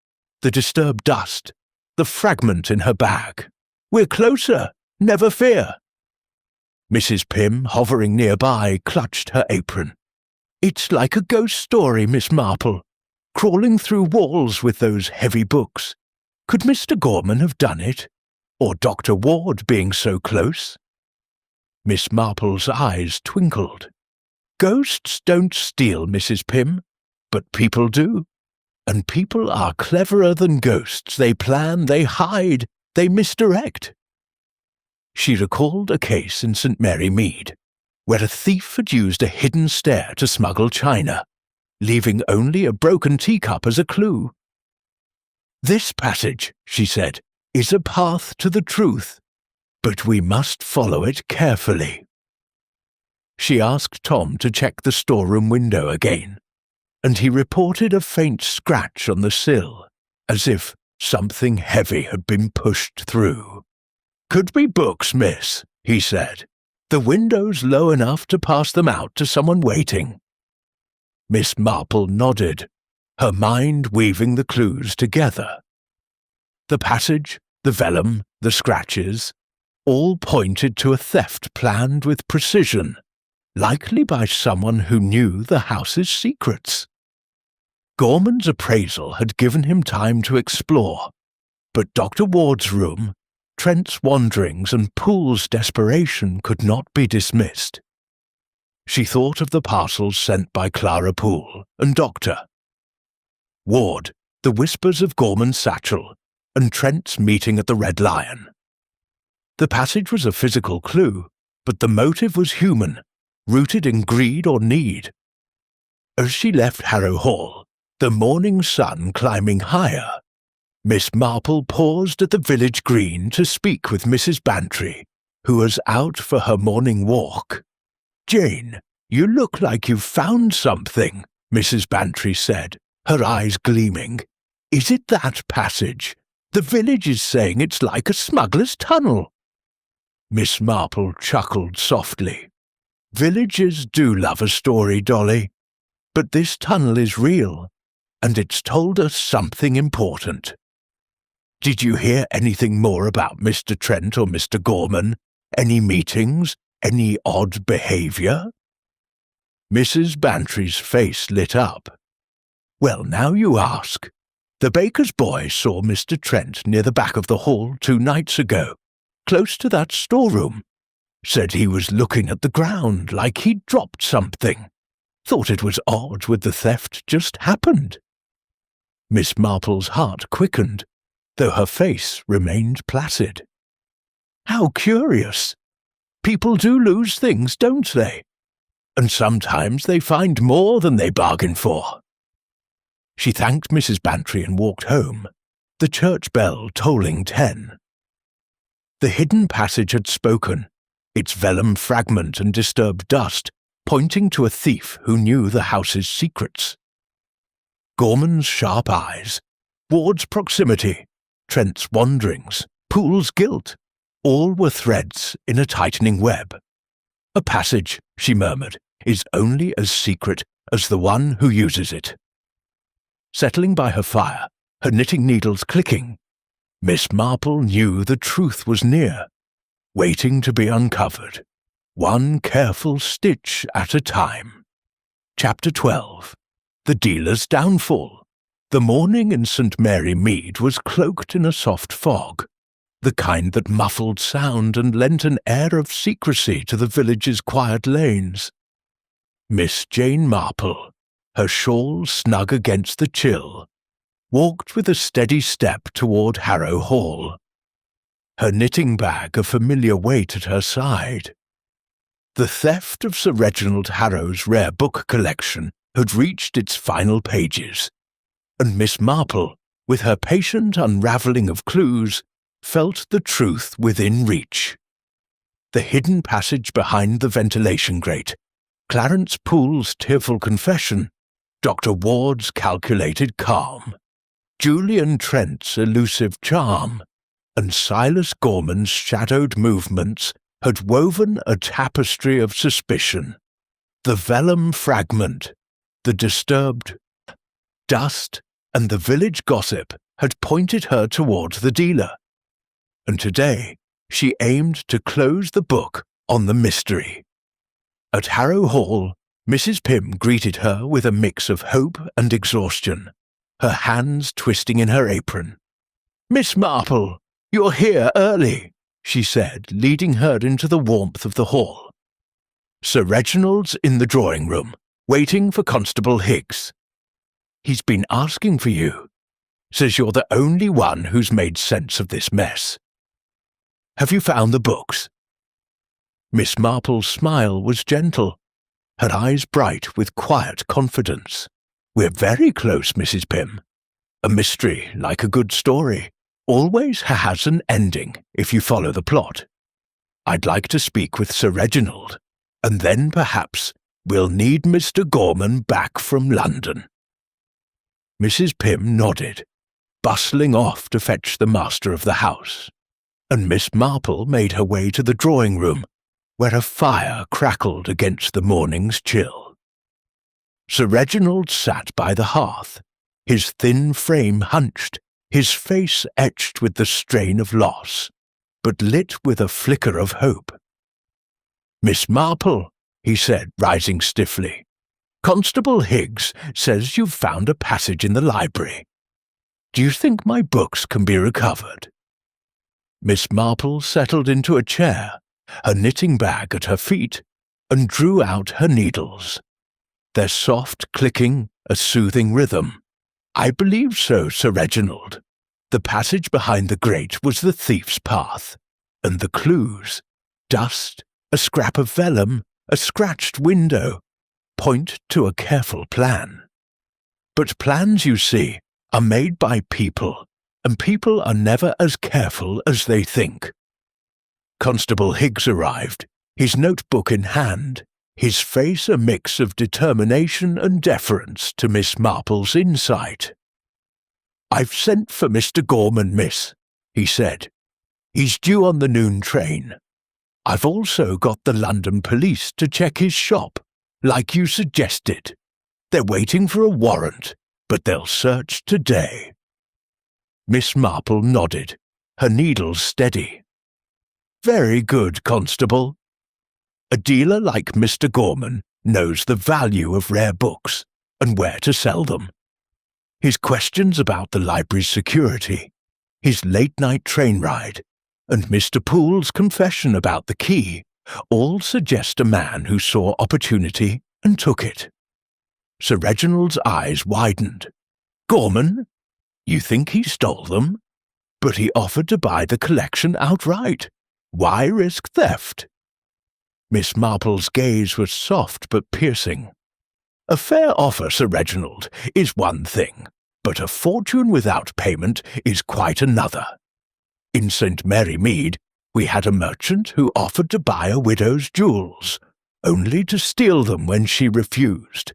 the disturbed dust, the fragment in her bag. "We're closer, never fear." Mrs. Pym, hovering nearby, clutched her apron. "It's like a ghost story, Miss Marple, crawling through walls with those heavy books. Could Mr. Gorman have done it? Or Dr. Ward being so close?" Miss Marple's eyes twinkled. "Ghosts don't steal, Mrs. Pym, but people do. And people are cleverer than ghosts. They plan, they hide, they misdirect." She recalled a case in St. Mary Mead, where a thief had used a hidden stair to smuggle china, leaving only a broken teacup as a clue. "This passage," she said, "is a path to the truth, but we must follow it carefully." She asked Tom to check the storeroom window again, and he reported a faint scratch on the sill, as if something heavy had been pushed through. "Could be books, miss," he said. "The window's low enough to pass them out to someone waiting." Miss Marple nodded, her mind weaving the clues together. The passage, the vellum, the scratches, all pointed to a theft planned with precision, likely by someone who knew the house's secrets. Gorman's appraisal had given him time to explore, but Dr. Ward's room, Trent's wanderings and Poole's desperation could not be dismissed. She thought of the parcels sent by Clara Poole and Dr. Ward, the whispers of Gorman's satchel, and Trent's meeting at the Red Lion. The passage was a physical clue, but the motive was human, rooted in greed or need. As she left Harrow Hall, the morning sun climbing higher, Miss Marple paused at the village green to speak with Mrs. Bantry, who was out for her morning walk. "Jane, you look like you've found something," Mrs. Bantry said, her eyes gleaming. "Is it that passage? The village is saying it's like a smuggler's tunnel." Miss Marple chuckled softly. "Villages do love a story, Dolly. But this tunnel is real, and it's told us something important. Did you hear anything more about Mr. Trent or Mr. Gorman? Any meetings? Any odd behaviour?" Mrs. Bantry's face lit up. "Well, now you ask. The baker's boy saw Mr. Trent near the back of the hall 2 nights ago, close to that storeroom. Said he was looking at the ground like he'd dropped something. Thought it was odd with the theft just happened." Miss Marple's heart quickened, though her face remained placid. "How curious! People do lose things, don't they? And sometimes they find more than they bargain for." She thanked Mrs. Bantry and walked home, the church bell tolling 10. The hidden passage had spoken, its vellum fragment and disturbed dust pointing to a thief who knew the house's secrets. Gorman's sharp eyes, Ward's proximity, Trent's wanderings, Poole's guilt, all were threads in a tightening web. "A passage," she murmured, "is only as secret as the one who uses it." Settling by her fire, her knitting needles clicking, Miss Marple knew the truth was near, waiting to be uncovered. one careful stitch at a time. Chapter 12. The Dealer's Downfall. The morning in St. Mary Mead was cloaked in a soft fog, the kind that muffled sound and lent an air of secrecy to the village's quiet lanes. Miss Jane Marple, her shawl snug against the chill, walked with a steady step toward Harrow Hall, her knitting bag a familiar weight at her side. The theft of Sir Reginald Harrow's rare book collection had reached its final pages, and Miss Marple, with her patient unravelling of clues, felt the truth within reach. The hidden passage behind the ventilation grate, Clarence Poole's tearful confession, Dr. Ward's calculated calm, Julian Trent's elusive charm, and Silas Gorman's shadowed movements had woven a tapestry of suspicion. The vellum fragment, the disturbed dust, and the village gossip had pointed her toward the dealer, and today she aimed to close the book on the mystery. At Harrow Hall, Mrs. Pym greeted her with a mix of hope and exhaustion, her hands twisting in her apron. "Miss Marple, you're here early," she said, leading her into the warmth of the hall. "Sir Reginald's in the drawing room, waiting for Constable Higgs. He's been asking for you. Says you're the only one who's made sense of this mess. Have you found the books?" Miss Marple's smile was gentle, her eyes bright with quiet confidence. "We're very close, Mrs. Pym. A mystery, like a good story, always has an ending if you follow the plot. I'd like to speak with Sir Reginald, and then perhaps we'll need Mr. Gorman back from London." Mrs. Pym nodded, bustling off to fetch the master of the house, and Miss Marple made her way to the drawing room, where a fire crackled against the morning's chill. Sir Reginald sat by the hearth, his thin frame hunched, his face etched with the strain of loss, but lit with a flicker of hope. "Miss Marple," he said, rising stiffly, "Constable Higgs says you've found a passage in the library. Do you think my books can be recovered?" Miss Marple settled into a chair, her knitting bag at her feet, and drew out her needles. Their soft clicking, a soothing rhythm. "I believe so, Sir Reginald. The passage behind the grate was the thief's path, and the clues, dust, a scrap of vellum, a scratched window, point to a careful plan. But plans, you see, are made by people, and people are never as careful as they think." Constable Higgs arrived, his notebook in hand, his face a mix of determination and deference to Miss Marple's insight. "I've sent for Mr. Gorman, miss," he said. "He's due on the noon train. I've also got the London police to check his shop, like you suggested. They're waiting for a warrant, but they'll search today." Miss Marple nodded, her needles steady. "Very good, Constable. A dealer like Mr. Gorman knows the value of rare books and where to sell them. His questions about the library's security, his late-night train ride, and Mr. Poole's confession about the key all suggest a man who saw opportunity and took it." Sir Reginald's eyes widened. "Gorman? You think he stole them? But he offered to buy the collection outright. Why risk theft?" Miss Marple's gaze was soft but piercing. "A fair offer, Sir Reginald, is one thing, but a fortune without payment is quite another. In St. Mary Mead, we had a merchant who offered to buy a widow's jewels, only to steal them when she refused.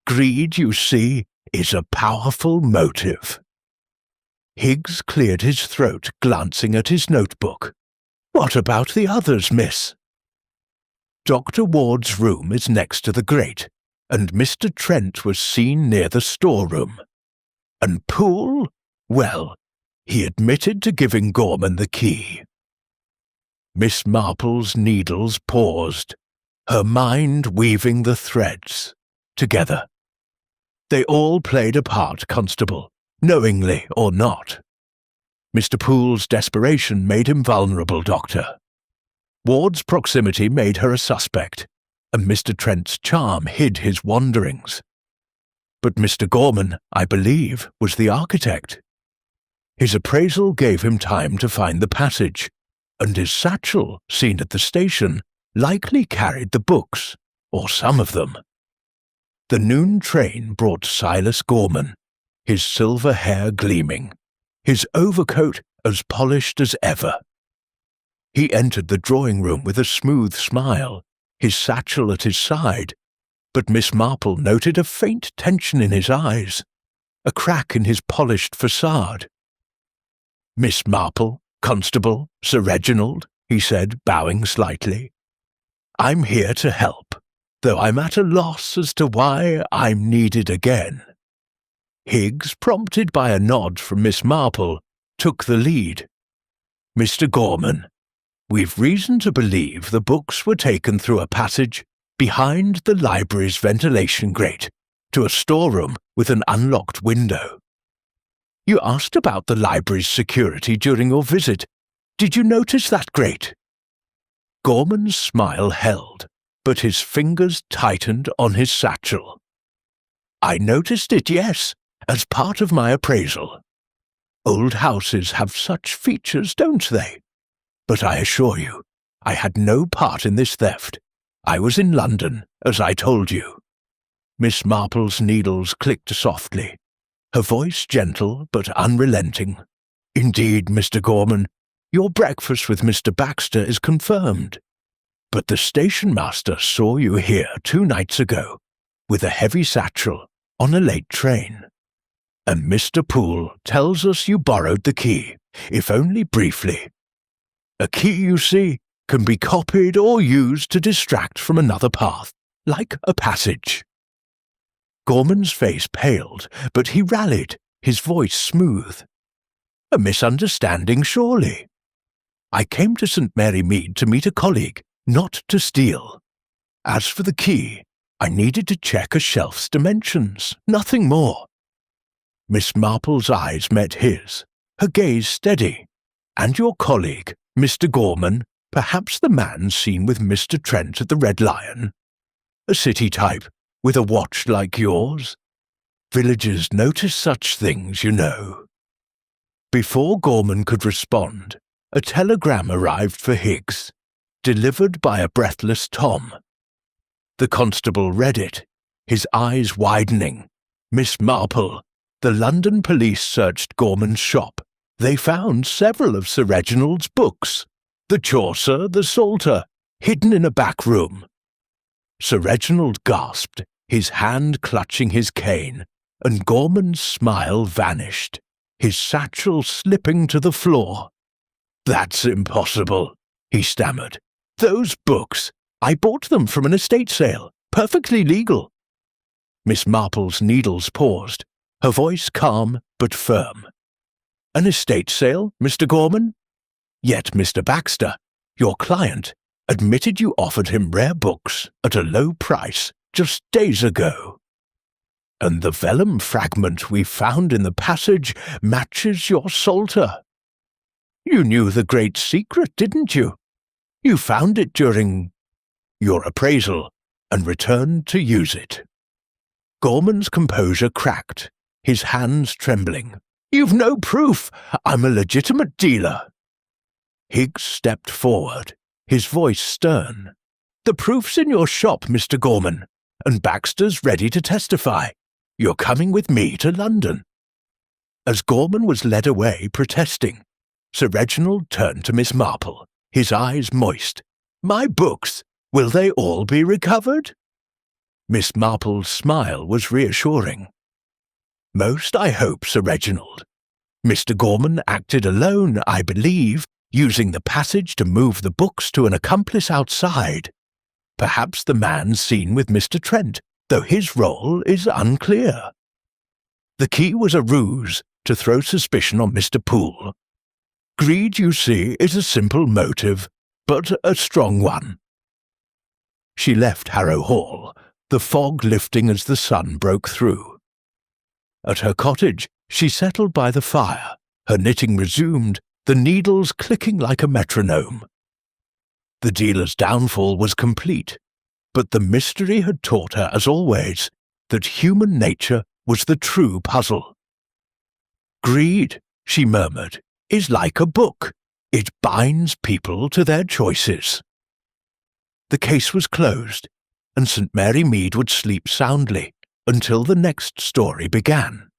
Greed, you see, is a powerful motive." Higgs cleared his throat, glancing at his notebook. "What about the others, miss?" "Dr. Ward's room is next to the grate, and Mr. Trent was seen near the storeroom. And Poole? Well, he admitted to giving Gorman the key." Miss Marple's needles paused, her mind weaving the threads together. They all played a part, Constable, knowingly or not. Mr. Poole's desperation made him vulnerable, Doctor. Ward's proximity made her a suspect, and Mr. Trent's charm hid his wanderings. But Mr. Gorman, I believe, was the architect. His appraisal gave him time to find the passage, and his satchel, seen at the station, likely carried the books, or some of them. The noon train brought Silas Gorman, his silver hair gleaming, his overcoat as polished as ever. He entered the drawing-room with a smooth smile, his satchel at his side, but Miss Marple noted a faint tension in his eyes, a crack in his polished facade. "Miss Marple, Constable, Sir Reginald," he said, bowing slightly. "I'm here to help, though I'm at a loss as to why I'm needed again." Higgs, prompted by a nod from Miss Marple, took the lead. "Mr. Gorman, we've reason to believe the books were taken through a passage behind the library's ventilation grate to a storeroom with an unlocked window. You asked about the library's security during your visit. Did you notice that grate?" Gorman's smile held, but his fingers tightened on his satchel. "I noticed it, yes, as part of my appraisal. Old houses have such features, don't they? But I assure you, I had no part in this theft. I was in London, as I told you." Miss Marple's needles clicked softly, her voice gentle but unrelenting. "Indeed, Mr. Gorman, your breakfast with Mr. Baxter is confirmed. But the station master saw you here 2 nights ago, with a heavy satchel, on a late train. And Mr. Poole tells us you borrowed the key, if only briefly. A key, you see, can be copied or used to distract from another path, like a passage." Gorman's face paled, but he rallied, his voice smooth. "A misunderstanding, surely. I came to St. Mary Mead to meet a colleague, not to steal. As for the key, I needed to check a shelf's dimensions, nothing more." Miss Marple's eyes met his, her gaze steady. "And your colleague, Mr. Gorman, perhaps the man seen with Mr. Trent at the Red Lion? A city type, with a watch like yours? Villagers notice such things, you know." Before Gorman could respond, a telegram arrived for Higgs, delivered by a breathless Tom. The constable read it, his eyes widening. "Miss Marple, the London police searched Gorman's shop. They found several of Sir Reginald's books, the Chaucer, the Psalter, hidden in a back room." Sir Reginald gasped, his hand clutching his cane, and Gorman's smile vanished, his satchel slipping to the floor. "That's impossible," he stammered. "Those books, I bought them from an estate sale, perfectly legal." Miss Marple's needles paused, her voice calm but firm. "An estate sale, Mr. Gorman? Yet Mr. Baxter, your client, admitted you offered him rare books at a low price just days ago. And the vellum fragment we found in the passage matches your Psalter. You knew the great secret, didn't you? You found it during your appraisal and returned to use it." Gorman's composure cracked, his hands trembling. "You've no proof. I'm a legitimate dealer." Higgs stepped forward, his voice stern. "The proof's in your shop, Mr. Gorman, and Baxter's ready to testify. You're coming with me to London." As Gorman was led away protesting, Sir Reginald turned to Miss Marple, his eyes moist. "My books, will they all be recovered?" Miss Marple's smile was reassuring. "Most, I hope, Sir Reginald. Mr. Gorman acted alone, I believe, using the passage to move the books to an accomplice outside. Perhaps the man seen with Mr. Trent, though his role is unclear. The key was a ruse to throw suspicion on Mr. Poole. Greed, you see, is a simple motive, but a strong one." She left Harrow Hall, the fog lifting as the sun broke through. At her cottage, she settled by the fire, her knitting resumed, the needles clicking like a metronome. The dealer's downfall was complete, but the mystery had taught her, as always, that human nature was the true puzzle. "Greed," she murmured, "is like a book. It binds people to their choices." The case was closed, and St. Mary Mead would sleep soundly until the next story began.